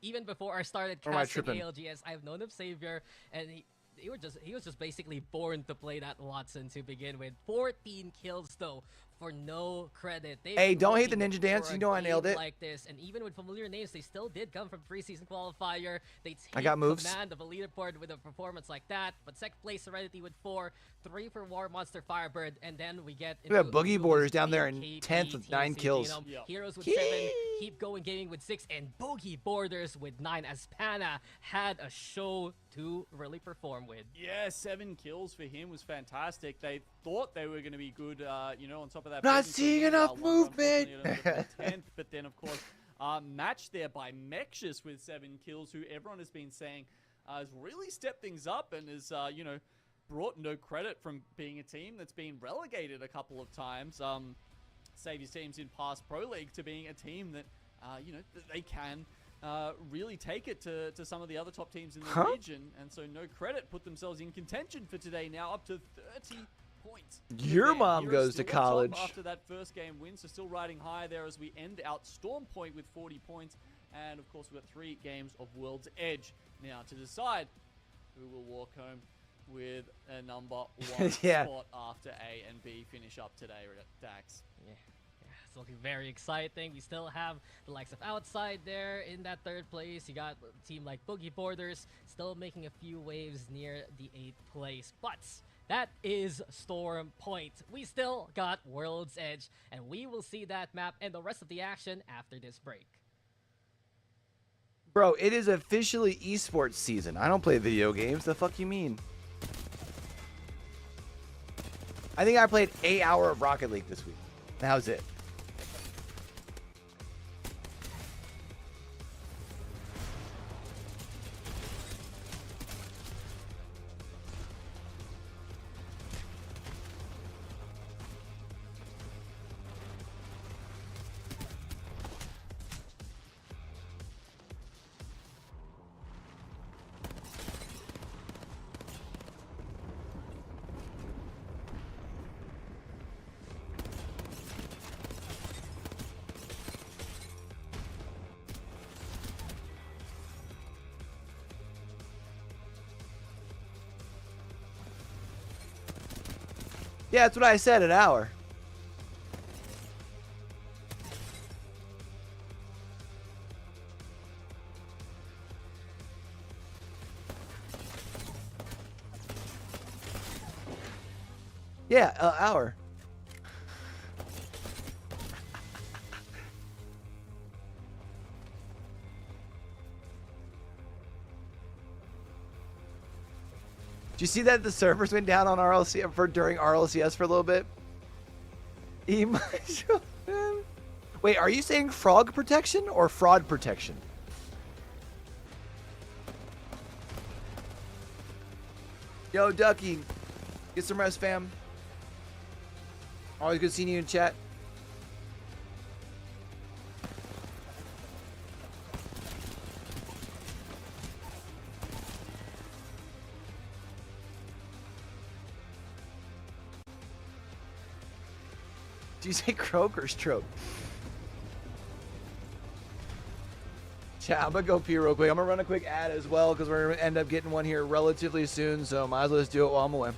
Even before I started Or am I casting tripping? ALGS, I've known of Savior, and he was just basically born to play that Watson to begin with. 14 kills though, for no credit. Hey, don't hate the ninja dance. You know I nailed it. Like this, and even with familiar names, they still did come from preseason qualifier. They I got moves. command of a leaderboard with a performance like that. But second place Serenity with 4, 3 for War Monster Firebird, and then we get. We have Boogie Borders down there in BKB 10th with 9 teams, kills. Heroes with 7, Keep Going Gaming with 6, and Boogie Borders with 9. As Pana had a show to really perform with. Yeah, 7 kills for him was fantastic. They thought they were going to be good, on top of that. Not seeing enough movement. 10th, but then, of course, matched there by Mexus with 7 kills, who everyone has been saying has really stepped things up and has, brought no credit from being a team that's been relegated a couple of times. Savior's teams in past Pro League to being a team that, they can really take it to some of the other top teams in the region. And so no credit, put themselves in contention for today, now up to 30 points. Your mom goes to college. After that first game win, so still riding high there as we end out Storm Point with 40 points. And of course, we've got 3 games of World's Edge now to decide who will walk home with a number 1 spot after A and B finish up today, Dax. Yeah, it's looking very exciting. We still have the likes of Outside there in that 3rd place. You got a team like Boogie Borders still making a few waves near the 8th place. But that is Storm Point. We still got World's Edge, and we will see that map and the rest of the action after this break. Bro, it is officially esports season. I don't play video games. The fuck you mean? I think I played 8 hours of Rocket League this week. That was it. Yeah, that's what I said, an hour. Yeah, an hour. Did you see that the servers went down on RLC during RLCS for a little bit? Wait, are you saying frog protection or fraud protection? Yo, Ducky, get some rest, fam. Always good seeing you in chat. Do you say croak or stroke? Chat, I'm gonna go pee real quick. I'm gonna run a quick ad as well because we're gonna end up getting one here relatively soon. So might as well just do it while I'm away.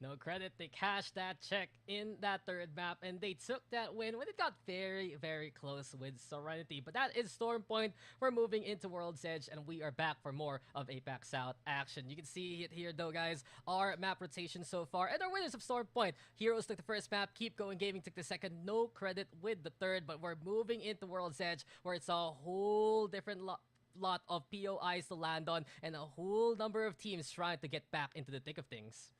No credit, they cashed that check in that third map, and they took that win when it got very, very close with Serenity. But that is Storm Point. We're moving into World's Edge, and we are back for more of APAC South action. You can see it here, though, guys. Our map rotation so far, and our winners of Storm Point. Heroes took the first map, Keep Going Gaming took the second, no credit with the third, but we're moving into World's Edge, where it's a whole different lot of POIs to land on, and a whole number of teams trying to get back into the thick of things.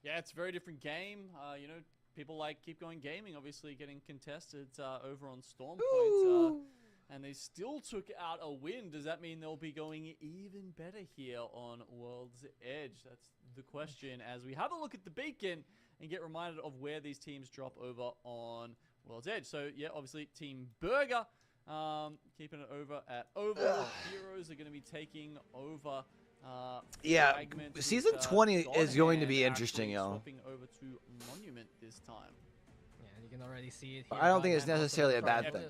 Yeah, it's a very different game. You know, people like Keep Going Gaming obviously getting contested over on Storm Point. And they still took out a win. Does that mean they'll be going even better here on World's Edge? That's the question as we have a look at the beacon and get reminded of where these teams drop over on World's Edge. So, yeah, obviously Team Burger keeping it over at Overlord. Heroes are going to be taking over... yeah, season 20 is going to be interesting, y'all. Swapping over to Monument this time. Yeah, you can already see it here. I don't think it's necessarily a bad thing.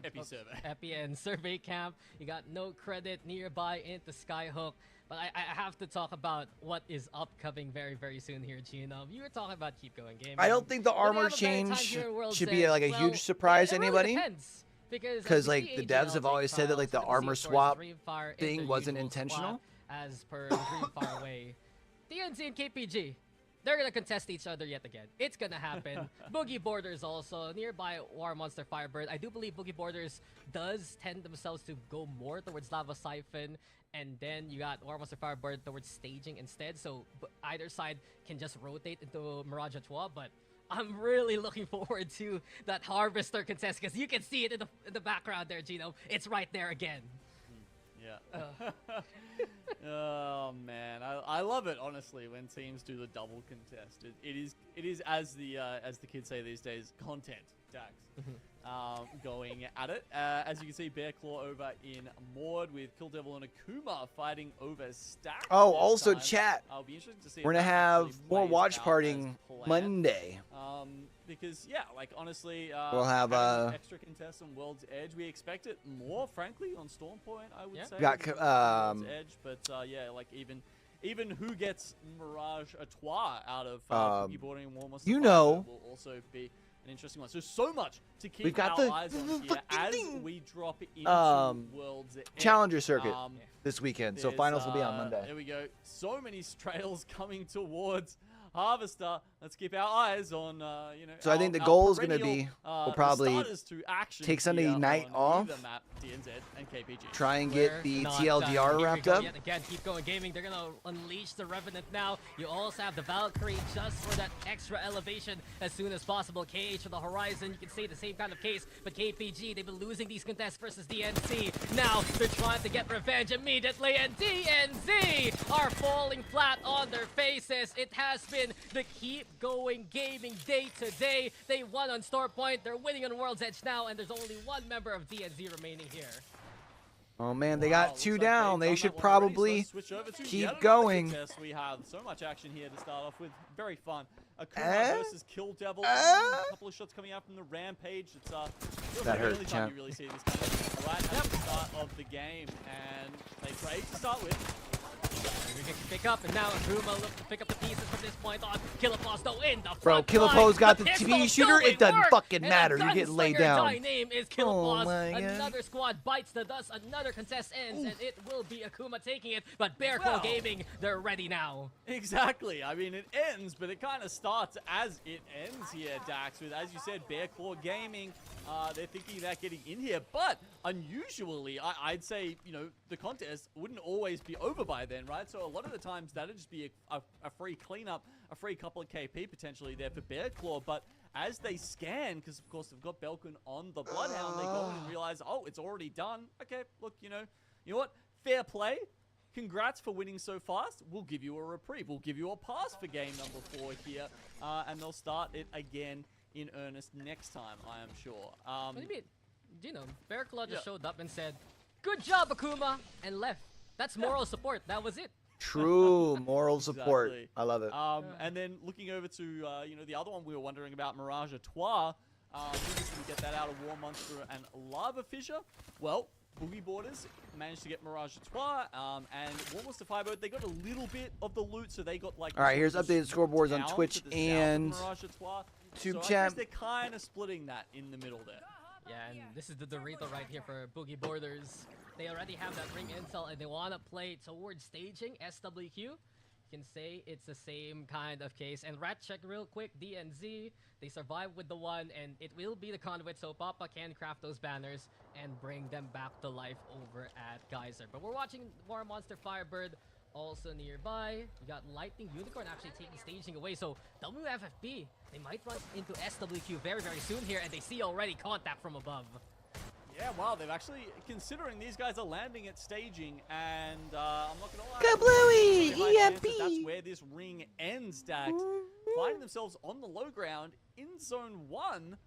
Epi and Survey Camp. You got no credit nearby into Skyhook. But I have to talk about what is upcoming very, very soon here, Gino. You were talking about Keep Going Gaming. I don't think the armor change should be like a huge surprise to anybody. Because like the devs have always said that like the armor swap thing wasn't intentional. As per Green Far Away, DNC and KPG, they're gonna contest each other yet again. It's gonna happen. Boogie Borders also nearby War Monster Firebird. I do believe Boogie Borders does tend themselves to go more towards Lava Siphon, and then you got War Monster Firebird towards staging instead. So either side can just rotate into Mirage Atois, but I'm really looking forward to that Harvester contest because you can see it in the background there, Gino. It's right there again. Yeah. Oh man, I love it honestly when teams do the double contest. It is as the kids say these days, content, Dax. Going at it. As you can see, Bear Claw over in Maud with Kill Devil and Akuma fighting over Stack. Oh, also chat. I'll be interested to see. We're gonna have more watch partying Monday. Because yeah, like honestly, we'll have extra contests on World's Edge. We expect it more, frankly, on Storm Point. I would say. Got World's Edge, but yeah, like even who gets Mirage Atois out of Boogie Boarding and War Monster will also be an interesting one. So much to keep our eyes on here as we drop into World's Edge. Challenger circuit this weekend. So finals will be on Monday. There we go. So many trails coming towards Harvester, let's keep our eyes on, you know. So I think the goal is going to be, we'll probably take Sunday night off, map, DNZ and KPG. try and get the TLDR wrapped up. Yet again, keep going gaming. They're going to unleash the Revenant now. You also have the Valkyrie just for that extra elevation as soon as possible. KH on the horizon, you can say the same kind of case, but KPG, they've been losing these contests versus DNC. Now they're trying to get revenge immediately, and DNZ are falling flat on their faces. It has been the keep going gaming day to day. They won on Store Point, they're winning on World's Edge now, and there's only one member of DNZ remaining here. Oh man, they got 2 down. They should probably keep going. We have so much action here to start off with. Very fun. Akuma versus Kill Devil. A couple of shots coming out from the Rampage. It's that hurt, the only time you really see this kind of thing right at the start of the game, and they trade to start with. We can pick up, and now Akuma looks to pick up the pieces from this point on. Killapos though in the front. Bro, Killapo's got the TV shooter. It doesn't work. fucking matter. You're getting laid down. My name is Killapos. Another squad bites the dust. Another contest ends, and it will be Akuma taking it. But Bearclaw Gaming, they're ready now. Exactly. I mean, it ends, but it kind of starts as it ends here, Dax. With, as you said, Bearclaw Gaming. They're thinking about getting in here, but unusually, I'd say, you know, the contest wouldn't always be over by then, right? So a lot of the times that'd just be a free cleanup, a free couple of KP potentially there for Bearclaw. But as they scan, because of course they've got Belkin on the Bloodhound, they go in and realize, oh, it's already done. Okay, look, you know what? Fair play. Congrats for winning so fast. We'll give you a reprieve. We'll give you a pass for game number 4 here, and they'll start it again in earnest next time, I am sure. Maybe, you know, Bearclaw just showed up and said, "Good job, Akuma," and left. That's moral support. That was it. True moral support. Exactly. I love it. And then looking over to, you know, the other one we were wondering about, Mirage à Trois. Who's going to get that out of War Monster and Lava Fissure? Well, Boogie Borders managed to get Mirage à Trois, and War Monster Firebird, they got a little bit of the loot, so they got like... All right, here's updated scoreboards on Twitch and Mirage à Trois. Tube so chat. I guess they're kind of splitting that in the middle there. Yeah, and this is the Dorito right here for Boogie Borders. They already have that ring intel, and they want to play towards staging SWQ. You can say it's the same kind of case. And rat check real quick, DNZ, they survive with the 1, and it will be the conduit, so Papa can craft those banners and bring them back to life over at Geyser. But we're watching War Monster Firebird also nearby. You got Lightning Unicorn actually taking staging away, so WFFB, they might run into SWQ very, very soon here, and they see already contact from above. Yeah, wow, they've actually, considering these guys are landing at staging, and I'm not gonna lie. Kablooey! EMP! That's where this ring ends, Dax. Finding themselves on the low ground in zone 1.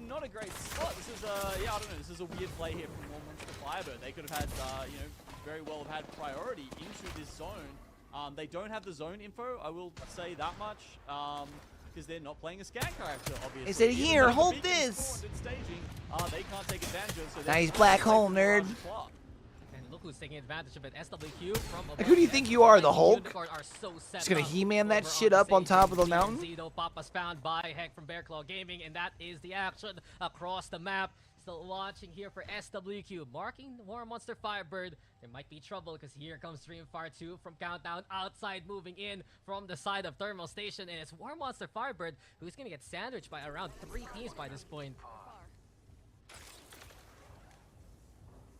Not a great spot. This is yeah, I don't know. This is a weird play here from War Monster Firebird. They could have had, you know, very well have had priority into this zone. They don't have the zone info, I will say that much. Because they're not playing a scan character, obviously. They said, here, hold this! Staging, they can't take advantage of it. So nice black hole, nerd. And look who's taking advantage of it. SWQ from above. Like, who do you think you are, the Hulk? So just gonna He-Man that shit up on top of the mountain? Zito Papa's found by Heck from Bearclaw Gaming, and that is the action across the map. Still watching here for SWQ, marking War Monster Firebird. There might be trouble because here comes Dreamfire 2 from Countdown outside, moving in from the side of Thermal Station, and it's War Monster Firebird who's going to get sandwiched by around 3 teams by this point.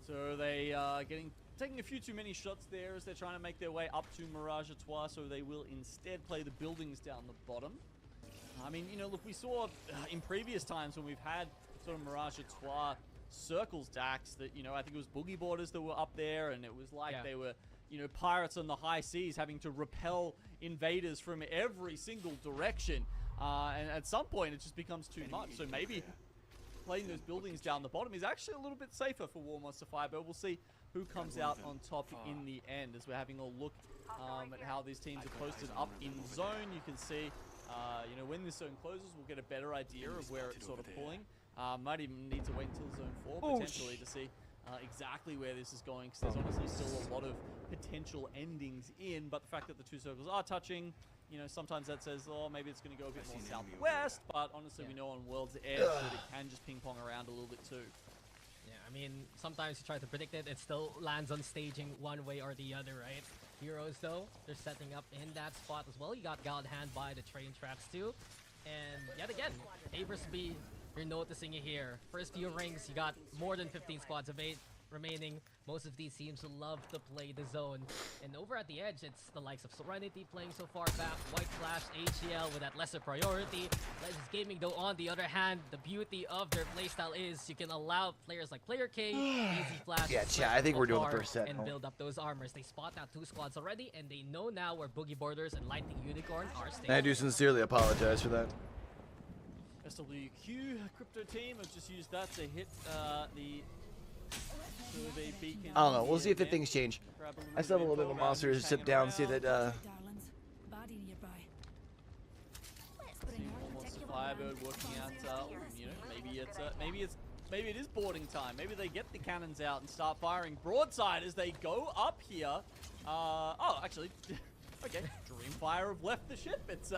So they taking a few too many shots there as they're trying to make their way up to Mirage à Trois, so they will instead play the buildings down the bottom. I mean, you know, look, we saw in previous times when we've had sort of Mirage à Trois circles, Dax, that, you know, I think it was Boogie Borders that were up there, and it was like they were, you know, pirates on the high seas having to repel invaders from every single direction. And at some point, it just becomes too much. So maybe playing those buildings down the bottom is actually a little bit safer for War Monster Firebird. We'll see who comes out on top in the end as we're having a look at how these teams are posted up in zone. You can see, you know, when this zone closes, we'll get a better idea of where it's sort of pulling. Might even need to wait until zone 4 potentially to see exactly where this is going, because there's honestly still a lot of potential endings in, but the fact that the 2 circles are touching, you know, sometimes that says, oh, maybe it's going to go a bit more southwest, but honestly we know on World's Edge that it can just ping pong around a little bit too. Yeah, I mean, sometimes you try to predict it, it still lands on staging one way or the other, right? Heroes, though, they're setting up in that spot as well. You got God Hand by the train tracks, too. And yet again, Abersby, you're noticing it here. First few rings, you got more than 15 squads of 8 remaining. Most of these teams love to play the zone. And over at the edge, it's the likes of Serenity playing so far back. White Flash, AGL with that lesser priority. Legends Gaming, though, on the other hand, the beauty of their playstyle is you can allow players like Player K, Easy Flash, Yeah, chat, I think we're doing the first set. and build up those armors. They spot out 2 squads already, and they know now where Boogie Borders and Lightning Unicorn are staying. And I do sincerely apologize for that. SWQ crypto team have just used that to hit the survey beacon. I don't know. We'll see if the things change. I still have a little bit of a monster to sit down and see that. Monster Firebird working out. You know, maybe it is boarding time. Maybe they get the cannons out and start firing broadside as they go up here. Oh, actually, okay. Dreamfire have left the ship. It's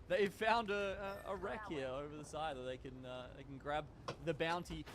they've found a wreck here over the side that they can grab the bounty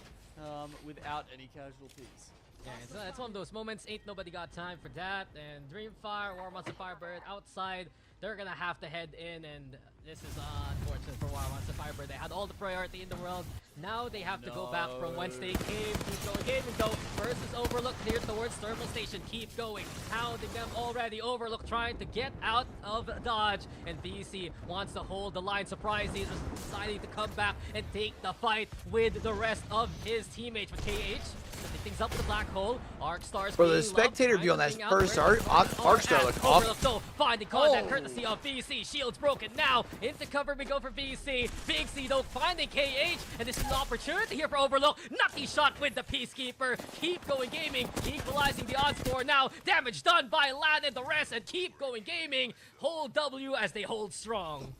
without any casualties. Yeah, it's one of those moments. Ain't nobody got time for that. And Dreamfire, War Monster Firebird outside. They're gonna have to head in, and this is unfortunate for War Monster Firebird. They had all the priority in the world. Now they have to go back from whence they came. Keep going, gaming though. Versus Overlook cleared towards Thermal Station. Keep going, hounding them already. Overlook trying to get out of dodge, and BC wants to hold the line. Surprise, he's deciding to come back and take the fight with the rest of his teammates. With KH setting things up with the black hole. Arcstar's For the spectator view on that first Arcstar looked off. Overlook though finding contact courtesy of BC. Shields broken now. Into cover we go for BC. Big C though finding KH, and this is an opportunity here for Overlook. Nutty shot with the Peacekeeper. Keep going gaming, equalizing the odds score now. Damage done by Lan and the rest, and keep going gaming. Hold W as they hold strong.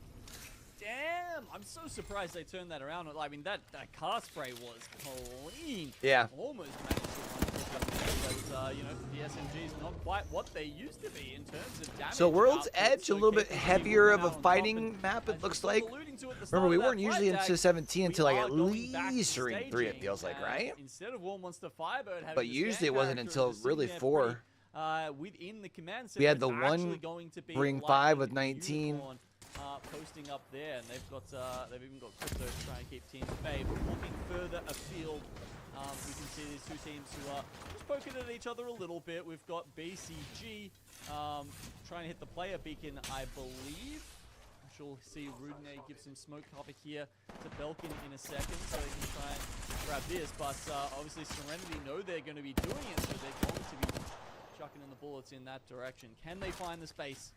Damn, I'm so surprised they turned that around. I mean, that car spray was clean. Yeah. Almost managed to but, you know, the SMG's not quite what they used to be in terms of damage. So World's output, Edge, a little bit heavier of a fighting map, it looks like. Remember, we weren't usually into 17 until like at least ring 3, it feels like, right? Instead of War Monster Firebird having But usually it wasn't until really 4. Within the command center, We had the one ring 5 with 19. Posting up there, and they've even got Crypto to try and keep teams at bay. But looking further afield, we can see these two teams who are just poking at each other a little bit. We've got BCG trying to hit the player beacon, I believe. I'm sure we'll see Rudine give some smoke cover here to Belkin in a second, so they can try and grab this. But obviously Serenity know they're going to be doing it, so they're going to be chucking in the bullets in that direction. Can they find the space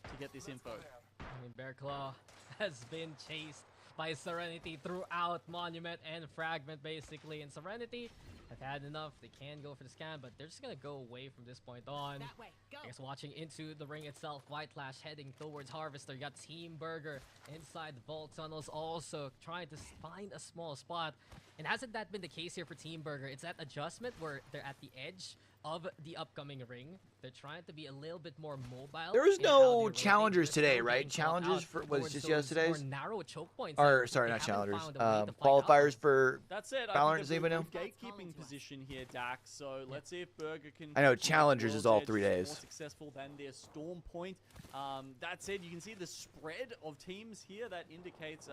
to get this info? I mean, Bearclaw has been chased by Serenity throughout Monument and Fragment, basically. And Serenity have had enough. They can go for the scan, but they're just going to go away from this point on. That way, go. I guess watching into the ring itself, White Flash heading towards Harvester. You got Team Burger inside the vault tunnels, also trying to find a small spot. And hasn't that been the case here for Team Burger? It's that adjustment where they're at the edge of the upcoming ring. They're trying to be a little bit more mobile. There was no challengers today, right? Challengers was just yesterday's? Narrow choke points. Or, sorry, not challengers. Qualifiers for That's it. Valorant, does anybody know? Gatekeeping position here, Dax. So let's see if Burger can. I know challengers is all 3 days. More successful than their Storm Point. That said, you can see the spread of teams here. That indicates,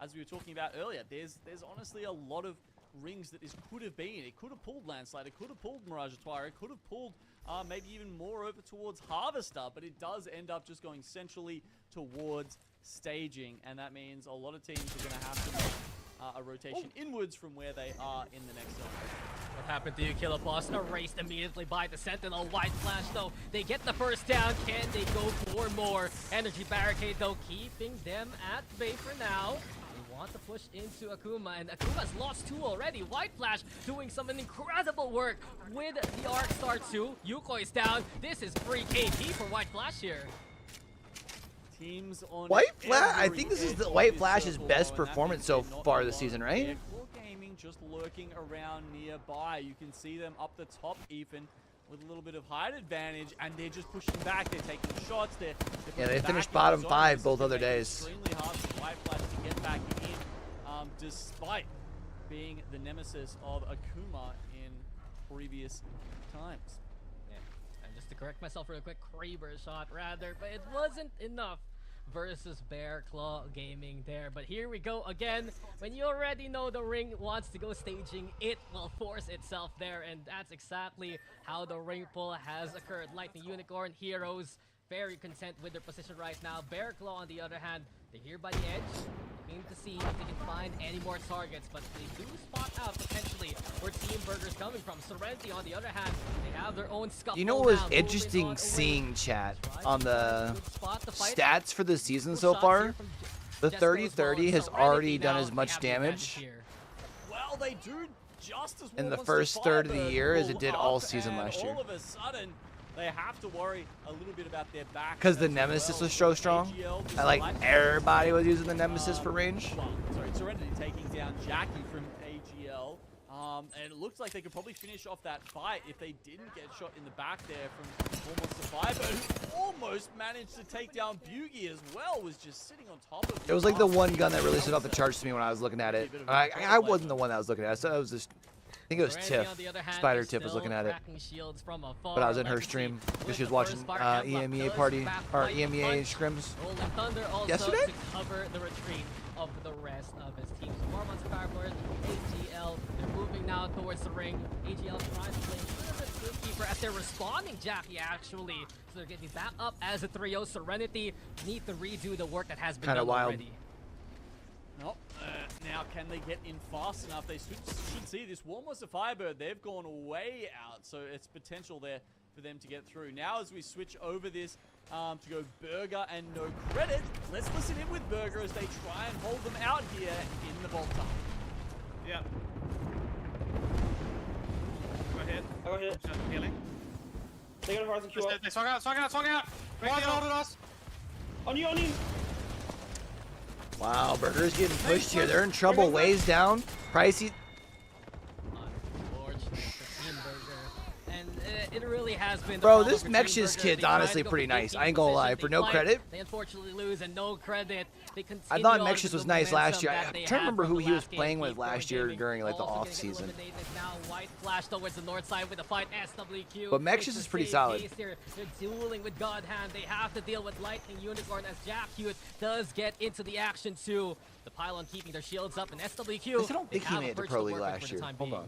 as we were talking about earlier, there's honestly a lot of rings that this could have been. It could have pulled Landslide, it could have pulled Mirage Twire, it could have pulled maybe even more over towards Harvester, but it does end up just going centrally towards staging, and that means a lot of teams are going to have to make a rotation inwards from where they are in the next zone. What happened to you, Killer Boss? Erased immediately by the Sentinel. White Flash, though. They get the first down. Can they go for more? Energy Barricade, though, keeping them at bay for now. They want to push into Akuma, and Akuma's lost 2 already. White Flash doing some incredible work with the Arcstar 2. Yukoi's down. This is free KP for White Flash here. Teams on White Flash, I think this is the White Flash's best performance so far this season, right? Gaming just lurking around nearby. You can see them up the top even with a little bit of height advantage, and they're just pushing back. They're taking shots. Yeah, they finished bottom 5 both other days. Extremely hard for White Flash to get back in, despite being the nemesis of Akuma in previous times. to correct myself real quick, Kraber shot rather, but it wasn't enough versus Bear Claw Gaming there. But here we go again. When you already know the ring wants to go staging, it will force itself there, and that's exactly how the ring pull has occurred. Lightning Unicorn Heroes very content with their position right now. Bear Claw, on the other hand, they're here by the edge, looking to see if they can find any more targets, but they do spot out potentially where Team Burger's coming from. Serenity, on the other hand, they have their own scuffle. You know what was now, interesting seeing, chat, on the stats for the season so far? The 30-30 has already done as much damage Well, they do just as in the well first third of the year as it did all season last year. All of a sudden, they have to worry a little bit about their back. Because the Nemesis was so strong. I like everybody was using the Nemesis for range. Well, sorry, Serenity taking down Jackie from AGL. And it looks like they could probably finish off that fight if they didn't get shot in the back there from Almost Survivor, who almost managed to take down Bugie as well, was just sitting on top of it. It was like the one gun that really stood off the charts to me when I was looking at it. I wasn't the one that was looking at it. So it was just, I think it was Tiff. Spider Tiff was looking at it. But I was in her stream because she was watching EMEA party, or EMEA scrims yesterday. To cover the retreat of the rest of his team. So more Monster Fire players, AGL, they're moving now towards the ring. AGL trying to play a little bit goalkeeper as they're responding, Jackie, actually. So they're getting back up as a trio. Serenity need to redo the work that has been done already. Nope. Now, can they get in fast enough? They should see this Warmonster Firebird. They've gone way out, so it's potential there for them to get through. Now, as we switch over this to go Burger and No Credit, let's listen in with Burger as they try and hold them out here in the vault tunnel. Yeah. Go ahead. Go ahead. Healing. They got a Horizon Q up. They swung out. One's holding us. On you, on you. Wow, Burger's getting pushed here. They're in trouble. Ways down. Pricey. It really has been. Bro, this Mexius kid's honestly pretty nice. I ain't gonna lie. For No Credit, they unfortunately lose, and No Credit. They I thought Mexius was nice last year. I'm trying to remember who he was playing with last year during like the off season. Now White flash towards the north side with the fight. SWQ. But Mexius is pretty solid. They're dueling with God Hand. They have to deal with Lightning Unicorn as Jack Hewitt does get into the action too. The pylon keeping their shields up, and SWQ. I don't think he made it to Pro League last year. Hold on.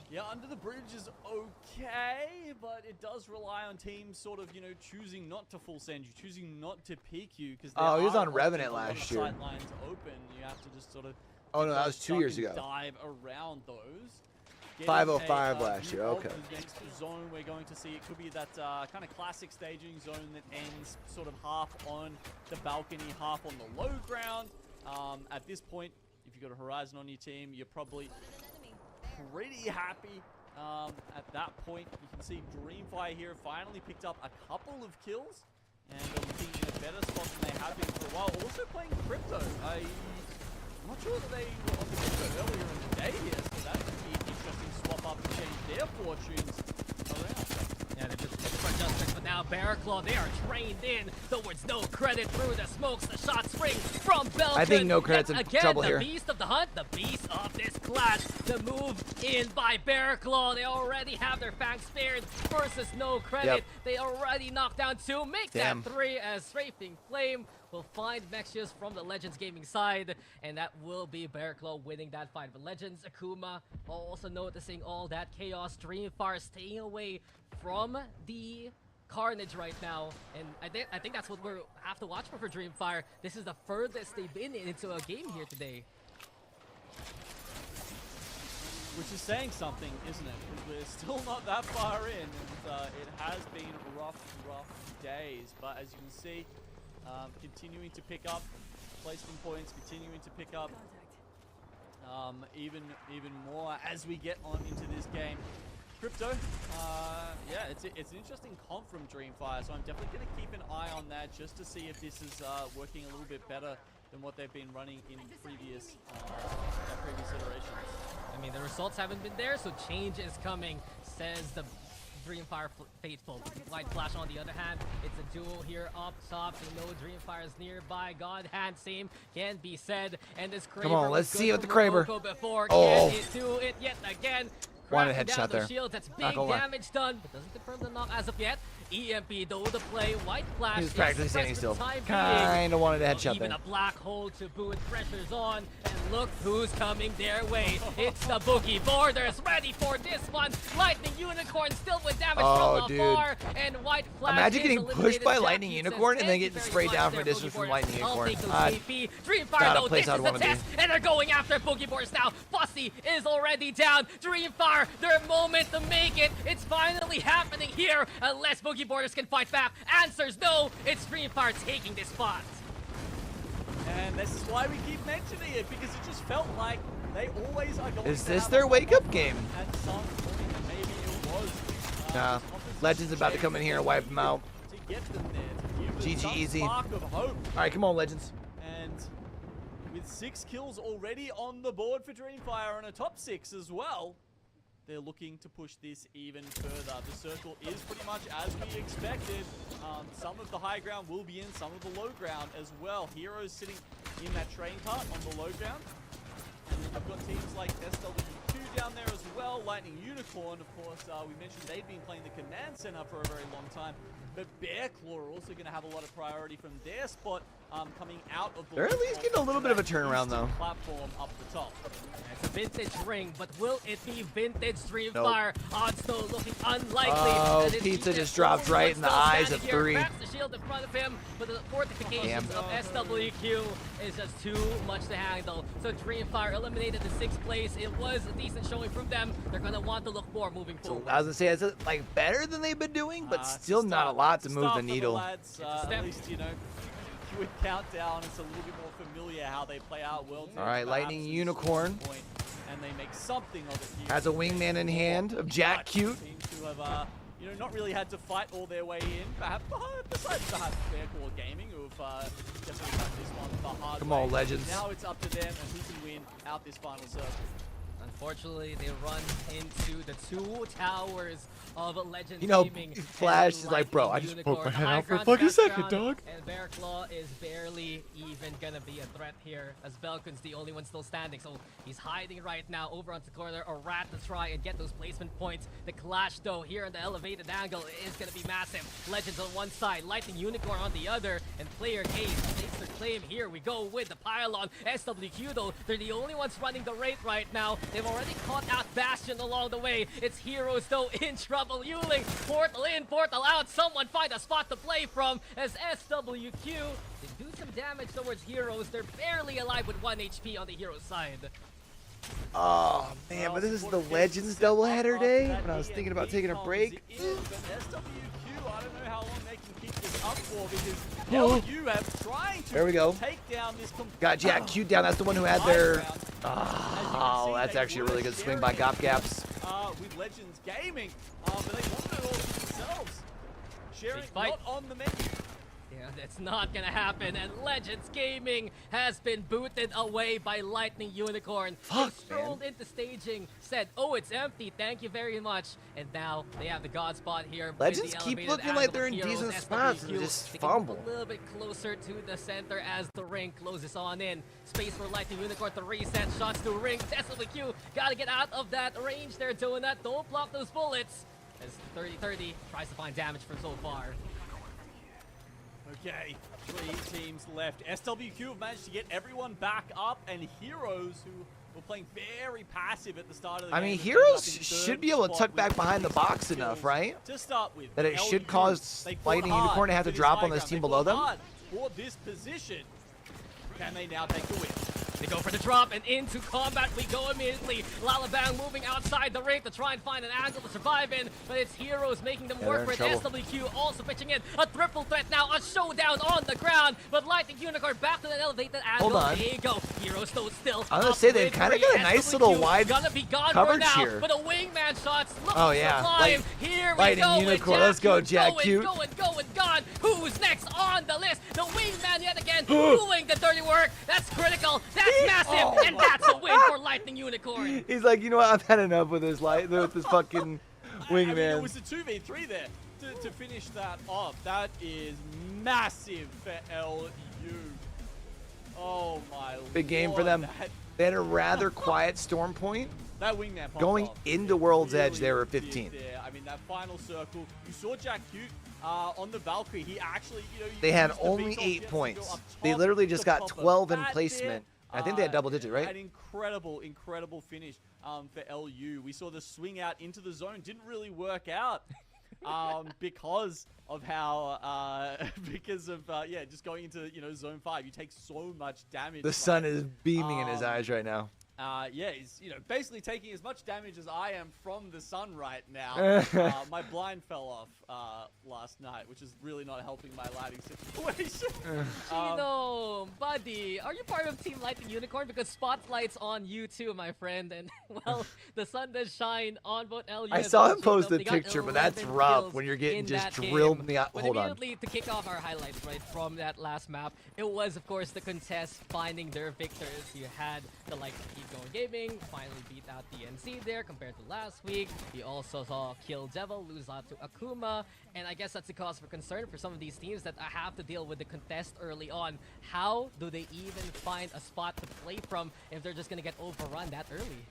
Yeah, Under the Bridge is okay, but it does rely on teams sort of, you know, choosing not to full send you, choosing not to peek you, because he was on Revenant last year. Sight lines open, you have to just sort of. Oh no, that was 2 years ago. Dive around those. 505 last year. Okay. The next zone we're going to see, it could be that kind of classic staging zone that ends sort of half on the balcony, half on the low ground. At this point, if you've got a Horizon on your team, you're probably pretty happy. At that point, you can see Dreamfire here finally picked up a couple of kills, and they're looking in a better spot than they have been for a while. Also playing Crypto. I'm not sure that they were on the Crypto earlier in the day here, so that could be an interesting swap up to change their fortunes around. Yeah, they're just looking for justice, but now Bearclaw, they are trained in towards No Credit through the smokes. The shots spring from Belgium. I think No Credit's in trouble here. The beast of the hunt, the beast of this class. The move in by Bearclaw. They already have their fangs spared versus No Credit. Yep. They already knocked down 2. Make that 3 as Strafing Flame will find Mexius from the Legends Gaming side, and that will be Bearclaw winning that fight. But Legends, Akuma also noticing all that chaos. Dreamfire staying away from the carnage right now, and I think that's what we have to watch for Dreamfire. This is the furthest they've been into a game here today. Which is saying something, isn't it? Because we're still not that far in, and it has been rough days. But as you can see, continuing to pick up placement points, continuing to pick up even more as we get on into this game. Crypto, yeah, it's an interesting comp from Dreamfire, so I'm definitely going to keep an eye on that just to see if this is working a little bit better than what they've been running in previous iterations. I mean, the results haven't been there, so change is coming, says the Dreamfire faithful. White Flash, on the other hand, it's a duel here up top. They know Dreamfire is nearby. God Hand, same can be said. And this Kraber, come on, let's see what the Kraber. Before, can it do it yet again? Wanted a cracking headshot down there. those shields. That's Not big gonna lie. damage done, but doesn't confirm the knock as of yet. EMP though the play. White flash. He was is practically suppressed standing for the still. time being. Kinda wanted a Oh, headshot even there. a black hole to boot. Pressure's on, and look who's coming their way. It's the Boogie Borders, ready for this one. Lightning Unicorn still with damage Oh, from dude. afar, and White Flash Imagine is getting pushed eliminated. by Jack Lightning Heat Unicorn says, and then "Thank you getting very sprayed much down there, from distance Boogie from Borders. Lightning I'll Unicorn." take those Not AP. Dreamfire a though, place this I'd is the wanna be. test, and they're going after Boogie Borders now. Fussy is already down. Dreamfire, their moment to make it. It's finally happening here, unless Boogie Borders can fight back. Answers no, it's Dreamfire taking this spot. And this is why we keep mentioning it, because it just felt like they always are going Is to this have their a wake-up lot game? At some point, maybe it was. Nah. this opposition Legends about to come in here and wipe them out. to get them there, to give them GG some easy. spark of hope. All right, come on, Legends. And with 6 kills already on the board for Dreamfire and a top 6 as well, they're looking to push this even further. The circle is pretty much as we expected. Some of the high ground will be in, some of the low ground as well. Heroes sitting in that train cart on the low ground. And then we've got teams like SWQ down there as well. Lightning Unicorn, of course, we mentioned they'd been playing the command center for a very long time. But Bear Claw are also going to have a lot of priority from their spot coming out of the... They're at least getting a little bit of a turnaround, though. Platform up the top. It's a vintage ring, but will it be vintage Dreamfire? Odds though looking unlikely. Oh, And it's Pizza Pizza just dropped right in the still eyes standing of here, 3. cracks the shield in front of him, but the fortifications Damn. of SWQ is just too much to handle. So Dreamfire eliminated the 6th place. It was a decent showing from them. They're gonna want to look more moving So forward. I was gonna say, it's like better than they've been doing, but It's still a not a start- lot to it's a move start the for needle. lads, It's a step. at least, you know, with Countdown, it's a little bit more familiar how they play out World All right, Tours, Lightning perhaps, Unicorn at this point, and they make something of it here. has a wingman in hand of Jack But Cute. Seems to have, you know, not really had to fight all their way in. Perhaps, besides perhaps Faircore Gaming, who've definitely done this one the hard Come way. on, Legends. Now it's up to them and who can win out this final circle. Unfortunately, they run into the 2 towers of Legends You know, Gaming. Flash and is like, bro, I Lightning just poked my Unicorn. head The high out for a ground's fucking best second, ground, dog. And Bear Claw is barely even gonna be a threat here, as Velkun's the only one still standing. So he's hiding right now over onto the corner. A rat to try and get those placement points. The clash, though, here in the elevated angle is gonna be massive. Legends on one side, Lightning Unicorn on the other, and Player Case takes their claim. Here we go with the pylon. SWQ, though, they're the only ones running the rate right now. They've already caught out Bastion along the way. It's Heroes, though, in trouble. Yuling, portal in, portal out. Someone find a spot to play from as SWQ. They do some damage towards Heroes. They're barely alive with 1 HP on the Hero side. Oh man, but this is the Legends doubleheader day. When I was thinking about taking a break. But SWQ, I don't know how long they can keep this up for, because LU have trying to There we go. take down this Got Jack Cute down. That's the one who had their. Oh, that's actually a really good swing by Gop Gaps. With Legends Gaming, but they wanted it all for themselves. Sharing Big fight. not on the menu. Yeah, that's not gonna happen, and Legends Gaming has been booted away by Lightning Unicorn. Fuck, They strolled into staging, said, "Oh, it's empty, thank you very much," and now they have the God spot here. with Legends the keep elevated looking angle like they're of in Heroes. decent SWQ, spots and just they can fumble. move a little bit closer to the center as the ring closes on in. Space for Lightning Unicorn to reset shots to ring. SWQ gotta get out of that range. They're doing that. Don't block those bullets. As 30-30 tries to find damage from so far. Okay, 3 teams left. SWQ have managed to get everyone back up, and Heroes, who were playing very passive at the start of the I game, mean, have Heroes ended up in should third be able to spot tuck back with behind the 26 box enough, kills right? To start with, That it should LU, cause they fought Lightning hard Unicorn to have for to this drop high on this ground. team They below fought them. hard for this position. Can they now take the win? They go for the drop, and into combat we go immediately. Lalabang moving outside the ring to try and find an angle to survive in, but it's Heroes making them Yeah, work they're for in it. trouble. SWQ also pitching in. A triple threat now, a showdown on the ground, but Lightning Unicorn back to that elevated angle. Hold on. There you go. Heroes though still I was gonna up say, they've with kinda three. got a nice little SWQ wide gonna be gone for coverage now, here. but a wingman shots look Oh, yeah. sublime. Here we Lightning go Unicorn. with Let's go, Cute Jack going, Cute. going, gone. Who's next on the list? The wingman yet again doing the dirty work. That's critical. That's massive, and that's a win for Lightning Unicorn. He's like, you know what? I've had enough with this with this fucking I mean, it wingman. was a 2v3 there to finish that off. That is massive for LU. Oh my Big game for lord, them. that- They had a rather quiet storm point, That wingman popped Going off. into It World's really Edge, they were did 15th. there. I mean, that final circle, you saw Jack Cute on the Valkyrie. He actually, you know, They had used the only VTOL 8 jets to points. go up They top literally just to got pop a 12 in bat placement. there. I think they had double digit, right? An incredible finish for LU. We saw the swing out into the zone. Didn't really work out because of how, yeah, just going into, you know, zone 5. You take so much damage. The sun is beaming in his eyes right now. Yeah, he's, you know, basically taking as much damage as I am from the sun right now. My blind fell off last night, which is really not helping my lighting situation. Chino, buddy, are you part of Team Lightning Unicorn? Because spotlight's on you too, my friend. And, well, the sun does shine on both LU. I saw him post the picture, but that's rough when you're getting just drilled in the eye. Hold on. Immediately, to kick off our highlights, right, from that last map, it was, of course, the contest finding their victors. You had the likes of Keep Going Gaming finally beat out the NC there compared to last week. You also saw Kill Devil lose out to Akuma. And I guess that's a cause for concern for some of these teams that have to deal with the contest early on. How do they even find a spot to play from if they're just going to get overrun that early?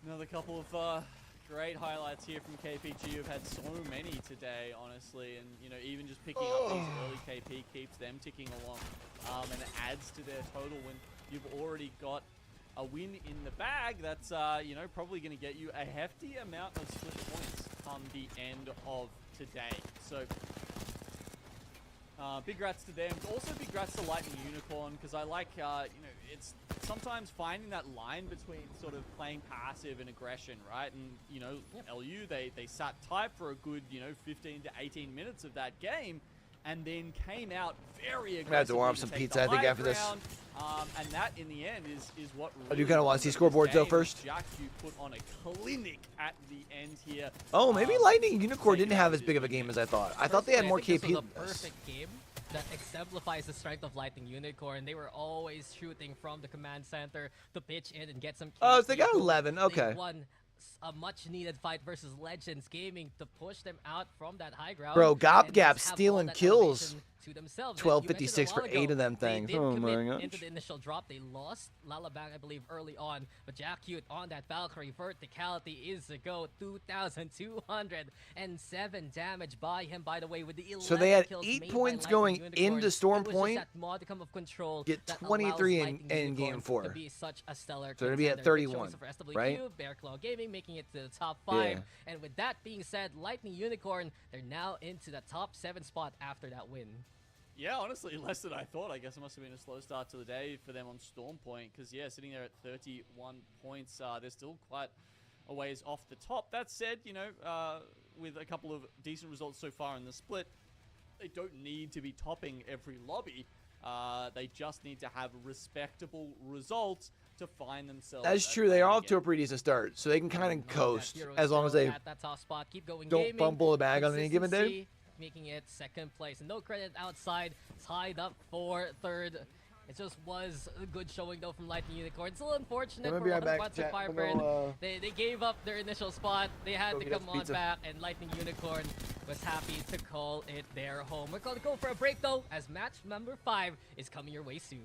Another couple of great highlights here from KPG. Who've had so many today, honestly, and you know, even just picking up these early KP keeps them ticking along, and it adds to their total when you've already got a win in the bag. That's you know, probably going to get you a hefty amount of split points come the end of today. So big grats to them. Also big grats to Lightning Unicorn, because I like, you know, it's sometimes finding that line between sort of playing passive and aggression, right? And, you know, LU, they sat tight for a good, you know, 15 to 18 minutes of that game, and then came out very aggressive. I have to warm up some pizza, I think, after this. And that, in the end, is what really I do kind of want to see scoreboards, though, first. Jack, you put on a clinic at the end here. Oh, maybe Lightning Unicorn didn't have as big of a game as I thought. I thought they had more KP This was than a this. perfect game that exemplifies the strength of Lightning Unicorn. They were always shooting from the command center to pitch in and get some kills. Oh, so they got 11. They Okay. won a much-needed fight versus Legends Gaming to push them out from that high ground. Bro, Gop and Gap just have all stealing that kills. elevation to themselves. 1256 for 8 of them They things. did Oh my commit gosh. into the initial drop. They lost Lalabang, I believe, early on. But Jack Cute on that Valkyrie verticality is a go. 2,207 damage by him, by the way, with the 11 So they had kills 8 made points by going Lightning Unicorn. into Storm It was Point. just that modicum of control Get that 23 allows in Lightning game Unicorn 4. to be such a stellar So they're gonna be at contender. Good 31, showings for SWQ, right? Bear Claw Gaming making it to the top 5. Yeah. And with that being said, Lightning Unicorn, they're now into the top 7 spot after that win. Yeah, honestly, less than I thought. I guess it must have been a slow start to the day for them on Storm Point, because, yeah, sitting there at 31 points, they're still quite a ways off the top. That said, you know, with a couple of decent results so far in the split, they don't need to be topping every lobby. They just need to have respectable results to find themselves. That's true. They are off to a pretty decent start, so they can kind of coast as long as they at that top spot. Keep going don't gaming. fumble the bag on any given day. Consistency, making it second place. And no credit outside, tied up for third. It just was a good showing, though, from Lightning Unicorn. It's a little unfortunate for Fireburn. They gave up their initial spot. They had to come on back, and Lightning Unicorn was happy to call it their home. We're going to go for a break, though, as match number 5 is coming your way soon.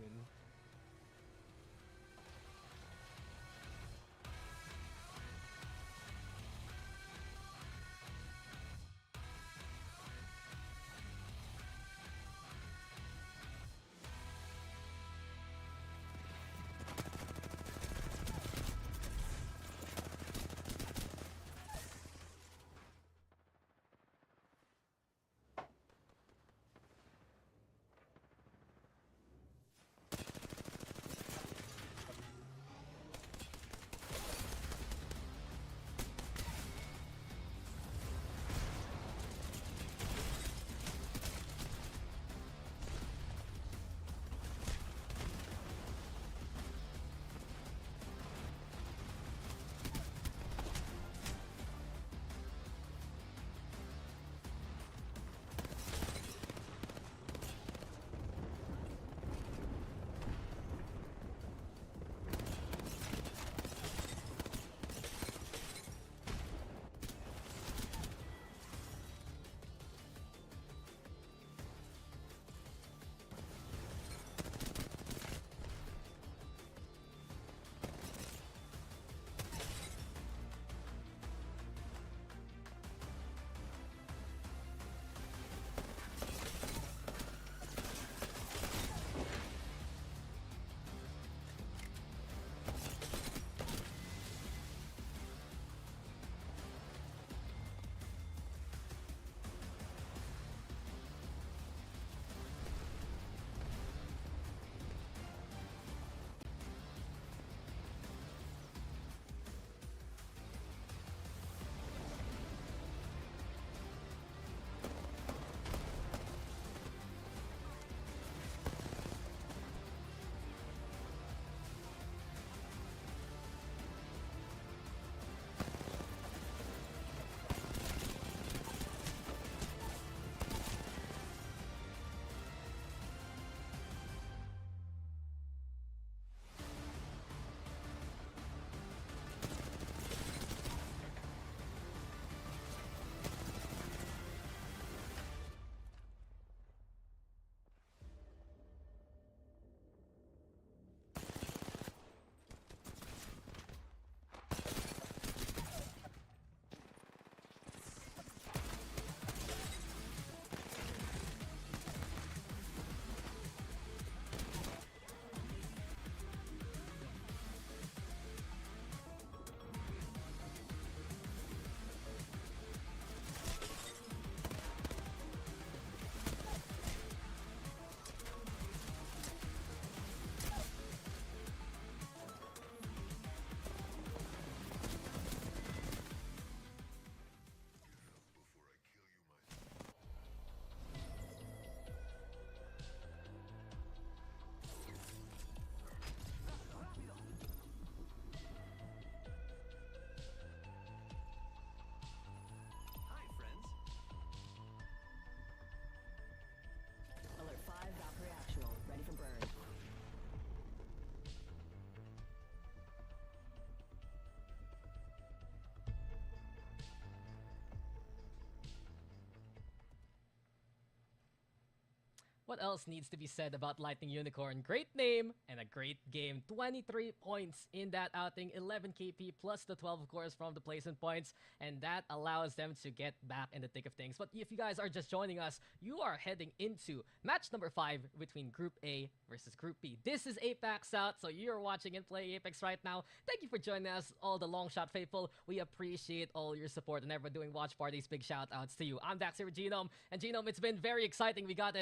What else needs to be said about Lightning Unicorn? Great name and a great game. 23 points in that outing, 11 KP plus the 12, of course, from the placement points, and that allows them to get back in the thick of things. But if you guys are just joining us, you are heading into match number 5 between Group A versus Group B. This is APAC South, so you're watching and playing Apex right now. Thank you for joining us, all the long shot faithful. We appreciate all your support and everyone doing watch parties. Big shout outs to you. I'm Dax here with Genome, and Genome, it's been very exciting. We got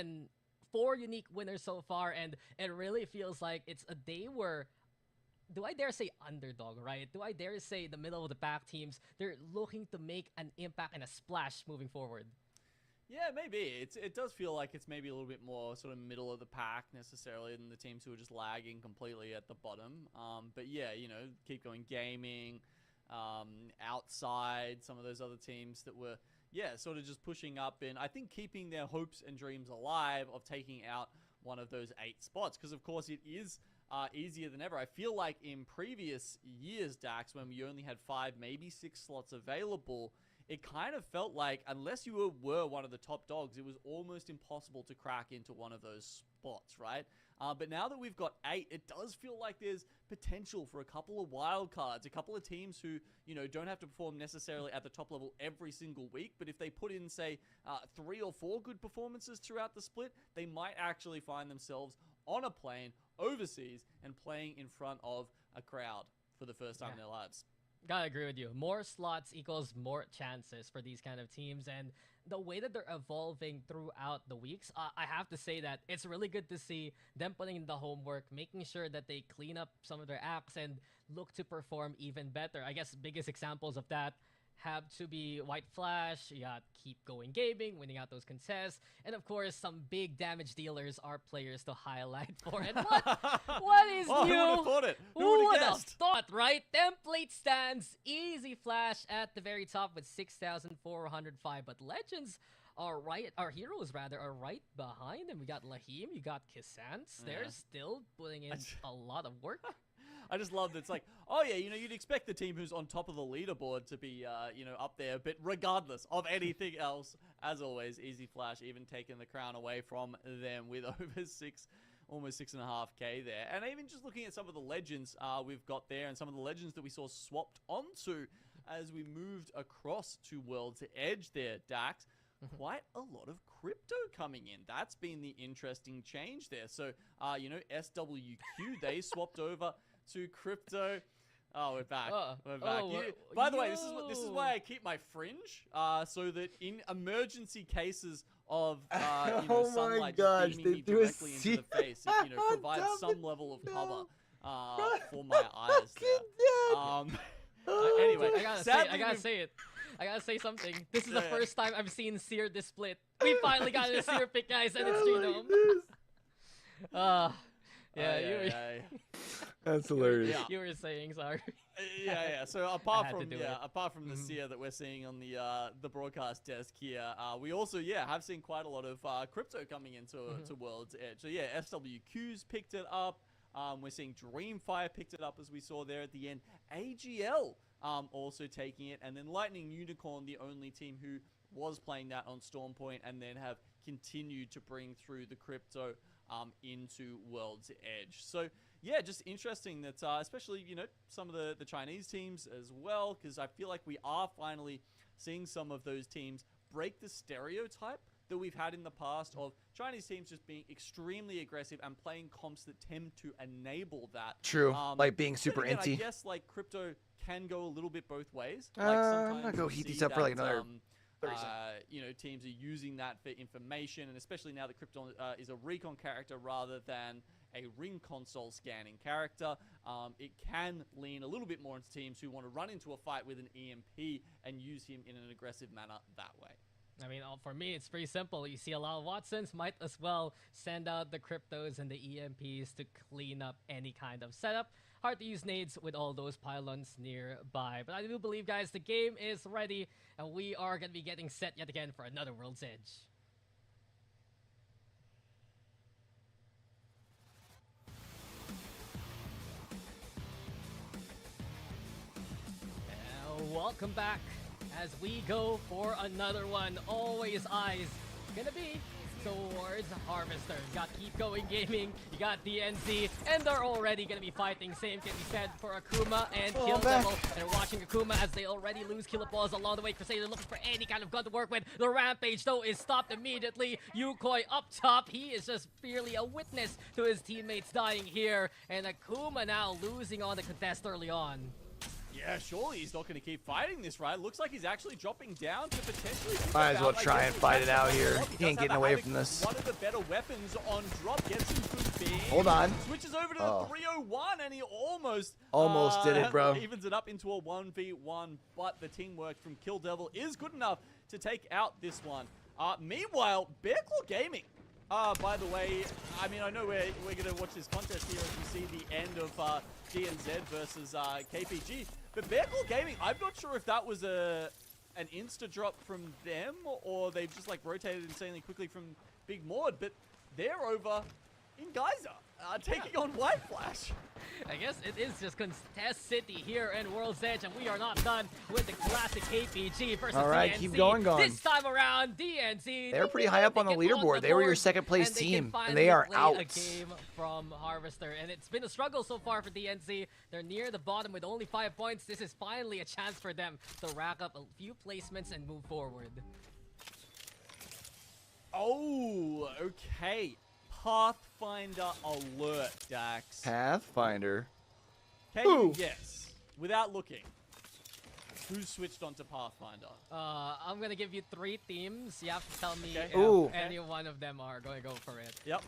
4 unique winners so far, and it really feels like it's a day where, do I dare say underdog, right? Do I dare say the middle of the pack teams, they're looking to make an impact and a splash moving forward? Yeah, maybe. It does feel like it's maybe a little bit more sort of middle of the pack necessarily than the teams who are just lagging completely at the bottom. But yeah, you know, Keep Going Gaming, Outside, some of those other teams that were, yeah, sort of just pushing up and I think keeping their hopes and dreams alive of taking out one of those 8 spots. Because, of course, it is easier than ever. I feel like in previous years, Dax, when we only had 5, maybe 6 slots available, it kind of felt like unless you were one of the top dogs, it was almost impossible to crack into one of those spots, right? But now that we've got 8, it does feel like there's potential for a couple of wild cards, a couple of teams who, you know, don't have to perform necessarily at the top level every single week, but if they put in, say, 3 or 4 good performances throughout the split, they might actually find themselves on a plane overseas and playing in front of a crowd for the first time in their lives. Gotta agree with you. More slots equals more chances for these kind of teams, and the way that they're evolving throughout the weeks, I have to say that it's really good to see them putting in the homework, making sure that they clean up some of their acts and look to perform even better. I guess biggest examples of that have to be White Flash, you got Keep Going Gaming, winning out those contests, and of course, some big damage dealers are players to highlight for it. What is Oh, new? who would have thought it? Who would have thought, right? Template stands, Easy Flash at the very top with 6,405, but Legends are right, our heroes rather, are right behind them. We got Lahim, you got Kissance, they're still putting in a lot of work. I just love that it's like, oh yeah, you know, you'd expect the team who's on top of the leaderboard to be, you know, up there, but regardless of anything else, as always, Easy Flash even taking the crown away from them with over 6, almost 6.5k there. And even just looking at some of the legends we've got there and some of the legends that we saw swapped onto as we moved across to World's Edge there, Dax. Quite a lot of crypto coming in. That's been the interesting change there. So, you know, SWQ, they swapped over to crypto. Oh, we're back. We're back. By the way, this is why I keep my fringe, so that in emergency cases of you know, sunlight just beaming me directly into the face, it, you know, provides some level of cover for my eyes there. Anyway, I gotta say it. I gotta say something. This is the first time I've seen Seer this split. We finally got a Seer pick, guys, and it's Genome. That's hilarious. You were saying, sorry. So apart from the Seer that we're seeing on the broadcast desk here, we also have seen quite a lot of crypto coming into to World's Edge. So yeah, SWQ's picked it up. We're seeing Dreamfire picked it up as we saw there at the end. AGL also taking it, and then Lightning Unicorn, the only team who was playing that on Stormpoint, and then have continued to bring through the crypto into World's Edge. So yeah, just interesting that especially, you know, some of the Chinese teams as well, because I feel like we are finally seeing some of those teams break the stereotype that we've had in the past of Chinese teams just being extremely aggressive and playing comps that tend to enable that. True, like being super again, inty. I guess like crypto can go a little bit both ways. Like I'm gonna go heat these up for like another 30 seconds. You know, teams are using that for information, and especially now that Krypton is a recon character rather than a ring console scanning character, it can lean a little bit more into teams who want to run into a fight with an EMP and use him in an aggressive manner that way. I mean, for me, it's pretty simple. You see a lot of Watsons, might as well send out the cryptos and the EMPs to clean up any kind of setup. Hard to use nades with all those pylons nearby. But I do believe, guys, the game is ready, and we are going to be getting set yet again for another World's Edge. Welcome back as we go for another one. Always eyes gonna be towards Harvester. You got Keep Going Gaming, you got DNZ, and they're already going to be fighting. Same can be said for Akuma and Kill Devil. They're watching Akuma as they already lose killables along the way. Crusader looking for any kind of gun to work with. The Rampage, though, is stopped immediately. Yukoi up top. He is just merely a witness to his teammates dying here. And Akuma now losing on the contest early on. Yeah, surely he's not going to keep fighting this, right? Looks like he's actually dropping down to potentially... Might as well try and fight it out here. He ain't getting away from this. One of the better weapons on drop gets him to big. Hold on. Switches over to the 301 and he almost did it, bro. Evens it up into a 1v1, but the teamwork from Kill Devil is good enough to take out this one. Meanwhile, Bear Claw Gaming. By the way, I mean, I know we're going to watch this contest here as we see the end of DNZ versus KPG. But Bear Claw Gaming, I'm not sure if that was an insta drop from them or they've just like rotated insanely quickly from Big Maud, but they're over in Geyser, taking on White Flash. I guess it is just Contest City here in World's Edge, and we are not done with the classic KPG versus Alright, DNZ. keep going. This time around, DNZ. They're pretty high up on the leaderboard. They were your second place team, and they are out. A game from Harvester, and it's been a struggle so far for DNZ. They're near the bottom with only 5 points. This is finally a chance for them to rack up a few placements and move forward. Oh, okay. Pathfinder alert, Dax. Pathfinder? Can you guess, without looking, who switched onto Pathfinder? I'm gonna give you 3 themes. You have to tell me Ooh. if any one of them are going to go for it. Yep.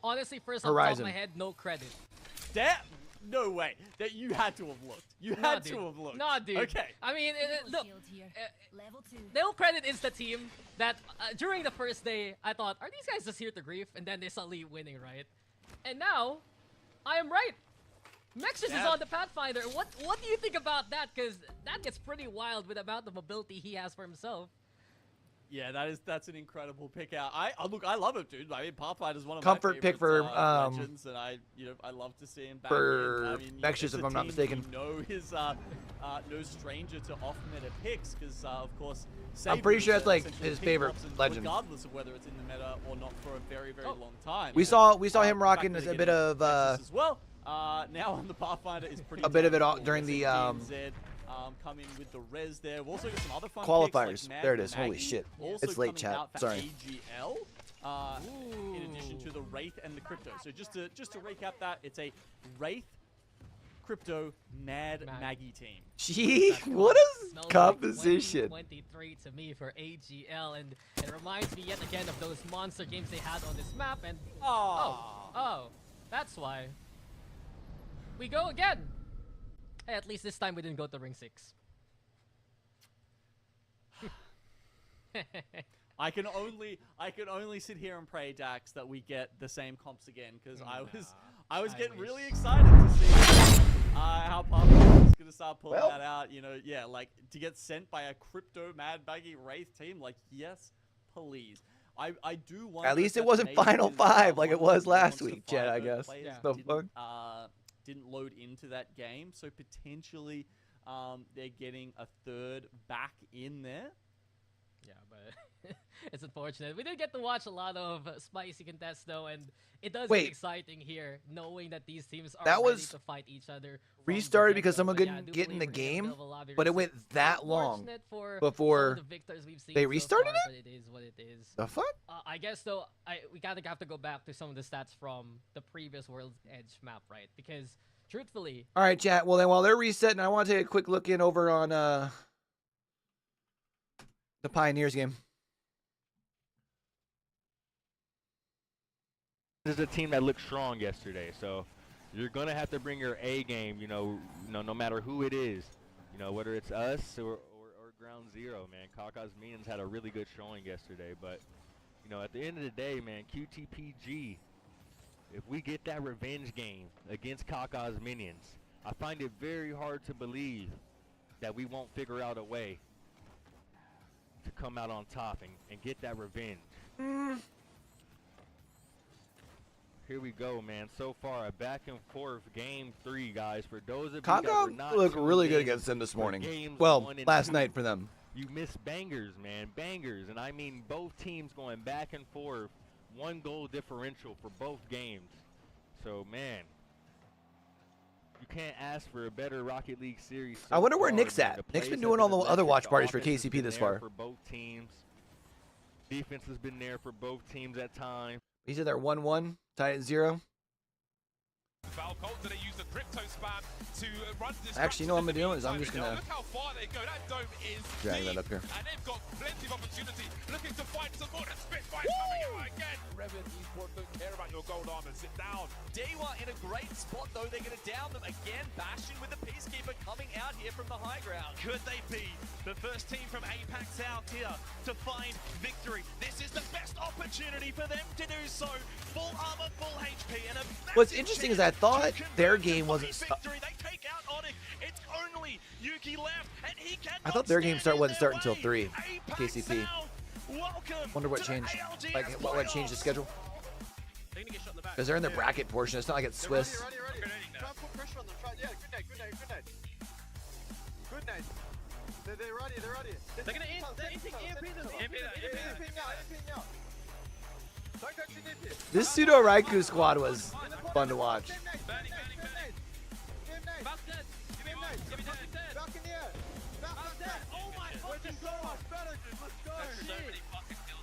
Honestly, first off the top of my head, no credit. Damn! No way. That you had to have looked. You had to have looked. Nah, dude. Okay. I mean, look. No credit is the team that during the first day, I thought, are these guys just here to grief? And then they suddenly winning, right? And now, I am right. Mexus is on the Pathfinder. What do you think about that? Because that gets pretty wild with the amount of mobility he has for himself. Yeah, that's an incredible pick out. Look, I love it, dude. I mean, Pathfinder's one of Comfort my pick favorite for legends, and I love to see him back for in. I mean, Mexus, if I'm not mistaken. You know, is no stranger to off-meta picks, because of course, I'm pretty sure that's like essentially his pick favorite option, legend. regardless of whether it's in the meta or not for a very long time. We saw him rocking a bit of as well. Now on the Pathfinder is pretty. A bit of it all tangible. during the Come in with the res there. We've also got some other fun qualifiers. Picks, like there it is. Maggie. Holy shit! Also It's late, coming chat. out for Sorry. AGL, in addition to the Wraith and the Crypto. So just to recap that, it's a Wraith, Crypto, Mad Maggie team. Gee, what a Smells composition! Like 23 to me for AGL, and it reminds me yet again of those monster games they had on this map. And oh, that's why. We go again. Hey, at least this time we didn't go to Ring 6. I can only sit here and pray, Dax, that we get the same comps again, because I was getting really excited to see how Pathfinder is gonna start pulling that out. You know, yeah, like to get sent by a Crypto Mad Baggy Wraith team. Like, yes, please. I do want. At least it wasn't Final 5 like it was last week, Chad. I guess. The fuck. Didn't load into that game, so potentially they're getting a third back in there. Yeah, but it's unfortunate. We did get to watch a lot of spicy contests though, and it does get exciting here, knowing that these teams are ready to fight each other. Restarted because someone couldn't get in the game, but it went that long before they restarted it? But it is what it is. The fuck? I guess though, we kind of have to go back to some of the stats from the previous World's Edge map, right? Because truthfully... All right, chat. Well, then while they're resetting, I want to take a quick look in over on the Pioneers game. This is a team that looked strong yesterday, so you're gonna have to bring your A game. No matter who it is, whether it's us or Ground Zero, man. Kaka's Minions had a really good showing yesterday, but at the end of the day, man, QTPG, if we get that revenge game against Kaka's Minions, I find it very hard to believe that we won't figure out a way to come out on top and get that revenge. Here we go, man. So far, a back and forth game 3, guys. For those of you that were not looked really good against them this morning. Well, last night for them. you miss bangers, man, bangers. And I mean both teams going back and forth, 1 goal differential for both games. So, man, you can't ask for a better Rocket League series. So I wonder where far, Nick's man. at. The Nick's been plays doing have all the other electric. watch The parties for offense has KCP been this there far. For both teams. Defense has been there for both teams at times. He's in there 1-1, tied at 0. They use the crypto spam to run this. Actually, you know what I'm gonna do is I'm just gonna look how far they go. That dome is drag deep, that up here. and they've got plenty of opportunity. Looking to find some more. The Spitfire coming out again. Revan Esports don't care about your gold armor. Sit down. Dewa in a great spot though. They're going to down them again. Bastion with the Peacekeeper coming out here from the high ground. Could they be the first team from APAC South here to find victory? This is the best opportunity for them to do so. Full armor, full HP, and a What's interesting is I thought their game wasn't. victory. They take out Onyx. It's only Yuki left, and he cannot I thought their game stand in wouldn't start their until way. 3. APAC KCP. South, welcome Wonder what to the changed. ALGS Like what changed the playoffs. schedule? They're gonna get shot in the back. Because they're in the bracket portion. It's not like it's Swiss. Ready. Try and put pressure on them. Try, yeah, good night. Good night. They're ready. They're gonna EMP now. Don't go too deep here. This pseudo Raikou squad was fun to watch. Game night. Back in the air. Back. Oh my fucking So much better, dude. Let's go.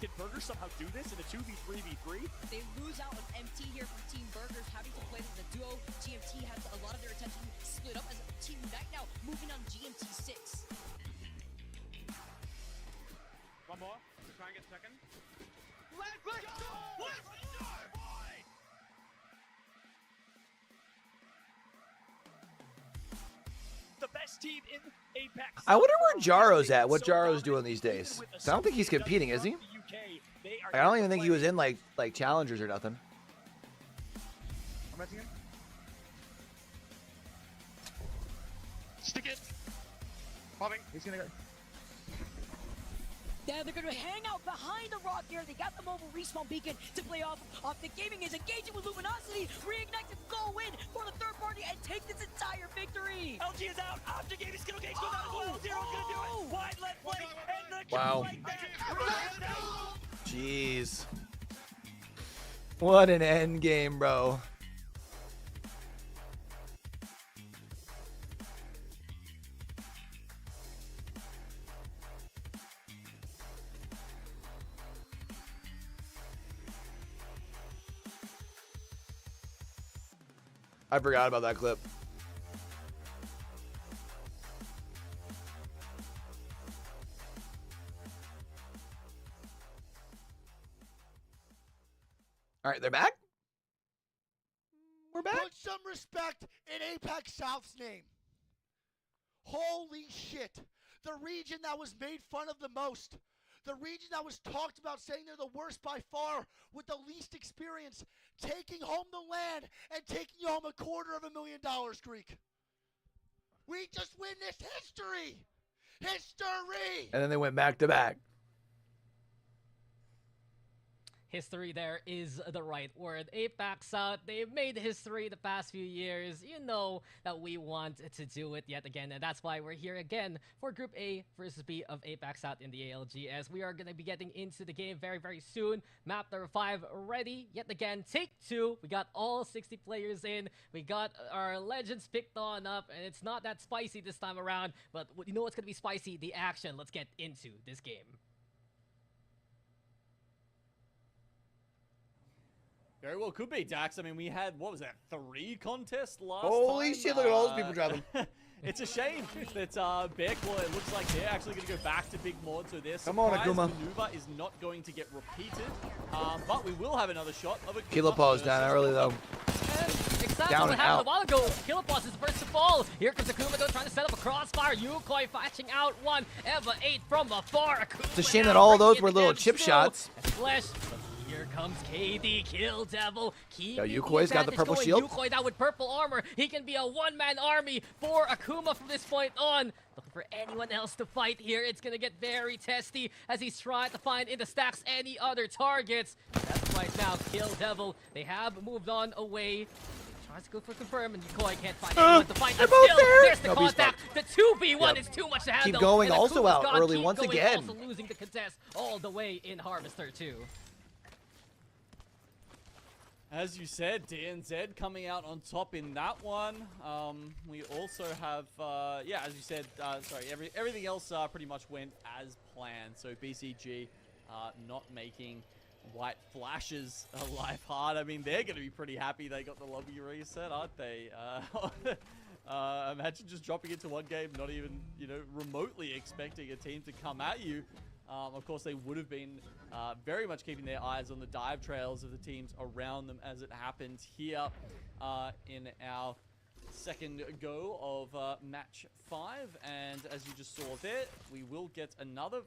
Can Burger somehow do this in a 2v3v3? They lose out on MT here from Team Burgers, having to play as a duo. GMT has a lot of their attention split up as Team Unite now, moving on GMT 6. One more. Try and get second. Let's go! Let's go, boy! The best team in APAC. I wonder where Jaro's at. What Jaro's doing these days? I don't think he's competing, is he? I don't even think he was in like challengers or nothing. I'm at the end. Stick it. Popping. He's gonna go. Yeah, they're going to hang out behind the rock here. They got the mobile respawn beacon to play off. The gaming is engaging with Luminosity. Reignite to go in for the third party and take this entire victory. LG is out. After gaming skill gauge goes out as well. Zero's gonna do it. Wide left flank and the Wow. like that. Jeez. What an end game, bro. I forgot about that clip. All right, they're back? We're back? Put some respect in APAC South's name. Holy shit. The region that was made fun of the most. The region that was talked about saying they're the worst by far with the least experience. Taking home the land and taking home $250,000, Greek. We just witnessed history. History. And then they went back to back. History there is the right word. APAC South, they've made history the past few years. You know that we want to do it yet again, and that's why we're here again for Group A versus B of APAC South in the ALGS. We are going to be getting into the game very, very soon. Map number 5 ready. Yet again, take 2. We got all 60 players in. We got our legends picked on up, and it's not that spicy this time around, but you know what's going to be spicy? The action. Let's get into this game. Very well could be, Dax. I mean, we had, what was that, 3 contests last Holy time? shit, look at all those people driving. It's a shame that Beck, well, it looks like they're actually going to go back to Big Mod, so their Come on, surprise Akuma. maneuver is not going to get repeated. But we will have another shot of Akuma. Kilopaw's down early, though. Exactly Down what and happened out. a while ago. Kilopaw's is the first to fall. Here comes Akuma though, trying to set up a crossfire. Yukoi flashing out one. Eva 8 from afar. Akuma It's a shame now that all of those bringing were it little down chip still. shots. Flesh. Here comes KD, Kill Devil. Yo, Yukoi's got the purple shield. Yukoi now with purple armor. He can be a one-man army for Akuma from this point on. Looking for anyone else to fight here. It's going to get very testy as he's trying to find in the stacks any other targets. That's right now, Kill Devil. They have moved on away Tries to go for confirm, and Yukoi can't find anyone to fight. And both still, there. there's the No, contact. The 2v1 Yep. is too much to handle. Keep going, and also Akuma's out gone. early Keep once going, again. Also losing the contest all the way in Harvester too. As you said, DNZ coming out on top in that one. We also have, yeah, as you said, sorry, everything else pretty much went as planned. So BCG not making White Flashes life hard. I mean, they're going to be pretty happy they got the lobby reset, aren't they? Imagine just dropping into one game, not even, you know, remotely expecting a team to come at you. Of course, they would have been very much keeping their eyes on the dive trails of the teams around them as it happens here in our second go of match 5. And as you just saw there, we will get another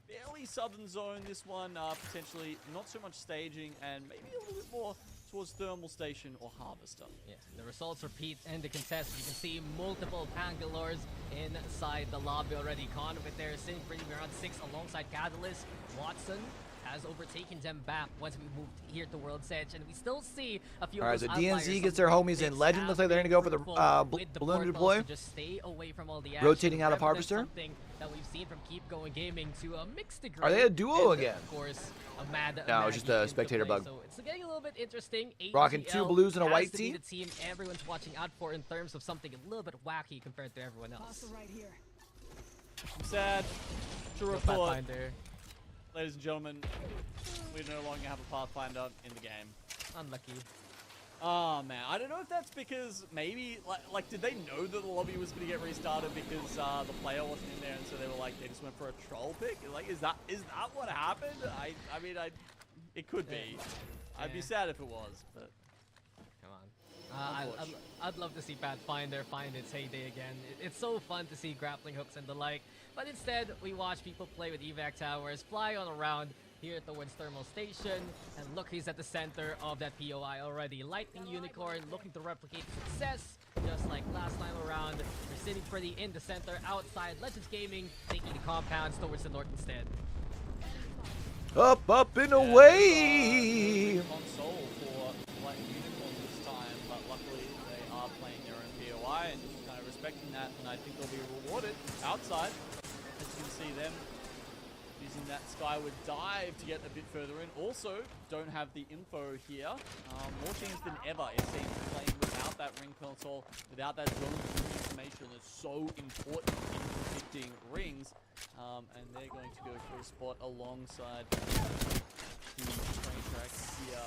fairly southern zone. This one potentially not so much staging and maybe a little bit more towards Thermal Station or Harvester. Yes, the results repeat in the contest. You can see multiple Bangalores inside the lobby already. Convict there sitting pretty around 6 alongside Catalyst. Watson has overtaken them back once we moved here to World's Edge, and we still see a few. All right, of so those DNZ gets their homies in. Legend looks like they're going to go for the balloon deploy. Just stay away from all the action. Rotating out of Harvester. Something that we've seen from Keep Going Gaming to a mixed degree. Are they a duo again? Of course, a mad. No, it's just a spectator bug. So it's getting a little bit interesting. Rocking 2 blues and a has white to be team. the team everyone's watching out for in terms of something a little bit wacky compared to everyone else. Right here. I'm sad to report, Pathfinder. ladies and gentlemen, we no longer have a Pathfinder in the game. Unlucky. Oh man, I don't know if that's because maybe like did they know that the lobby was going to get restarted because the player wasn't in there, and so they were like they just went for a troll pick? Like, is that what happened? I mean, it could be. I'd be sad if it was, but Come on. I'd love to see Pathfinder find its heyday again. It's so fun to see grappling hooks and the like, but instead we watch people play with evac towers, fly on around here towards Thermal Station, and look, he's at the center of that POI already. Lightning Unicorn looking to replicate success, just like last time around. They're sitting pretty in the center, outside. Legends Gaming taking the compounds towards the north instead. Up and away! console for Lightning Unicorn this time, but luckily they are playing their own POI and just kind of respecting that, and I think they'll be rewarded outside. As you can see them using that skyward dive to get a bit further in. Also, don't have the info here. More teams than ever, it seems, playing without that ring console, without that zone information that's so important in predicting rings. And they're going to go for a spot alongside the train tracks here.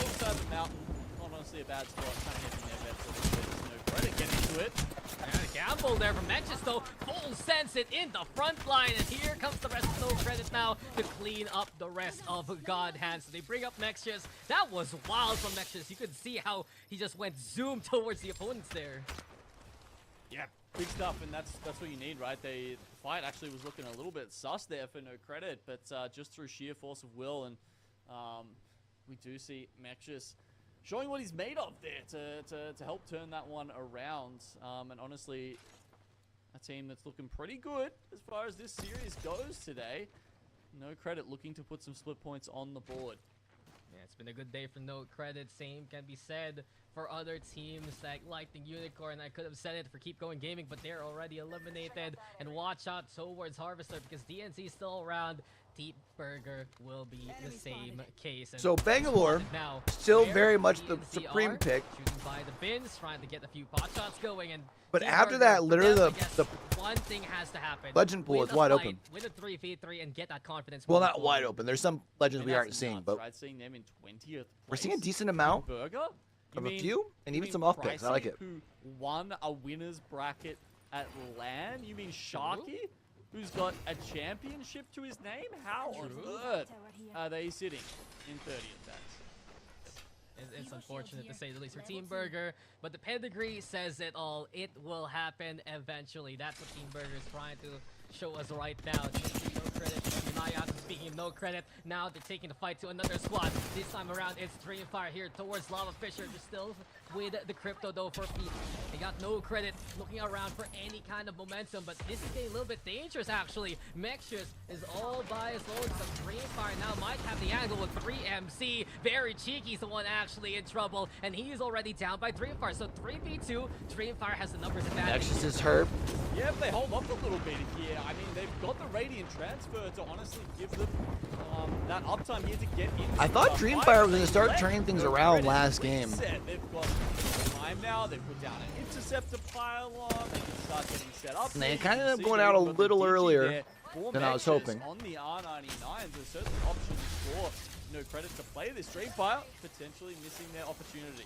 Outside the mountain, not honestly a bad spot, kind of getting their best, so there's no credit getting to it. And a gamble there from Nexus though, full sense it in the front line, and here comes the rest of No Credit now to clean up the rest of God Hand. So they bring up Nexus. That was wild from Nexus. You could see how he just went zoom towards the opponents there. Yeah, big stuff, and that's what you need, right? The fight actually was looking a little bit sus there for No Credit, but just through sheer force of will, and we do see Nexus showing what he's made of there to help turn that one around. And honestly, a team that's looking pretty good as far as this series goes today. No Credit looking to put some split points on the board. Yeah, it's been a good day for No Credit. Same can be said for other teams like Lightning Unicorn. I could have said it for Keep Going Gaming, but they're already eliminated. And watch out towards Harvester because DNC is still around. Deep Burger will be the same case. And So Bangalore, now, still where very much the DNC supreme are, pick. Shooting by the bins, trying to get a few pot shots going. And But Deep after Burger, that, for literally them, the- I guess the one thing has to happen. Legend pool Win is a wide fight, open. Win a 3v3 and get that confidence. Well, moving not wide forward. open. There's some legends we That's aren't seeing, nuts, but right? Seeing them in 20th we're seeing a place. decent amount Burger? of a few, and even some off picks. I like it. Who won a winner's bracket at LAN? You mean Sharky, who's got a championship to his name? How on earth are they sitting in 30th? It's unfortunate to say the least for Team Burger, but the pedigree says it all. It will happen eventually. That's what Team Burger is trying to show us right now. No Credit, keep an eye out speaking of no credit, now they're taking the fight to another squad. This time around, it's Dreamfire here towards Lava Fisher. They're still with the crypto though for feet. They got no credit, looking around for any kind of momentum, but this is getting a little bit dangerous actually. Mexus is all by his own, so Dreamfire now might have the angle with 3MC. Very cheeky's the one actually in trouble, and he's already down by Dreamfire. So 3v2, Dreamfire has the numbers advantage. Nexus is hurt. Yeah, if they hold up a little bit here, I mean, they've got the Radiant transfer to honestly give them that uptime here to get in. I thought Dreamfire was going to start turning things around last game. They've got time now. They've put down an interceptor pylon. They can start getting set up. And they kind of ended up going out a little earlier than I was hoping. On the R99, there's certain options for no credit to play this. Dreamfire potentially missing their opportunity.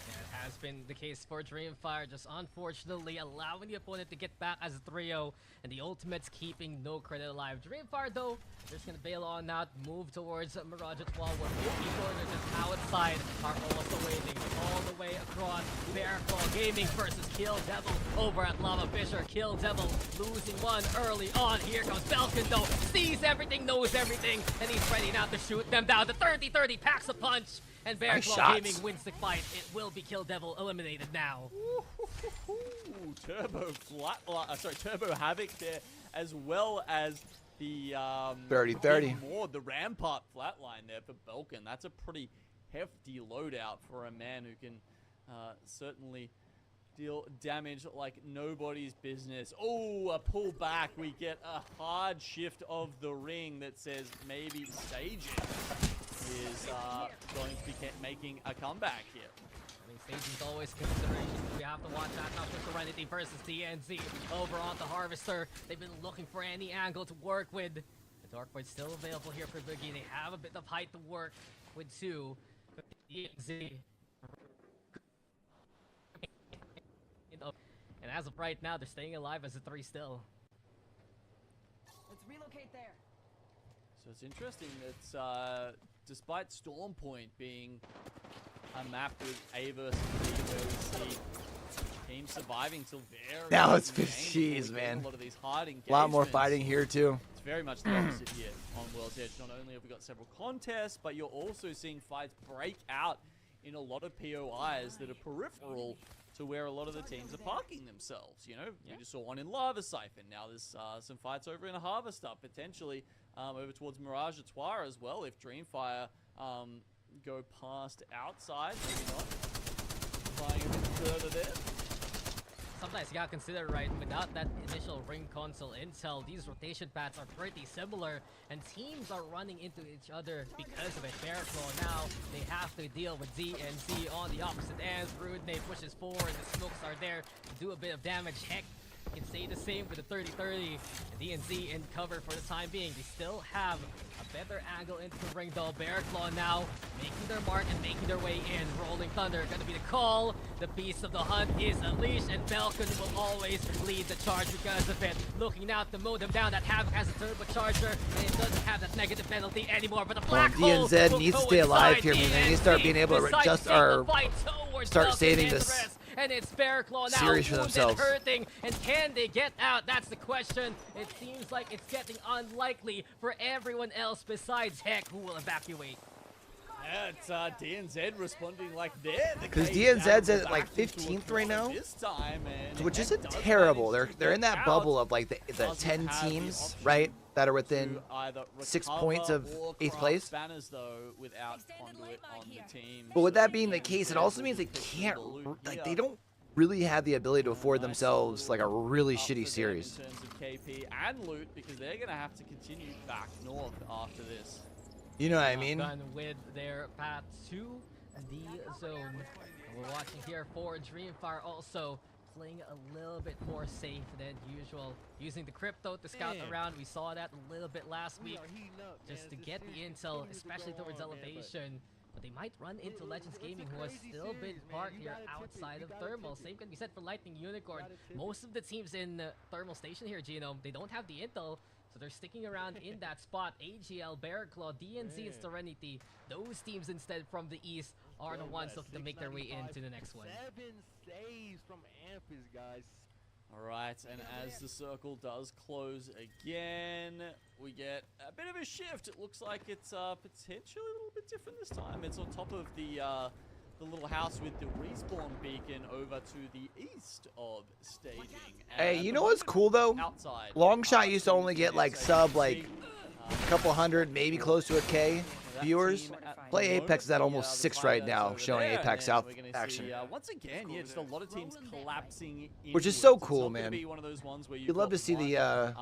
It has been the case for Dreamfire, just unfortunately allowing the opponent to get back as a 3-0, and the ultimate's keeping no credit alive. Dreamfire, though, they're just going to bail on out, move towards Mirage at wall, where 50 corners just outside are also waiting all the way across. Bearclaw Gaming versus Kill Devil over at Lava Fisher. Kill Devil losing one early on. Here comes Falcon, though, sees everything, knows everything, and he's ready now to shoot them down. The 30-30 packs a punch. And Bearclaw Gaming wins the fight. It will be Kill Devil eliminated now. Turbo Havoc there, as well as the 30-30. The Rampart flatline there for Belkin. That's a pretty hefty loadout for a man who can certainly deal damage like nobody's business. Oh, a pull back. We get a hard shift of the ring that says maybe Staging is going to be making a comeback here. I mean, Staging's always consideration. We have to watch out now for Serenity versus DNZ over on the Harvester. They've been looking for any angle to work with. The Darkboard's still available here for Boogie. They have a bit of height to work with too. But DNZ. And as of right now, they're staying alive as a 3 still. Let's relocate there. So it's interesting that despite Storm Point being a map with A versus B, where we see teams surviving till very now it's 50s, man. A lot of these hard engagements. A lot more fighting here too. It's very much the opposite here on World's Edge. Not only have we got several contests, but you're also seeing fights break out in a lot of POIs that are peripheral to where a lot of the teams are parking themselves. You know, we just saw one in Lava Siphon. Now there's some fights over in Harvester, potentially over towards Mirage Etoile as well. If Dreamfire go past outside, maybe not. Flying a bit further there. Sometimes you gotta consider, right, without that initial ring console intel, these rotation paths are pretty similar, and teams are running into each other because of it. Bearclaw now, they have to deal with DNZ on the opposite ends. Rudenay pushes forward, the smokes are there to do a bit of damage. Heck can stay the same for the 30-30. DNZ in cover for the time being. They still have a better angle into the ring though. Bearclaw now making their mark and making their way in. Rolling Thunder gonna be the call. The Beast of the Hunt is unleashed, and Falcon will always lead the charge because of it. Looking now to mow them down. That Havoc has a turbocharger, and it doesn't have that negative penalty anymore. But the black hole DNZ needs to stay alive here. They need to start being able to just start saving this and it's Bearclaw now series for themselves. Hurting, and can they get out? That's the question. It seems like it's getting unlikely for everyone else besides Heck, who will evacuate. Yeah, it's DNZ responding like they're the because DNZ's at like 15th right now, which isn't terrible. They're in that bubble of like the 10 teams, right, that are within 6 points of 8th place. But with that being the case, it also means they can't, like, they don't really have the ability to afford themselves like a really shitty series. In terms of KP and loot, because they're gonna have to continue back north after this. You know what I mean? With their path to the zone. We're watching here for Dreamfire also playing a little bit more safe than usual. Using the crypto to scout around. We saw that a little bit last week. Just to get the intel, especially towards elevation. But they might run into Legends Gaming, who has still been parked here outside of Thermal. Same can be said for Lightning Unicorn. Most of the teams in Thermal Station here, Genome, they don't have the intel. So they're sticking around in that spot. AGL, Bearclaw, DNZ, and Serenity. Those teams instead from the east are the ones looking to make their way into the next one. 7 saves from Ampus, guys. Alright, and as the circle does close again, we get a bit of a shift. It looks like it's potentially a little bit different this time. It's on top of the little house with the respawn beacon over to the east of staging. Hey, you know what's cool though? Outside, Longshot used to only get like sub like a couple hundred, maybe close to a K viewers. Play Apex is at almost 6 right now, showing Apex South action. Once again, yeah, just a lot of teams collapsing, Which is so inwards. cool, It's not gonna man. be one of those ones where You'd love to see the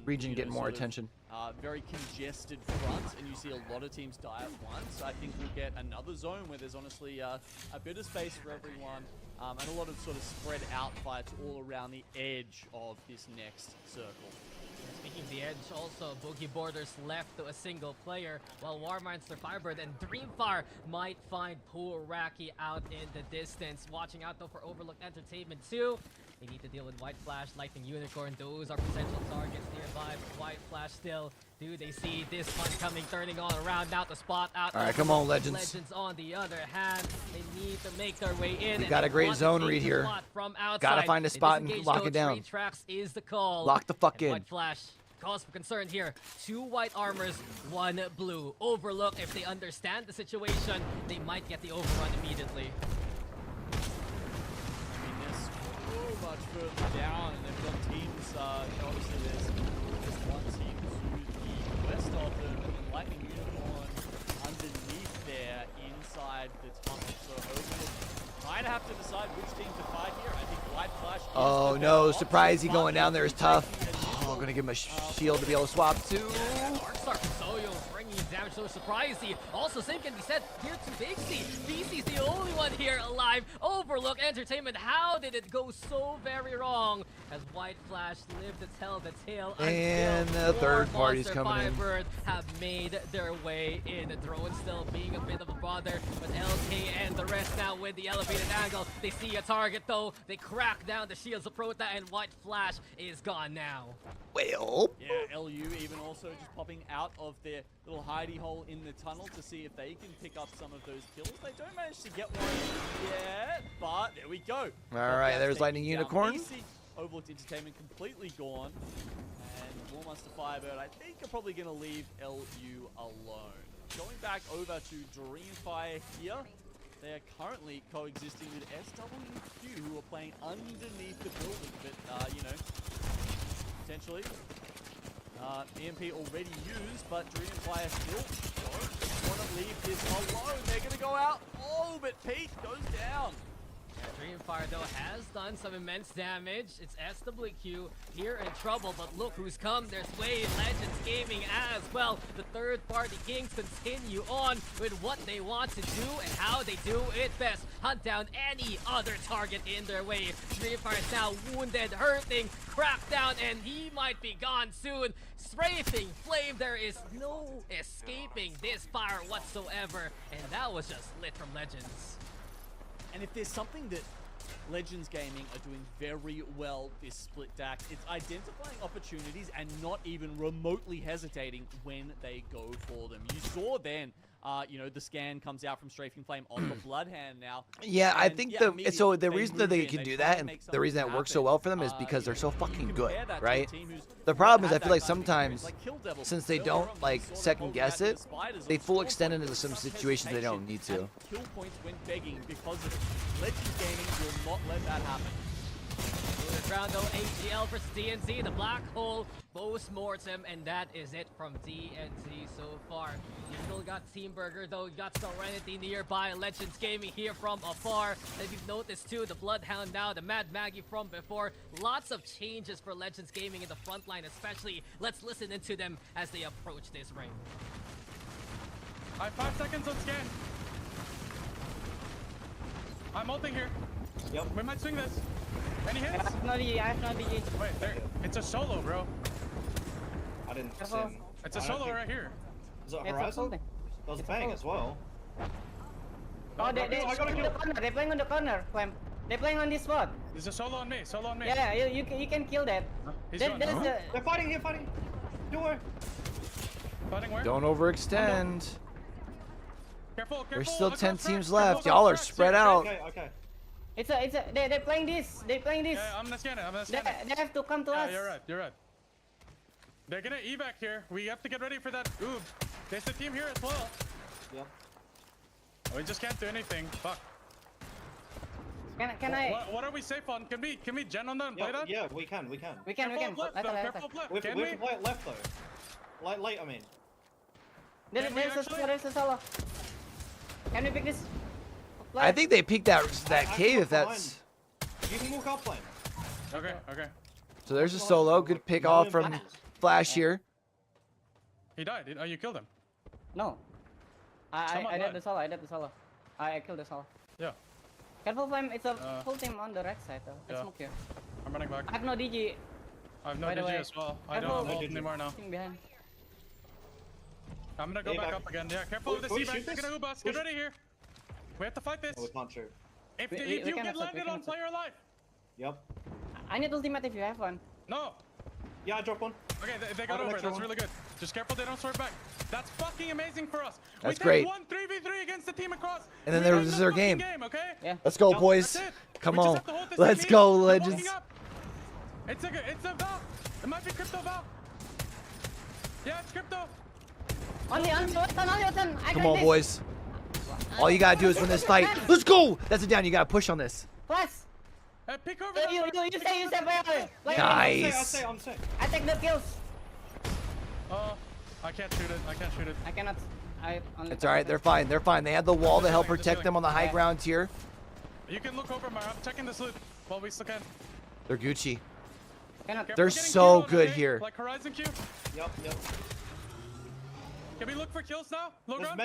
region you know, get more sort of, attention. Very congested front, and you see a lot of teams die at once. I think we'll get another zone where there's honestly a bit of space for everyone, and a lot of sort of spread out fights all around the edge of this next circle. Speaking of the edge, also Boogie Borders left to a single player, while Warmonster, Firebird, and Dreamfire might find poor Raki out in the distance. Watching out though for Overlooked Entertainment too. They need to deal with White Flash, Lightning Unicorn. Those are potential targets nearby. But White Flash still. Do they see this one coming, turning all around now to spot out? All right, come on, Legends. Legends on the other hand, they need to make their way in. We got a great zone read here. From outside. Gotta find a spot and lock it down. 3 tracks is the call. Lock the fuck And in. White Flash, cause for concern here. 2 white armors, 1 blue. Overlook, if they understand the situation, they might get the overrun immediately. I mean, there's so much further down, and they've got teams, obviously there's one team to the west of them, and then Lightning Unicorn underneath there, inside the tunnel. So Overlook might have to decide which team to fight here. I think White Flash is Oh the no, better surprisey option, going but down there is tough. Oh, initially, gonna give him a shield to be able to swap too. Darkstar from Soyo bringing his damage, so surprisey. Also, same can be said here to Big C. BC's the only one here alive. Overlook Entertainment, how did it go so very wrong? As White Flash lived to tell the tale. And until the third more party's Monster coming in. Firebird have made their way in. The drone still being a bit of a bother, but LK and the rest now with the elevated angle. They see a target though. They crack down the shields of Prota, and White Flash is gone now. Well, yeah, LU even also just popping out of their little hidey hole in the tunnel to see if they can pick up some of those kills. They don't manage to get one yet, but there we go. All right, there's Lightning Unicorn. Overlooked Entertainment completely gone, and Warmonster Firebird I think are probably going to leave LU alone. Going back over to Dreamfire here. They are currently coexisting with SWQ, who are playing underneath the building, but you know, potentially. EMP already used, but Dreamfire still don't want to leave this alone. They're going to go out. Oh, but Pete goes down. Dreamfire though has done some immense damage. It's SWQ here in trouble, but look who's come. There's Wave Legends Gaming as well. The third party kings continue on with what they want to do and how they do it best. Hunt down any other target in their way. Dreamfire is now wounded, hurting, cracked down, and he might be gone soon. Strafing Flame, there is no escaping this fire whatsoever, and that was just lit from Legends. And if there's something that Legends Gaming are doing very well this split DAC, it's identifying opportunities and not even remotely hesitating when they go for them. You saw then, you know, the scan comes out from Strafing Flame on the Bloodhand now. Yeah, I And, think yeah, the immediately so the they reason move that they in, can they do try that to and make the reason that something works so happen. well for them is because You they're so know, you fucking compare good, that to a right? team who's The problem is had I feel that like kind of experience, sometimes like Kill Devil, since they earlier don't on, like we saw them second holding guess out it, the Spiders they on full Stormfront extend into with some some situations they don't need hesitation, to. and kill points when begging because of it. Legends Gaming will not let that happen. Round though, AGL versus DNZ, the black hole, post-mortem, and that is it from DNZ so far. You still got Team Burger though, you got Serenity nearby, Legends Gaming here from afar. And you've noticed too, the Bloodhound now, the Mad Maggie from before. Lots of changes for Legends Gaming in the front line especially. Let's listen into them as they approach this ring. I have 5 seconds on scan. I'm ulting here. Yep. We might swing this. Any hits? I have no DG. Wait, there. It's a solo, bro. I didn't see Careful. him. It's a solo right here. Is it It's a Horizon? folding. There was a It's a bang fold. as well. Oh, they're I got a playing on kill. the corner. They're playing on the corner. Clem. They're playing on this spot. There's a solo on me. Solo on me. Yeah, you can kill that. He's There- gone. there's a- They're fighting here, fighting. Do it. Fighting where? Don't overextend. Careful, careful. There's still Across 10 tracks, teams careful, left. across Y'all are tracks, spread yeah, out. Okay, okay. They're playing this. They're playing this. Yeah, I'm gonna scan it. I'm gonna scan it. They have to come to Yeah, us. you're right. You're right. They're gonna evac here. We have to get ready for that. Ooh, there's a team here as well. Yep. We just can't do anything. Fuck. Can I? What are we safe on? Can we gen on that and play that? Yeah, we can. We can. We can. Careful left, though. Careful left. We have to play it left though. Light, I mean. There's a solo. Can we pick this? Flag? I think they peeked that cave if that's. You can walk up lane. Okay. So there's a solo. Good pick off from Flash here. He died. Oh, you killed him. No. I did the solo. I killed the solo. Yeah. Careful, Flame. It's a full team on the right side though. Let's smoke here. I'm running back. I have no DG. I have no DG as well. I don't have ult anymore now. Behind. I'm gonna go back up again. Yeah, careful with the C-back. They're gonna hoop us. Get ready here. We have to fight this. Oh, we can't shoot. If you get landed on, play your life. Yep. I need ultimate if you have one. No. Yeah, I dropped one. Okay, they got over. That's really good. Just careful they don't sword back. That's fucking amazing for us. That's we great. We 1-3v3 against the team across. And then this is their game. Okay? Yeah. Let's go, boys. Come on. Let's go, legends. It's a Val. It might be crypto Val. Yeah, it's crypto. Only Ulti. Come on, boys. All you gotta do is win this fight. Let's go. That's a down. You gotta push on this. Plus. Pick over. You say Nice. I'm sick. I take the kills. I can't shoot it. I cannot. It's alright. They're fine. They had the wall to help protect them on the high ground here. You can look over, Mar. I'm checking this loot while we still can. They're Gucci. Cannot. They're so good here. Like Horizon Q. Yep. Can we look for kills now? There's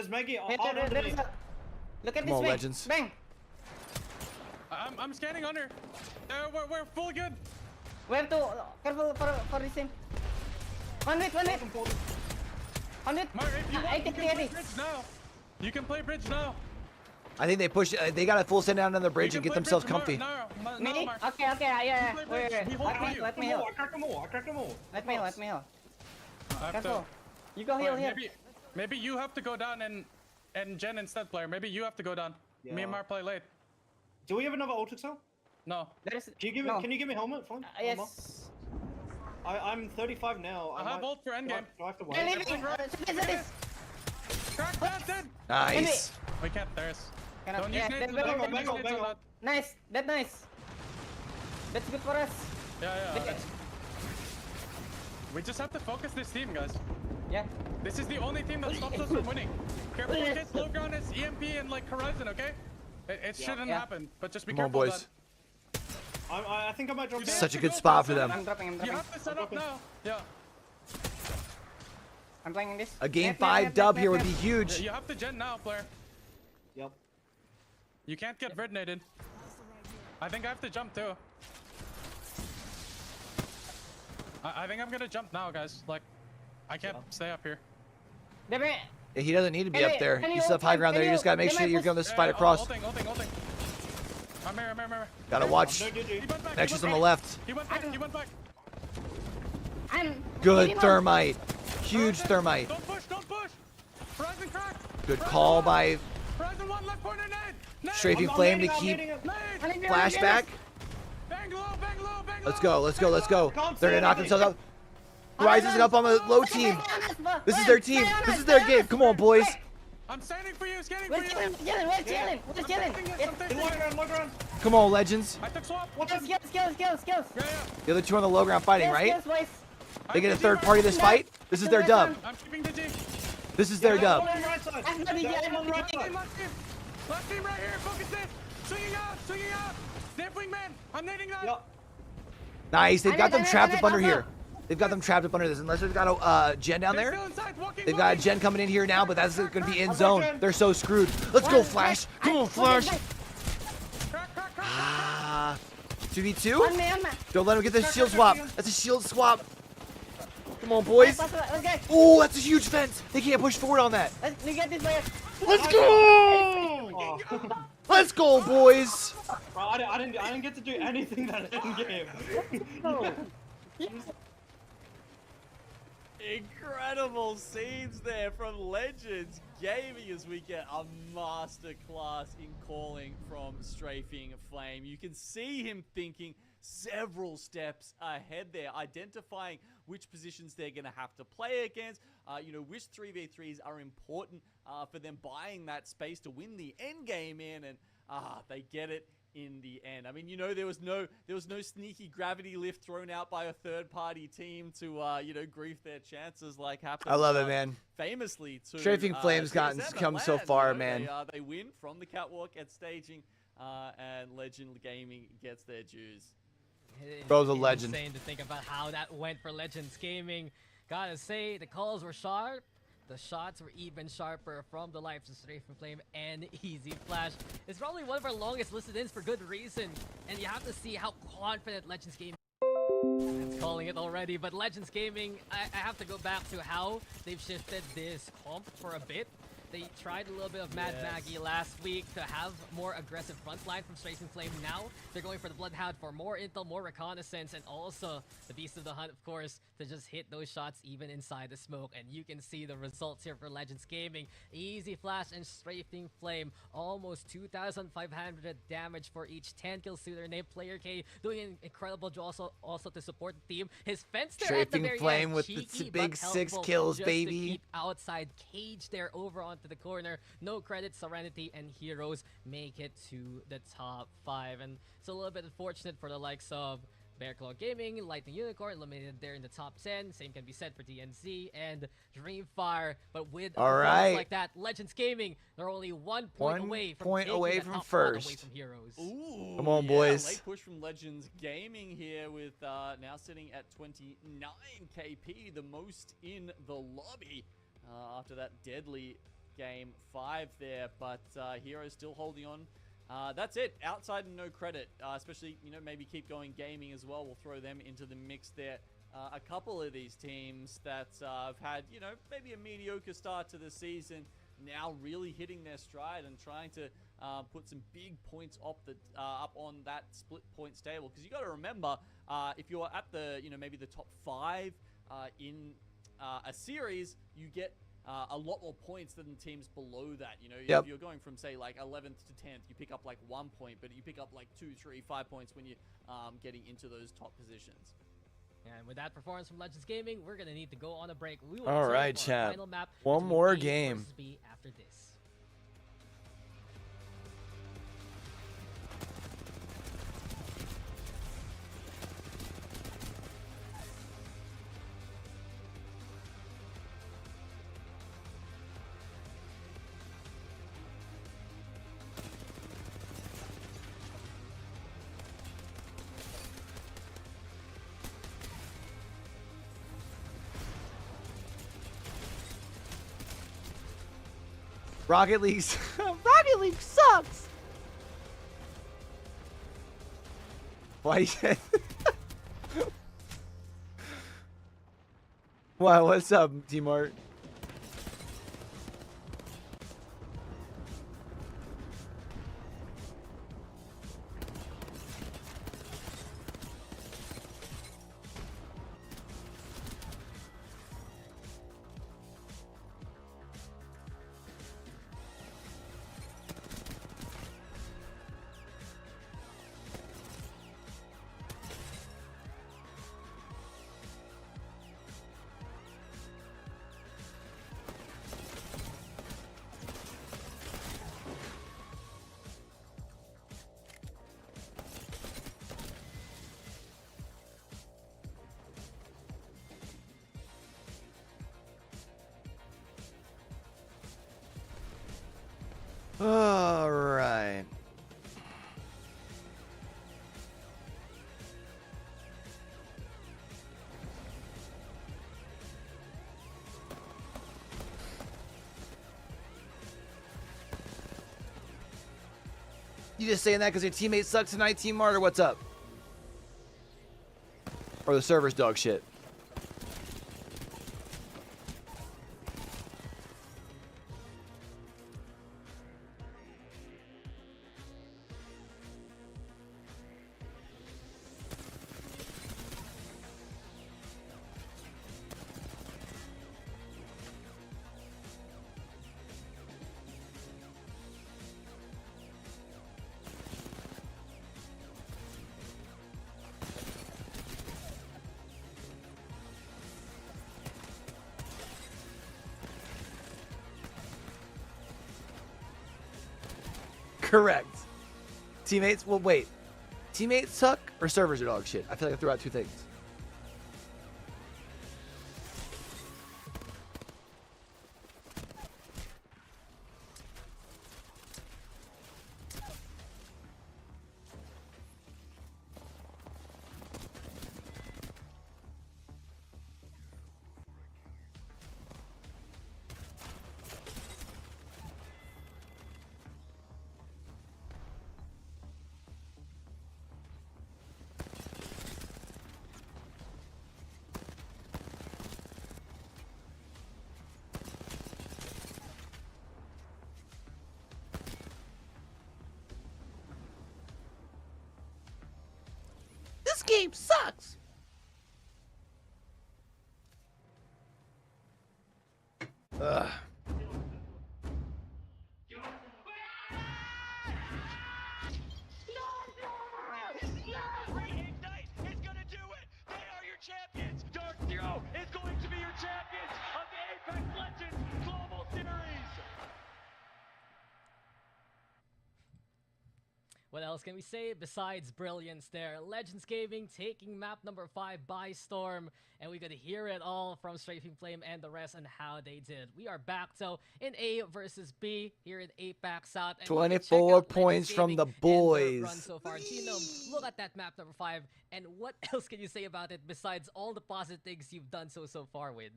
Maggie. Look at Come on, this legends. Bang. I'm scanning under. We're full good. We have to careful for this team. 100. Mar, if you want, you can play bridge now. You can play bridge now. I think they push. They got a full send down on the bridge and get themselves comfy. Me? Okay, yeah. Wait. Let me heal. I cracked them all. Let me heal. Careful. You go Right, heal here. Maybe you have to go down and gen instead, player. Maybe you have to go down. Yeah. Me and Mar play late. Do we have another ult cell? No. Can you give me helmet? Fine. Yes. I'm 35 now. I have ult for endgame. Do I have to wait? Crack that, dead. Nice. We can't thirst. Don't use Yeah, nades on bang that. on, Don't use nades on that. Nice. That's nice. That's good for us. Yeah. We just have to focus this team, guys. Yeah. This is the only team that stops us from winning. Careful against low ground as EMP and like Horizon, okay? It shouldn't happen, but just be Come on, careful. boys. I think I might drop down. Such a good spot for them. I'm dropping. You have to set up now. Yeah. I'm playing this. A game 5 dub here would be huge. You have to gen now, player. Yep. You can't get verdinated. I think I have to jump too. I think I'm gonna jump now, guys. Like, I can't stay up here. He doesn't need to be up there. You still have high ground there. You just gotta make sure you're going this fight across. Ulting. I'm here. Gotta watch. Nexus on the left. He went back. Good thermite. Huge thermite. Don't push. Horizon crack. Good call by Horizon 1 left corner nade. Strafing Flame to keep flashback. Bang low. Let's go. They're gonna knock themselves out. Rises up on the low team. This is their team. This is their game. Come on, boys. I'm standing for you. We're chilling. Low ground. Come on, legends. I took swap. Skills. Yeah. The other two on the low ground fighting, right? Skills, boys. They get a third party this fight. This is their dub. I'm keeping the G. This is their dub. Last team right here. Focus this. Swinging out. Snap wingman. I'm nading that. Yep. Nice. They've got them trapped up under here. They've got them trapped up under this. Unless they've got a gen down there. They've got a gen coming in here now, but that's going to be in zone. They're so screwed. Let's go, Flash. Come on, Flash. 2v2? Don't let him get the shield swap. That's a shield swap. Come on, boys. Oh, that's a huge fence. They can't push forward on that. Let's get this player. Let's go. Let's go, boys. Bro, I didn't get to do anything that in game. Incredible scenes there from Legends Gaming as we get a masterclass in calling from Strafing Flame. You can see him thinking several steps ahead there, identifying which positions they're going to have to play against, which 3v3s are important for them buying that space to win the end game in, and they get it in the end. I mean, there was no sneaky gravity lift thrown out by a third-party team to, grief their chances like happened. I love it, man. Famously, to Strafing Flames come so far, man. They win from the catwalk at staging, and Legend Gaming gets their dues. Bro's a legend. Insane to think about how that went for Legends Gaming. Gotta say, the calls were sharp. The shots were even sharper from the likes of Strafing Flame and Easy Flash. It's probably one of our longest listed ins for good reason. And you have to see how confident Legends Gaming is calling it already. But Legends Gaming, I have to go back to how they've shifted this comp for a bit. They tried a little bit of Mad Maggie last week to have more aggressive front line from Strafing Flame. Now they're going for the Bloodhound for more intel, more reconnaissance, and also the Beast of the Hunt, of course, to just hit those shots even inside the smoke. And you can see the results here for Legends Gaming. Easy Flash and Strafing Flame, almost 2,500 damage for each. 10 kills to their name. Player K doing an incredible job also to support the team. His fence there at the very Flame end, with cheeky, the big but 6 helpful kills, just baby. to keep outside cage there over onto the corner. No credit, Serenity and Heroes make it to the top 5. And it's a little bit unfortunate for the likes of Bearclaw Gaming, Lightning Unicorn eliminated there in the top 10. Same can be said for DNZ and Dreamfire. But with a performance like that, Legends Gaming, they're only 1 point away from taking the top first. away from Heroes. Ooh, come on, boys. Late push from Legends Gaming here with now sitting at 29 KP, the most in the lobby after that deadly game 5 there. But Heroes still holding on. That's it. Outside and no credit, especially, maybe Keep Going Gaming as well. We'll throw them into the mix there. A couple of these teams that have had, maybe a mediocre start to the season, now really hitting their stride and trying to put some big points up on that split points table. Because you got to remember, if you're at the, maybe the top 5 in a series, you get a lot more points than the teams below that. If you're going from, say, like 11th to 10th, you pick up like 1 point, but you pick up like 2, 3, 5 points when you're getting into those top positions. And with that performance from Legends Gaming, we're going to need to go on a break. We will All right, chat. Final map One more game. B after this. Rocket League sucks. Why you say? Wow, what's up, T-Mart? All right. You just saying that because your teammate sucks tonight, Team Mart, or what's up? Or the server's dog shit? Correct. Teammates, well, wait. Teammates suck or servers are dog shit? I feel like I threw out two things. This game sucks. Ugh. Ignite is gonna do it. They are your champions. Dark Zero is going to be your champions of the Apex Legends Global Series. What else can we say besides brilliance there? Legends Gaming taking map number 5 by storm, and we could hear it all from Strafing Flame and the rest on how they did. We are back, so in A versus B here in APAC South. And 24 points from the boys. Run so far. Genome, look at that map number 5, and what else can you say about it besides all the positive things you've done so far with?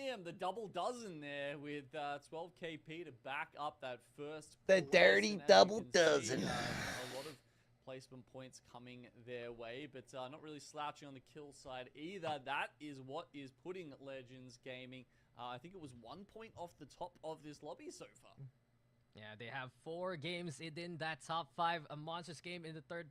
Damn, the double dozen there with 12 KP to back up that first. The dirty double dozen. A lot of placement points coming their way, but not really slouching on the kill side either. That is what is putting Legends Gaming. I think it was 1 point off the top of this lobby so far. Yeah, they have 4 games in that top 5. A monstrous game in the third,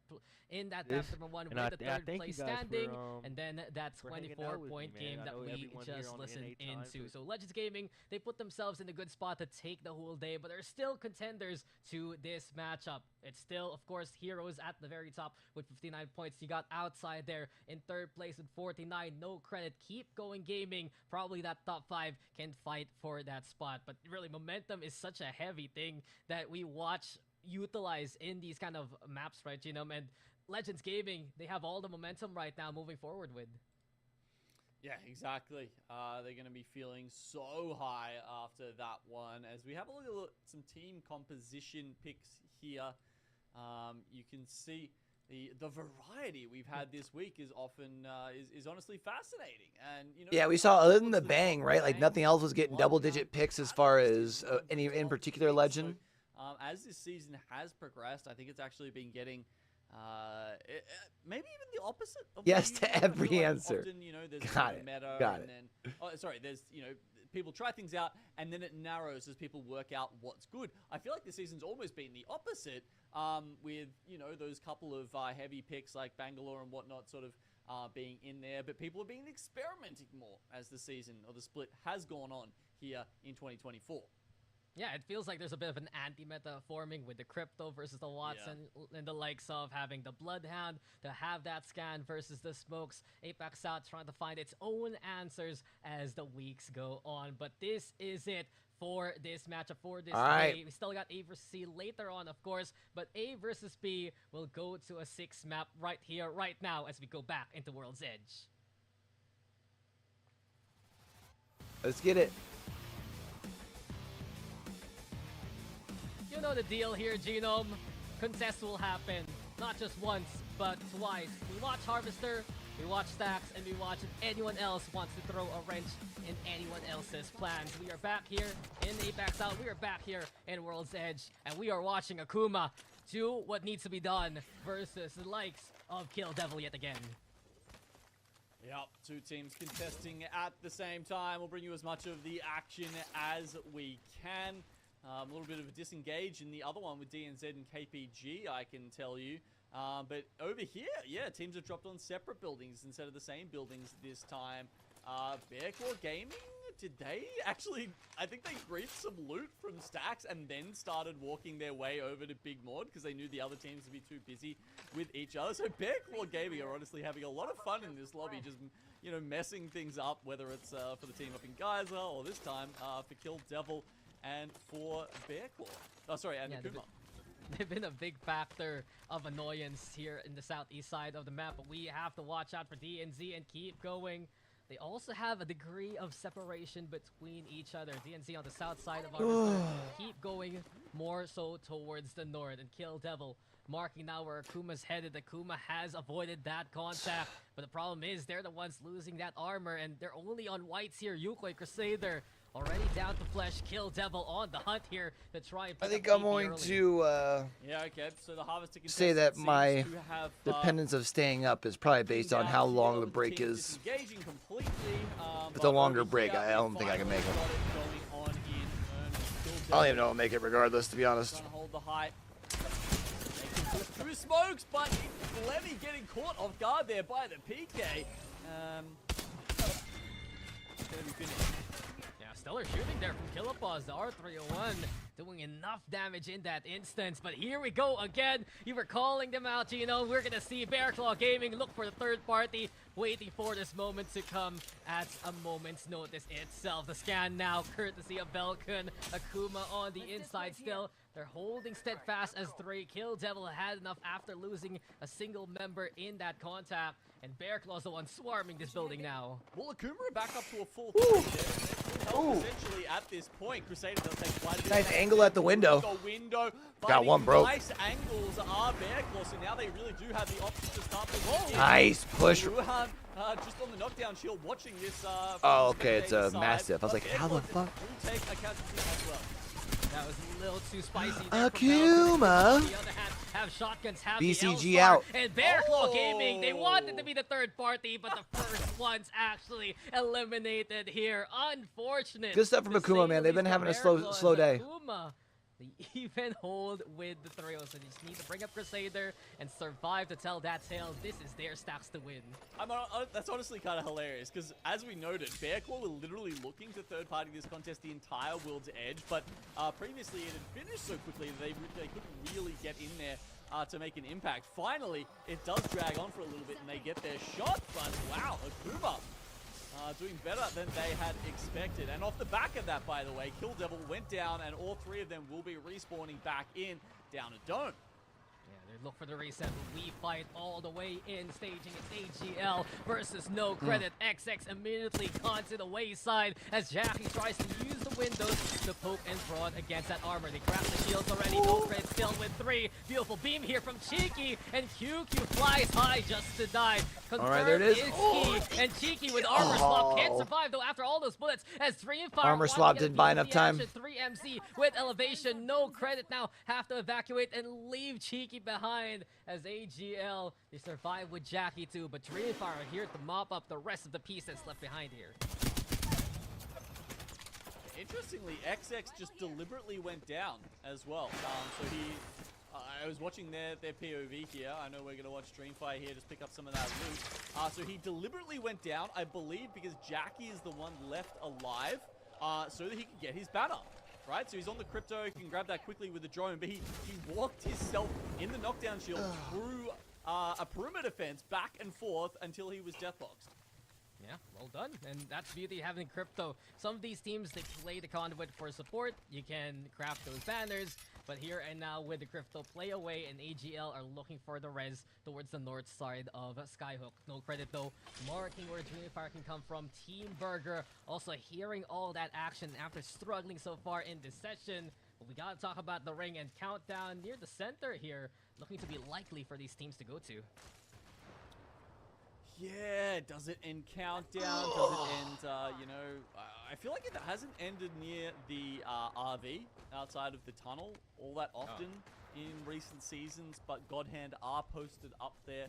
in that map number 1 with the third place standing, and then that 24-point game that we just listened into. So Legends Gaming, they put themselves in a good spot to take the whole day, but they're still contenders to this matchup. It's still, of course, Heroes at the very top with 59 points. You got Outside there in third place with 49. No credit. Keep going Gaming. Probably that top 5 can fight for that spot, but really momentum is such a heavy thing that we watch utilize in these kind of maps, right, Genome? And Legends Gaming, they have all the momentum right now moving forward with. Yeah, exactly. They're going to be feeling so high after that one. As we have a look at some team composition picks here, you can see the variety we've had this week is often is honestly fascinating. And you know, yeah, we saw other than the bang, right? Like nothing else was getting double-digit picks as far as any in particular legend. So, as this season has progressed, I think it's actually been getting maybe even the opposite. Of yes to every answer. Often, you know, there's got it. Meta Got and it. Then, oh, sorry, there's people try things out and then it narrows as people work out what's good. I feel like this season's almost been the opposite. With those couple of heavy picks like Bangalore and whatnot sort of being in there, but people have been experimenting more as the season or the split has gone on here in 2024. Yeah, it feels like there's a bit of an anti-meta forming with the Crypto versus the Watson and the likes of having the Bloodhound to have that scan versus the Smokes. APAC South trying to find its own answers as the weeks go on, but this is it for this matchup, for this day. We still got A versus C later on, of course, but A versus B will go to a 6 map right here, right now, as we go back into World's Edge. Let's get it. You know the deal here, Genome. Contests will happen, not just once, but twice. We watch Harvester, we watch Stacks, and we watch if anyone else wants to throw a wrench in anyone else's plans. We are back here in APAC South. We are back here in World's Edge, and we are watching Akuma do what needs to be done versus the likes of Kill Devil yet again. Yep, 2 teams contesting at the same time. We'll bring you as much of the action as we can. A little bit of a disengage in the other one with DNZ and KPG, I can tell you. But over here, yeah, teams have dropped on separate buildings instead of the same buildings this time. Bearclaw Gaming, did they actually... I think they griefed some loot from Stacks and then started walking their way over to Big Mod because they knew the other teams would be too busy with each other. So Bearclaw Gaming are honestly having a lot of fun in this lobby, just, messing things up, whether it's for the team up in Geyser or this time for Kill Devil and for Bearclaw. Oh, sorry, and Akuma. They've been a big factor of annoyance here in the southeast side of the map, but we have to watch out for DNZ and keep going. They also have a degree of separation between each other. DNZ on the south side of our keep going more so towards the north, and Kill Devil marking now where Akuma's headed. Akuma has avoided that contact, but the problem is they're the ones losing that armor, and they're only on whites here. Yukoi Crusader already down to flesh. Kill Devil on the hunt here to try and I think I'm going to yeah, okay. So the Harvester say that seems my to have, dependence of staying up is probably based on how long the break is. disengaging completely. If it's a longer break, I don't think I can make it. I don't even know I'll make it regardless, to be honest. Trying to hold the height. They can push through smokes, but Lemmy getting caught off guard there by the PK. It's gonna be finished. Stellar shooting there from Killapaz, the R301 doing enough damage in that instance, but here we go again. You were calling them out, Gino. We're gonna see Bearclaw Gaming look for the third party, waiting for this moment to come at a moment's notice itself. The scan now courtesy of Belkun. Akuma on the inside still. They're holding steadfast as 3. Kill Devil had enough after losing a single member in that contact, and Bearclaw's the one swarming this building now. Well, Akuma are back up to a full 3 there. Essentially at this point, Crusader does take quite a bit Nice of angle at the window. Got one broke. Nice angles are Bearclaw, so now they really do have the option to start the Nice push. Ruhan, just on the knockdown shield, watching this. Oh, okay, it's a massive. I was like, how the fuck? Will take a casualty as well. That was a little too spicy. Akuma. On the other hand, have shotguns, have BCG the out. And Bearclaw Gaming, they wanted to be the third party, but the first ones actually eliminated here. Unfortunate. Good stuff from Akuma, man. They've been having a slow day. Akuma, the even hold with the Thrios, so they just need to bring up Crusader and survive to tell that tale. This is their stacks to win. That's honestly kind of hilarious, because as we noted, Bearclaw were literally looking to third-party this contest the entire World's Edge, but previously it had finished so quickly that they couldn't really get in there to make an impact. Finally, it does drag on for a little bit, and they get their shot, but wow, Akuma doing better than they had expected. And off the back of that, by the way, Kill Devil went down, and all 3 of them will be respawning back in down a dome. Yeah, they look for the reset. We fight all the way in, staging it's AGL versus No Credit. XX immediately gone to the wayside as Jackie tries to use the windows to poke and prod against that armor. They grab the shields already. No Credit still with 3. Beautiful beam here from Cheeky, and QQ flies high just to die. All right, there it is. Key, and Cheeky with armor swap can't survive though after all those bullets as 3 and fire. Armor swap didn't buy enough time. 3 MC with elevation. No Credit now have to evacuate and leave Cheeky behind as AGL, they survive with Jackie too, but 3 and fire are here to mop up the rest of the pieces left behind here. Interestingly, XX just deliberately went down as well. So he, I was watching their POV here. I know we're going to watch Streamfire here, just pick up some of that loot. So he deliberately went down, I believe, because Jackie is the one left alive, so that he can get his banner. Right, so he's on the crypto, he can grab that quickly with the drone, but he walked himself in the knockdown shield through a perimeter fence back and forth until he was deathboxed. Yeah, well done. And that's the beauty of having crypto. Some of these teams, they play the conduit for support. You can craft those banners. But here and now with the crypto play away, and AGL are looking for the res towards the north side of Skyhook. No Credit though, marking where Dreamfire can come from. Team Burger also hearing all that action after struggling so far in this session. But we gotta talk about the ring and countdown near the center here. Looking to be likely for these teams to go to. Yeah, does it end countdown? Does it end, you know, I feel like it hasn't ended near the RV outside of the tunnel all that often in recent seasons, but Godhand are posted up there,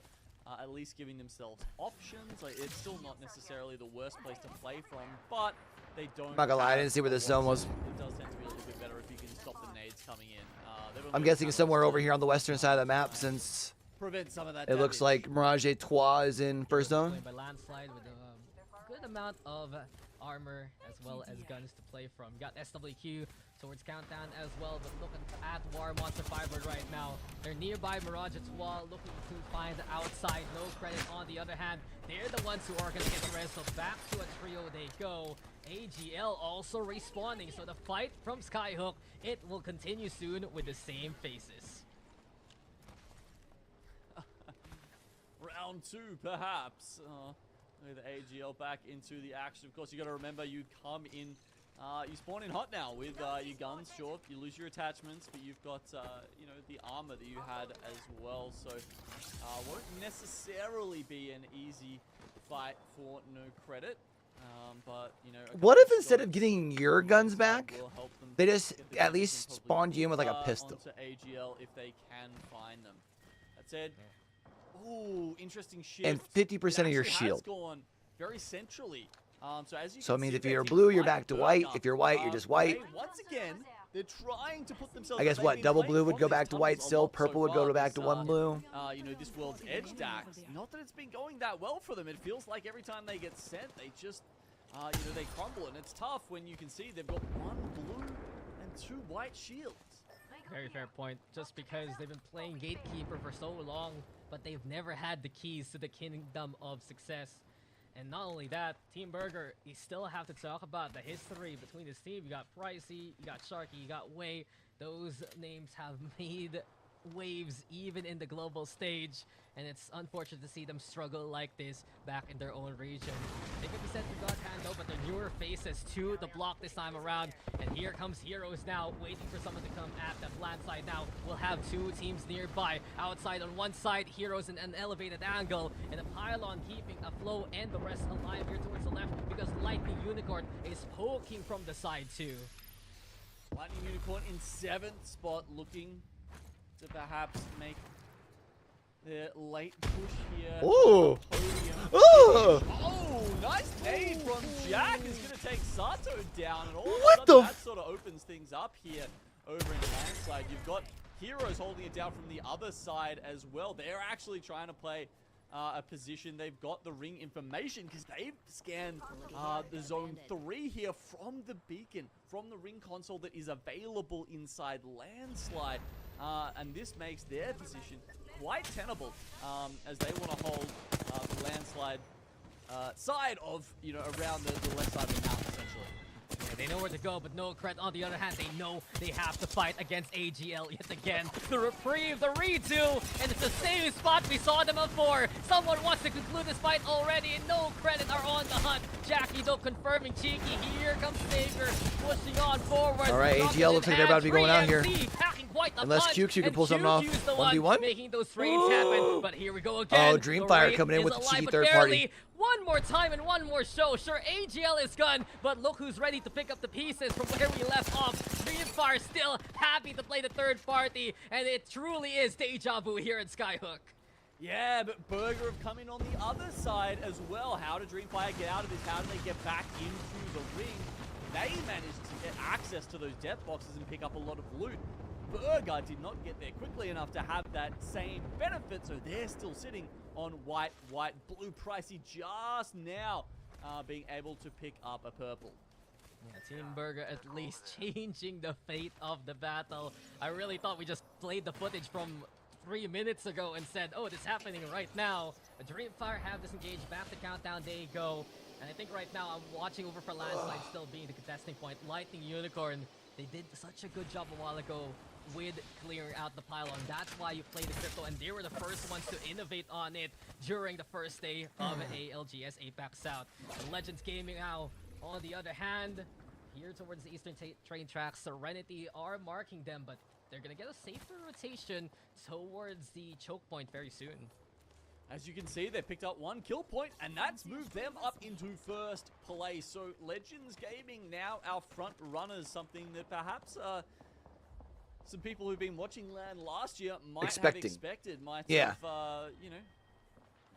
at least giving themselves options. Like, it's still not necessarily the worst place to play from, but they don't... I'm not gonna lie, I didn't see where the zone was. It does tend to be a little bit better if you can stop the nades coming in. I'm guessing somewhere over here on the western side of the map, since prevent some of that it looks like Mirage Etoile is in first zone. By landslide with a good amount of armor as well as guns to play from. Got SWQ towards countdown as well, but looking at War Monster Fiber right now. They're nearby Mirage Etoile, looking to find the outside. No Credit on the other hand. They're the ones who are going to get the rest, so back to a trio they go. AGL also respawning, so the fight from Skyhook, it will continue soon with the same faces. round 2, perhaps. With AGL back into the action. Of course, you got to remember you come in, you spawn in hot now with your guns short. You lose your attachments, but you've got, you know, the armor that you had as well. So, won't necessarily be an easy fight for no credit. But, you know, what if instead of getting your guns back, they just at least spawned you in with like a pistol? Onto AGL if they can find them. That said, ooh, interesting shift. And 50% of your It shield. has gone very centrally. So as you So it can means see, if their you're team blue, you're fight back to white. Burger. If you're white, you're just white. They, once again, they're trying to put themselves. I guess they've what? been Double playing blue would from go these back to white tunnels a still. lot so Purple would far go back to this, one blue. You know, this world's edge dax. Not that it's been going that well for them. It feels like every time they get sent, they just, you know, they crumble, and it's tough when you can see they've got 1 blue and 2 white shields. Very fair point. Just because they've been playing Gatekeeper for so long, but they've never had the keys to the kingdom of success. And not only that, Team Burger, you still have to talk about the history between this team. You got Pricey, you got Sharky, you got Way. Those names have made waves even in the global stage, and it's unfortunate to see them struggle like this back in their own region. They could be sent to God Hand though, but they're newer faces to the block this time around. And here comes Heroes now, waiting for someone to come at the land side now. We'll have 2 teams nearby. Outside on one side, Heroes in an elevated angle, and a pylon keeping a flow and the rest alive here towards the left because Lightning Unicorn is poking from the side too. Lightning Unicorn in 7th spot, looking to perhaps make the late push here. Ooh. Ooh. Oh, nice nade from Jack is going to take Sato down. And all What of a the sudden that sort of opens things up here over in Landside. You've got Heroes holding it down from the other side as well. They're actually trying to play a position. They've got the ring information because they've scanned the zone 3 here from the beacon, from the ring console that is available inside Landslide. And this makes their position quite tenable as they want to hold the Landslide side of, you know, around the left side of the map, essentially. Yeah, they know where to go, but no credit. On the other hand, they know they have to fight against AGL yet again. The reprieve, the redo, and it's the same spot we saw them before. Someone wants to conclude this fight already, and no credit are on the hunt. Jackie, though, confirming cheeky. Here comes Savior, pushing on forward. All right, AGL looks like they're about to be going out here. Unless QQ can pull something off. 1v1? Making those trades happen, but here we go again. Oh, Dreamfire coming in with the cheeky third party. One more time and one more show. Sure, AGL is gone, but look who's ready to pick up the pieces from where we left off. Dreamfire still happy to play the third party, and it truly is deja vu here at Skyhook. Yeah, but Burger have come in on the other side as well. How did Dreamfire get out of this? How do they get back into the ring? They managed to get access to those death boxes and pick up a lot of loot. Burger did not get there quickly enough to have that same benefit, so they're still sitting on white, blue. Pricey just now being able to pick up a purple. Yeah, Team Burger at least changing the fate of the battle. I really thought we just played the footage from 3 minutes ago and said, oh, this is happening right now. Dreamfire have disengaged, back to countdown, they go. And I think right now I'm watching over for Landslide still being the contesting point. Lightning Unicorn, they did such a good job a while ago with clearing out the pylon. That's why you play the crypto, and they were the first ones to innovate on it during the first day of ALGS APAC South. The Legends Gaming now, on the other hand, here towards the eastern train tracks, Serenity are marking them, but they're gonna get a safer rotation towards the choke point very soon. As you can see, they picked up 1 kill point, and that's moved them up into first place. So Legends Gaming now our front runners, something that perhaps some people who've been watching LAN last year might have expected, might have, you know.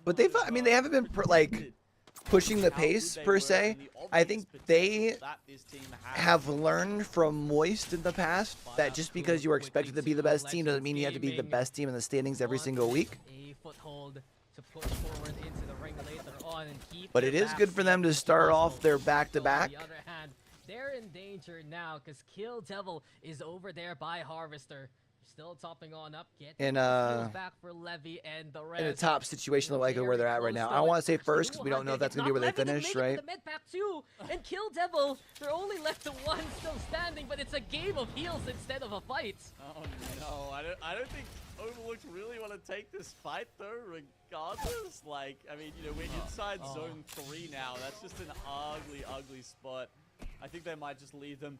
But they've, I mean, they haven't been like pushing the pace per se. I think they have learned from Moist in the past that just because you are expected to be the best team doesn't mean you have to be the best team in the standings every single week. A foothold to push forward into the ring later on and keep. But it is good for them to start off their back-to-back. On the other hand, they're in danger now because Kill Devil is over there by Harvester. Still topping on up. in Back for Levy and the in a rest. top situation like where they're at right now. I don't want to say first because we don't know if that's going to be where they finish, right? The med pack too, and Kill Devil. They're only left to one still standing, but it's a game of heals instead of a fight. Oh no, I don't think Overlooked really want to take this fight though, regardless. Like, I mean, you know, we're inside zone 3 now. That's just an ugly spot. I think they might just leave them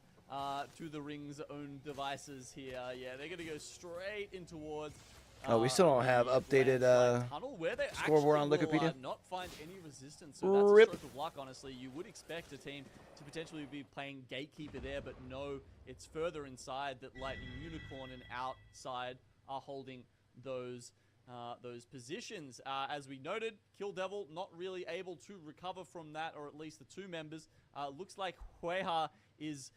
to the ring's own devices here. Yeah, they're gonna go straight in towards. Oh, we still don't have updated tunnel where they scoreboard on will, Wikipedia. Not find any resistance. So that's a stroke of luck, honestly. You would expect a team to potentially be playing gatekeeper there, but no, it's further inside that Lightning Unicorn and outside are holding those positions. As we noted, Kill Devil not really able to recover from that, or at least the two members. Looks like Hueha is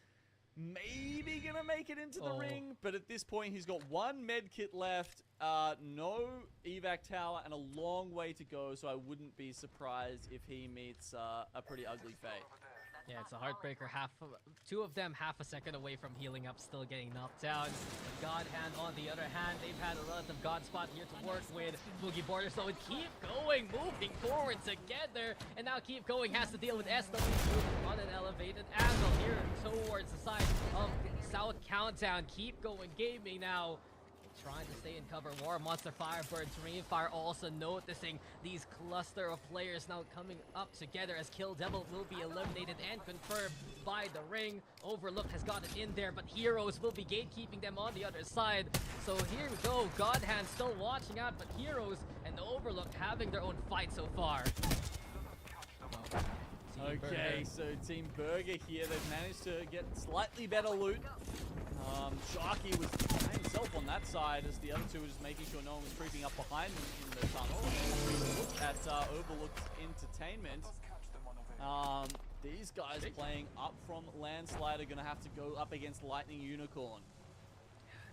maybe gonna make it into the ring, but at this point he's got one med kit left, no evac tower, and a long way to go, so I wouldn't be surprised if he meets a pretty ugly fate. Yeah, it's a heartbreaker. Two of them half a second away from healing up, still getting knocked down. But God Hand, on the other hand, they've had a relative God spot here to work with. Boogie Border, so it keep going, moving forward together. And now Keep Going has to deal with SW on an elevated angle here towards the side of South Countdown. Keep Going Gaming now trying to stay in cover. War Monster, Firebird, Dreamfire also noticing these cluster of players now coming up together as Kill Devil will be eliminated and confirmed by the ring. Overlook has gotten in there, but Heroes will be gatekeeping them on the other side. So here we go. God Hand still watching out, but Heroes and Overlook having their own fight so far. Okay, so Team Burger here, they've managed to get slightly better loot. Sharky was by himself on that side as the other two were just making sure no one was creeping up behind them in the tunnel. Look at Overlooked Entertainment. These guys playing up from Landslide are going to have to go up against Lightning Unicorn.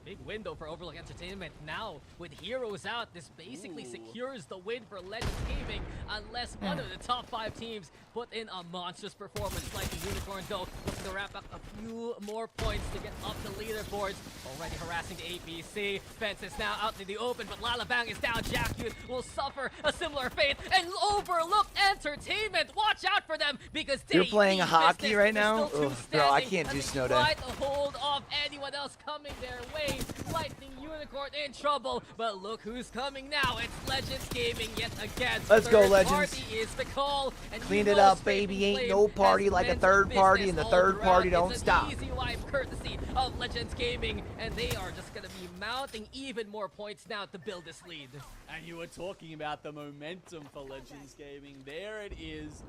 Big window for Overlook Entertainment. Now, with Heroes out, this basically secures the win for Legends Gaming, unless one of the top 5 teams put in a monstrous performance. Like the Unicorn, though, looking to wrap up a few more points to get up the leaderboards. Already harassing the APC. Fence is now out in the open, but Lalabang is down. Jackyun will suffer a similar fate. And Overlook Entertainment, watch out for them, because you're playing hockey right now? Ugh, bro, I can't do snow day. Try to hold off anyone else coming their way. Lightning Unicorn in trouble, but look who's coming now. It's Legends Gaming yet again. Let's go, Third Legends. Party is the call, and Cleaned it up, baby. Ain't no party like a third party, and the third party don't stop. Easy wipe courtesy of Legends Gaming, and they are just going to be mounting even more points now to build this lead. And you were talking about the momentum for Legends Gaming. There it is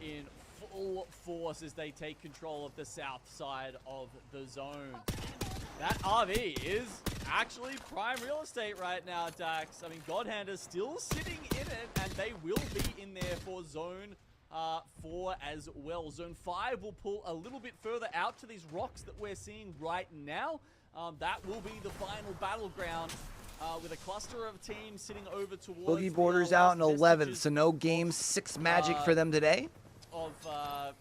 in full force as they take control of the south side of the zone. That RV is actually prime real estate right now, Dax. I mean, Godhand is still sitting in it, and they will be in there for Zone 4 as well. Zone 5 will pull a little bit further out to these rocks that we're seeing right now. That will be the final battleground with a cluster of teams sitting over towards... Boogie Border's out in 11th, so no game 6 magic for them today.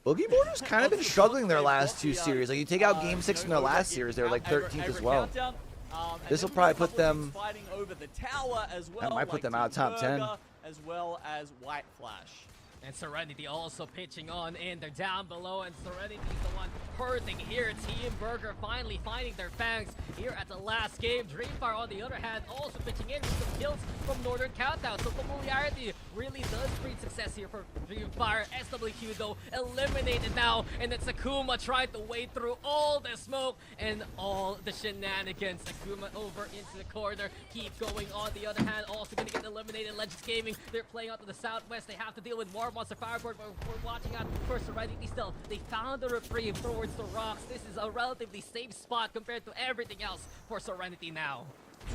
Boogie Border's kind of been struggling their last 2 series. Like, you take out game 6 in their last series, they were like 13th as well. This will probably put them... That might put them out top 10. As well as White Flash. And Serenity also pitching on in. They're down below, and Serenity's the one hurting here. Team Burger finally finding their fangs here at the last game. Dreamfire, on the other hand, also pitching in with some kills from Northern Countdown. So familiarity really does breed success here for Dreamfire. SWQ, though, eliminated now. And it's Akuma trying to wade through all the smoke and all the shenanigans. Akuma over into the corner. Keep going. On the other hand, also going to get eliminated. Legends Gaming, they're playing out to the southwest. They have to deal with more Monster Firebird, but we're watching out for Serenity still. They found a reprieve towards the rocks. This is a relatively safe spot compared to everything else for Serenity now.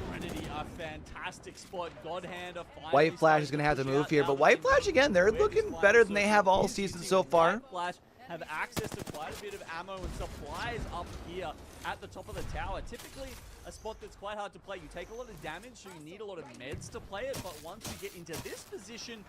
Serenity, a fantastic spot. Godhand, White Flash is going to have to move here, but White Flash, again, they're looking better than they have all season so far. White Flash have access to quite a bit of ammo and supplies up here at the top of the tower. Typically, a spot that's quite hard to play. You take a lot of damage, so you need a lot of meds to play it, but once you get into this position,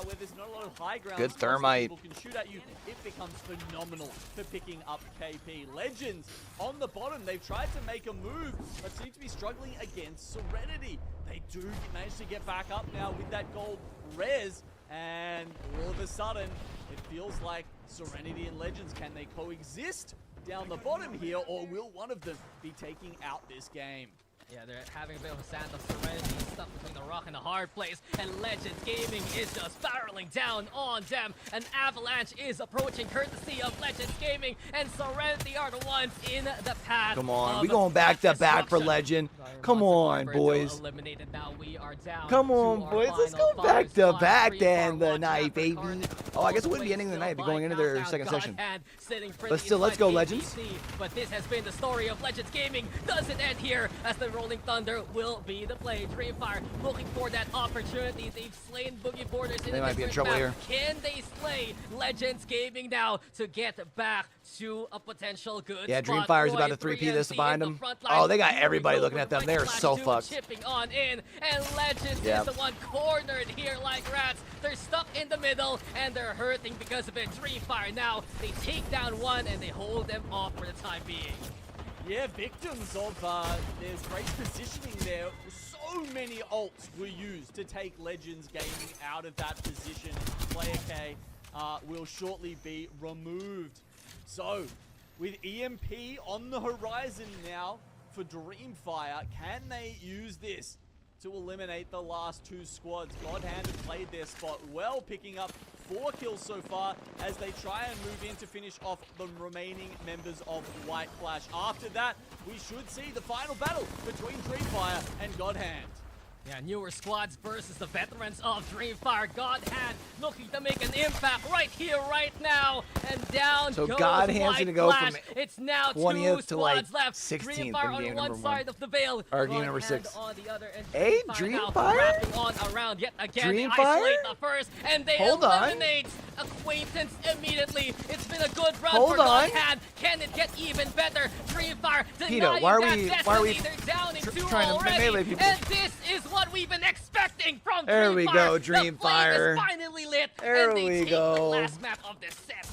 where there's not a lot of high ground, Good thermite. people can shoot at you, it becomes phenomenal for picking up KP. Legends on the bottom, they've tried to make a move, but seem to be struggling against Serenity. They do manage to get back up now with that gold res, and all of a sudden, it feels like Serenity and Legends, can they coexist down the bottom here, or will one of them be taking out this game? Yeah, they're having a bit of a standoff. Serenity stuck between the rock and the hard place, and Legends Gaming is just barreling down on them. An avalanche is approaching courtesy of Legends Gaming, and Serenity are the ones in the path. Come on, we going back to back for Legend. Come on, boys. Eliminated. Now we are down. Come on, to our boys. Let's final go back five to spots. back 3 to end for the one night, after baby. Carnage Oh, I guess it all wouldn't be the ending the way night. They're still going into by their countdown. second session. Godhand sitting pretty But still, let's inside go, Legends. ABC. But this has been the story of Legends Gaming. Doesn't end here, as the Rolling Thunder will be the play. Dreamfire looking for that opportunity. They've slain Boogie Borders in They a might be in different trouble map. Can they slay Legends Gaming now to get back to a potential good Yeah, spot? Dreamfire's Roy, about to 3P this 3MC behind in them. the front line. Oh, they got Moving everybody over looking at them. right They are slash so two, fucked. chipping on in, and Legends Yep. is the one cornered here like rats. They're stuck in the middle, and they're hurting because of it. Dreamfire now, they take down one, and they hold them off for the time being. Yeah, victims of there's great positioning there. So many ults were used to take Legends Gaming out of that position. Player K will shortly be removed. So, with EMP on the horizon now for Dreamfire, can they use this to eliminate the last two squads? Godhand have played their spot well, picking up 4 kills so far as they try and move in to finish off the remaining members of White Flash. After that, we should see the final battle between Dreamfire and Godhand. Yeah, newer squads versus the veterans of Dreamfire. Godhand looking to make an impact right here, right now. And down So goes Godhand's White gonna go Flash. from It's now 20th 2 to, like, squads left. 16th in Dreamfire on game one number side 1. of the veil. Or game number Godhand 6. on the other. And Hey, Dreamfire now Dreamfire? wrapping on around yet again. They Dreamfire? isolate the first, and they Hold on. eliminate Acquaintance immediately. It's been a good run Hold for on. Godhand. Can it get even better? Dreamfire denying Peter, why are that we- destiny. why are we They're downing 2 trying to already. melee people? And this is what we've been expecting from There Dreamfire. we go, The flame Dreamfire. is finally lit, There and they we take go. the last map of the set.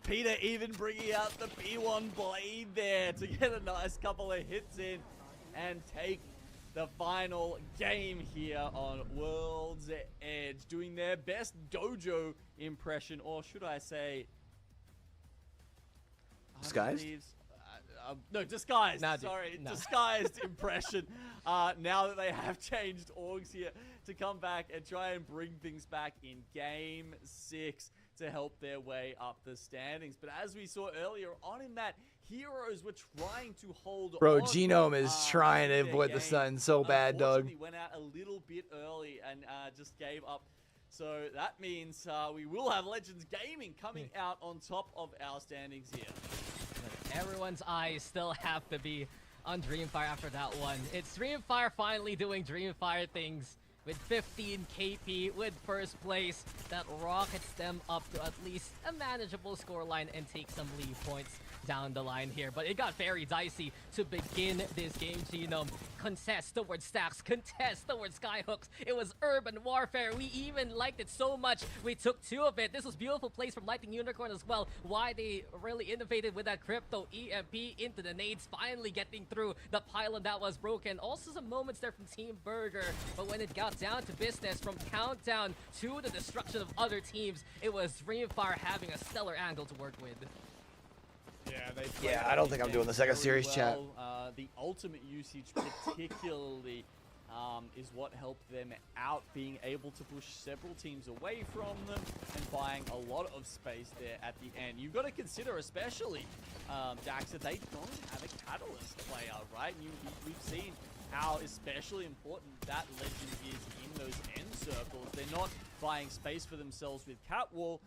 Peter even bringing out the P1 blade there to get a nice couple of hits in and take the final game here on World's Edge, doing their best dojo impression, or should I say... Disguised? No, disguised. Nah, dude, Sorry, no. disguised impression. Now that they have changed orgs here to come back and try and bring things back in Game 6 to help their way up the standings. But as we saw earlier on in that, Heroes were trying to hold Bro, on, Genome is trying to in their avoid the game. sun so bad, dog. Unfortunately, went out a little bit early and just gave up. So that means we will have Legends Gaming coming out on top of our standings here. Everyone's eyes still have to be on Dreamfire after that one. It's Dreamfire finally doing Dreamfire things with 15 KP with first place. That rockets them up to at least a manageable scoreline and take some lead points down the line here. But it got very dicey to begin this game. Genome contest towards stacks, contest towards skyhooks. It was urban warfare. We even liked it so much we took 2 of it. This was beautiful plays from Lightning Unicorn as well. Why they really innovated with that crypto EMP into the nades, finally getting through the pylon that was broken. Also some moments there from Team Burger, but when it got down to business, from countdown to the destruction of other teams, it was Dreamfire having a stellar angle to work with. Yeah, I don't think I'm doing the second series, chat. The ultimate usage particularly is what helped them out, being able to push several teams away from them and buying a lot of space there at the end. You've got to consider, especially, Dax, that they don't have a catalyst player, right? We've seen how especially important that Legend is in those end circles. They're not buying space for themselves with Catwall.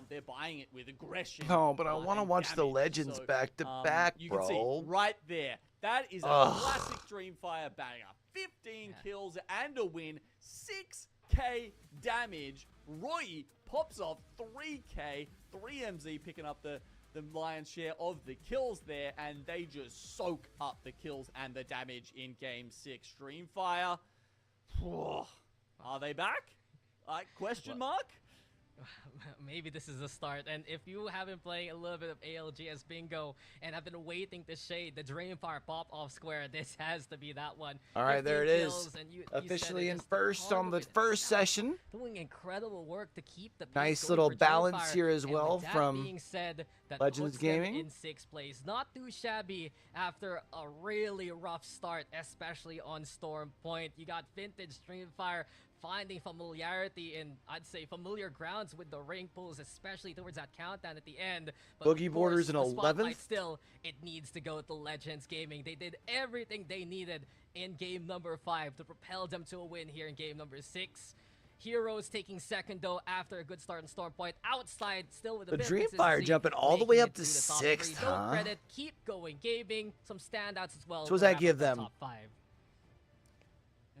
They're buying it with aggression. No, but I want to and watch the damage. Legends So, back to back, you bro. can see right there. That is a classic Dreamfire banger. 15 kills and a win. 6k damage. Roy pops off 3k. 3MZ picking up the the lion's share of the kills there, and they just soak up the kills and the damage in Game 6. Dreamfire, are they back? Question mark? Maybe this is the start, and if you have been playing a little bit of ALGS Bingo and have been waiting to shade the Dreamfire pop-off square, this has to be that one. All right, there it is. You Officially in first on the first session. Doing incredible work to keep the nice little balance here as well from Legends Gaming. In 6th place. Not too shabby after a really rough start, especially on Storm Point. You got Vintage Dreamfire finding familiarity in, I'd say, familiar grounds with the ring pulls, especially towards that countdown at the end. But Boogie Borders in 11th. Still, it needs to go to Legends Gaming. They did everything they needed in game number 5 to propel them to a win here in game number 6. Heroes taking second, though, after a good start in Storm Point. Outside, still with the Dreamfire jumping all the way up to 6th, huh? Credit, keep going gaming. Some standouts as well. So what does that give them? Top 5.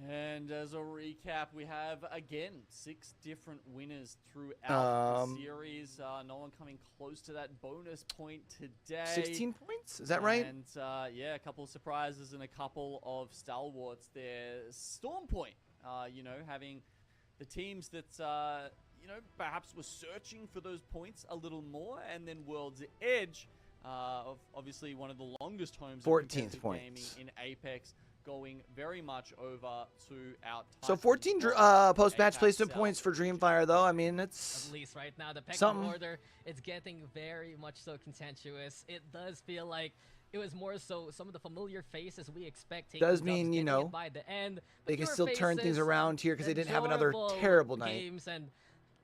And as a recap, we have, again, 6 different winners throughout the series. No one coming close to that bonus point today. 16 points? Is that right? And, yeah, a couple of surprises and a couple of stalwarts there. Storm Point, you know, having the teams that, you know, perhaps were searching for those points a little more. And then World's Edge, obviously one of the longest homes 14th of points gaming in Apex, going very much over to our So 14 post-match placement points for Dreamfire, though. I mean, it's at least right now the pecking order, it's getting very much so contentious. It does feel like it was more so some of the familiar faces we expect. Does mean, you know, by the end, they can still turn things around here because they didn't have another terrible night. Games and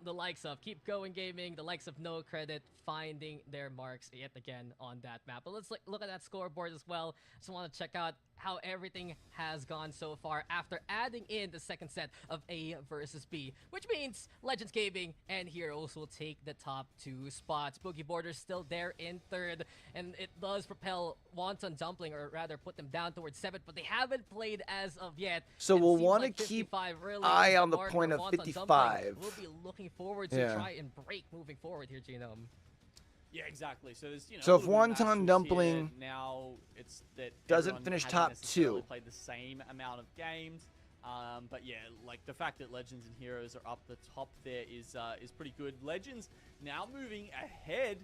the likes of Keep Going Gaming, the likes of No Credit, finding their marks yet again on that map. But let's look at that scoreboard as well. Just want to check out how everything has gone so far after adding in the second set of A versus B, which means Legends Gaming and Heroes will take the top 2 spots. Boogie Borders still there in 3rd, and it does propel Wonton Dumpling, or rather put them down towards 7th, but they haven't played as of yet. So we'll want to keep eye on the point of 55. We'll be looking forward to try and break moving forward here, Genome. Yeah, exactly. So there's, you know, so if Wonton Dumpling now it's that doesn't finish top 2, played the same amount of games, but yeah, like the fact that Legends and Heroes are up the top there is pretty good. Legends now moving ahead.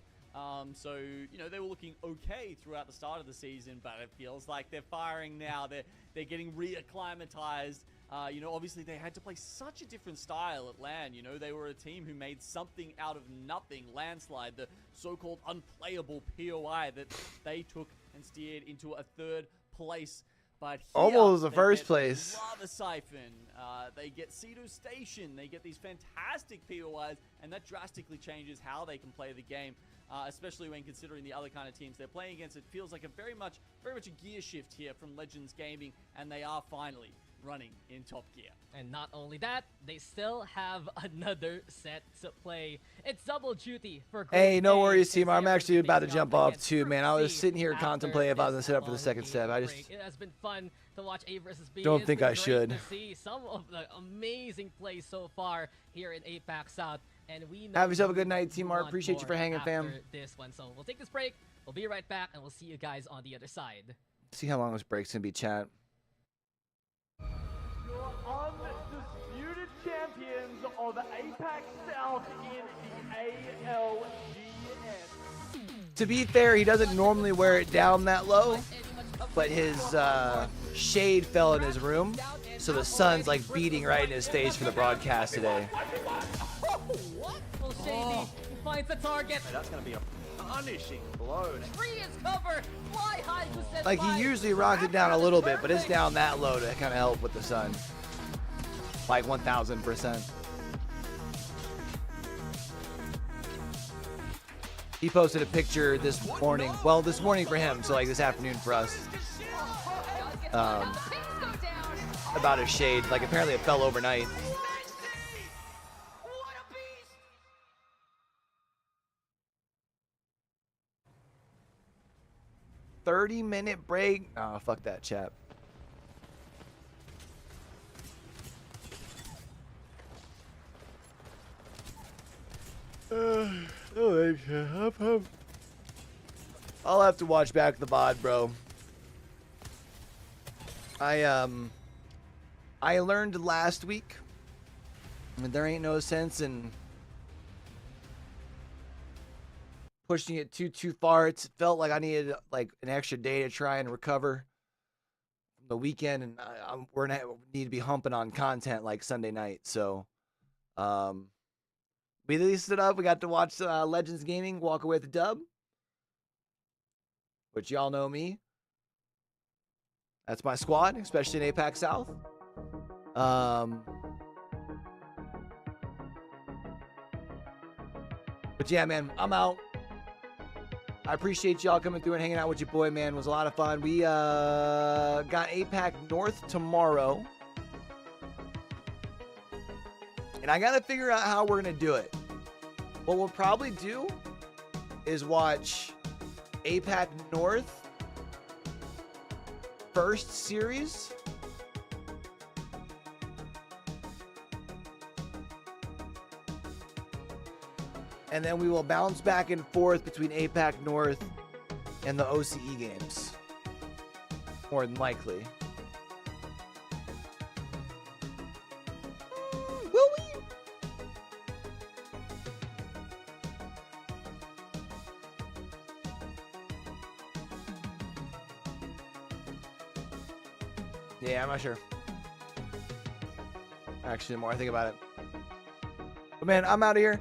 So you know, they were looking okay throughout the start of the season, but it feels like they're firing now. They're getting reacclimatized. You know, obviously they had to play such a different style at LAN. You know, they were a team who made something out of nothing. Landslide, the so-called unplayable POI that they took and steered into a 3rd place. But here, almost the first place. Lava Siphon, they get Cedo Station, they get these fantastic POIs, and that drastically changes how they can play the game. Especially when considering the other kind of teams they're playing against. It feels like a very much a gear shift here from Legends Gaming, and they are finally running in top gear. And not only that, they still have another set to play. It's double duty for Group Hey, no A. worries, team. I'm actually about to jump off too, man. I was sitting here contemplating if I was going to set up for the second step. It has been fun to watch A versus B. Don't think I should. To see some of the amazing plays so far here in APAC South. And we know have yourself a good night, Team Mark. Appreciate you for hanging, fam. This one. So we'll take this break. We'll be right back, and we'll see you guys on the other side. See how long this break's going to be, chat. Undisputed champions of APAC South in the ALGS. To be fair, he doesn't normally wear it down that low, but his shade fell in his room, so the sun's like beating right in his face for the broadcast today. Well, Shady finds the target. That's going to be a punishing blow. Tree is covered. Fly high. Like, he usually rocks it down a little bit, but it's down that low to kind of help with the sun. Like 1000%. He posted a picture this morning. Well, this morning for him, so like this afternoon for us. About his shade. Like, apparently it fell overnight. "30-minute break." Oh, fuck that, chap. I'll have to watch back the VOD, bro. I learned last week that there ain't no sense in pushing it too far. It felt like I needed like an extra day to try and recover from the weekend, and we're gonna need to be humping on content like Sunday night. So, we released it up. We got to watch Legends Gaming walk away with the dub, which y'all know me. That's my squad, especially in APAC South. But yeah, man, I'm out. I appreciate y'all coming through and hanging out with your boy, man. It was a lot of fun. We got APAC North tomorrow. And I got to figure out how we're going to do it. What we'll probably do is watch APAC North first series. And then we will bounce back and forth between APAC North and the OCE games. More than likely. Will we? Yeah, I'm not sure. Actually, the more I think about it. But man, I'm out of here.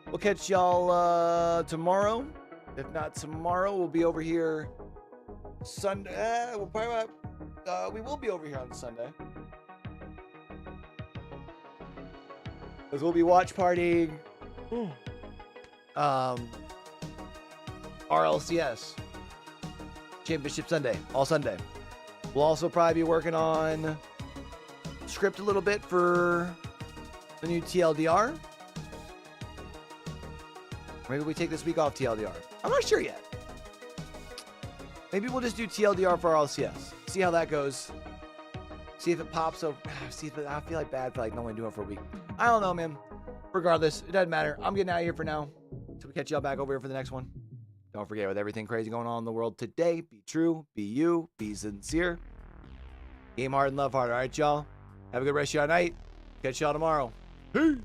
We'll catch y'all tomorrow. If not tomorrow, we'll be over here Sunday. We'll probably we will be over here on Sunday. Because we'll be watch partying RLCS Championship Sunday, all Sunday. We'll also probably be working on script a little bit for the new TLDR. Maybe we take this week off TLDR. I'm not sure yet. Maybe we'll just do TLDR for RLCS. See how that goes. See if it pops up. See if I feel like bad for like only doing it for a week. I don't know, man. Regardless, it doesn't matter. I'm getting out of here for now. Till we catch y'all back over here for the next one. Don't forget, with everything crazy going on in the world today, be true, be you, be sincere. Game hard and love hard. All right, y'all. Have a good rest of your night. Catch y'all tomorrow. Peace.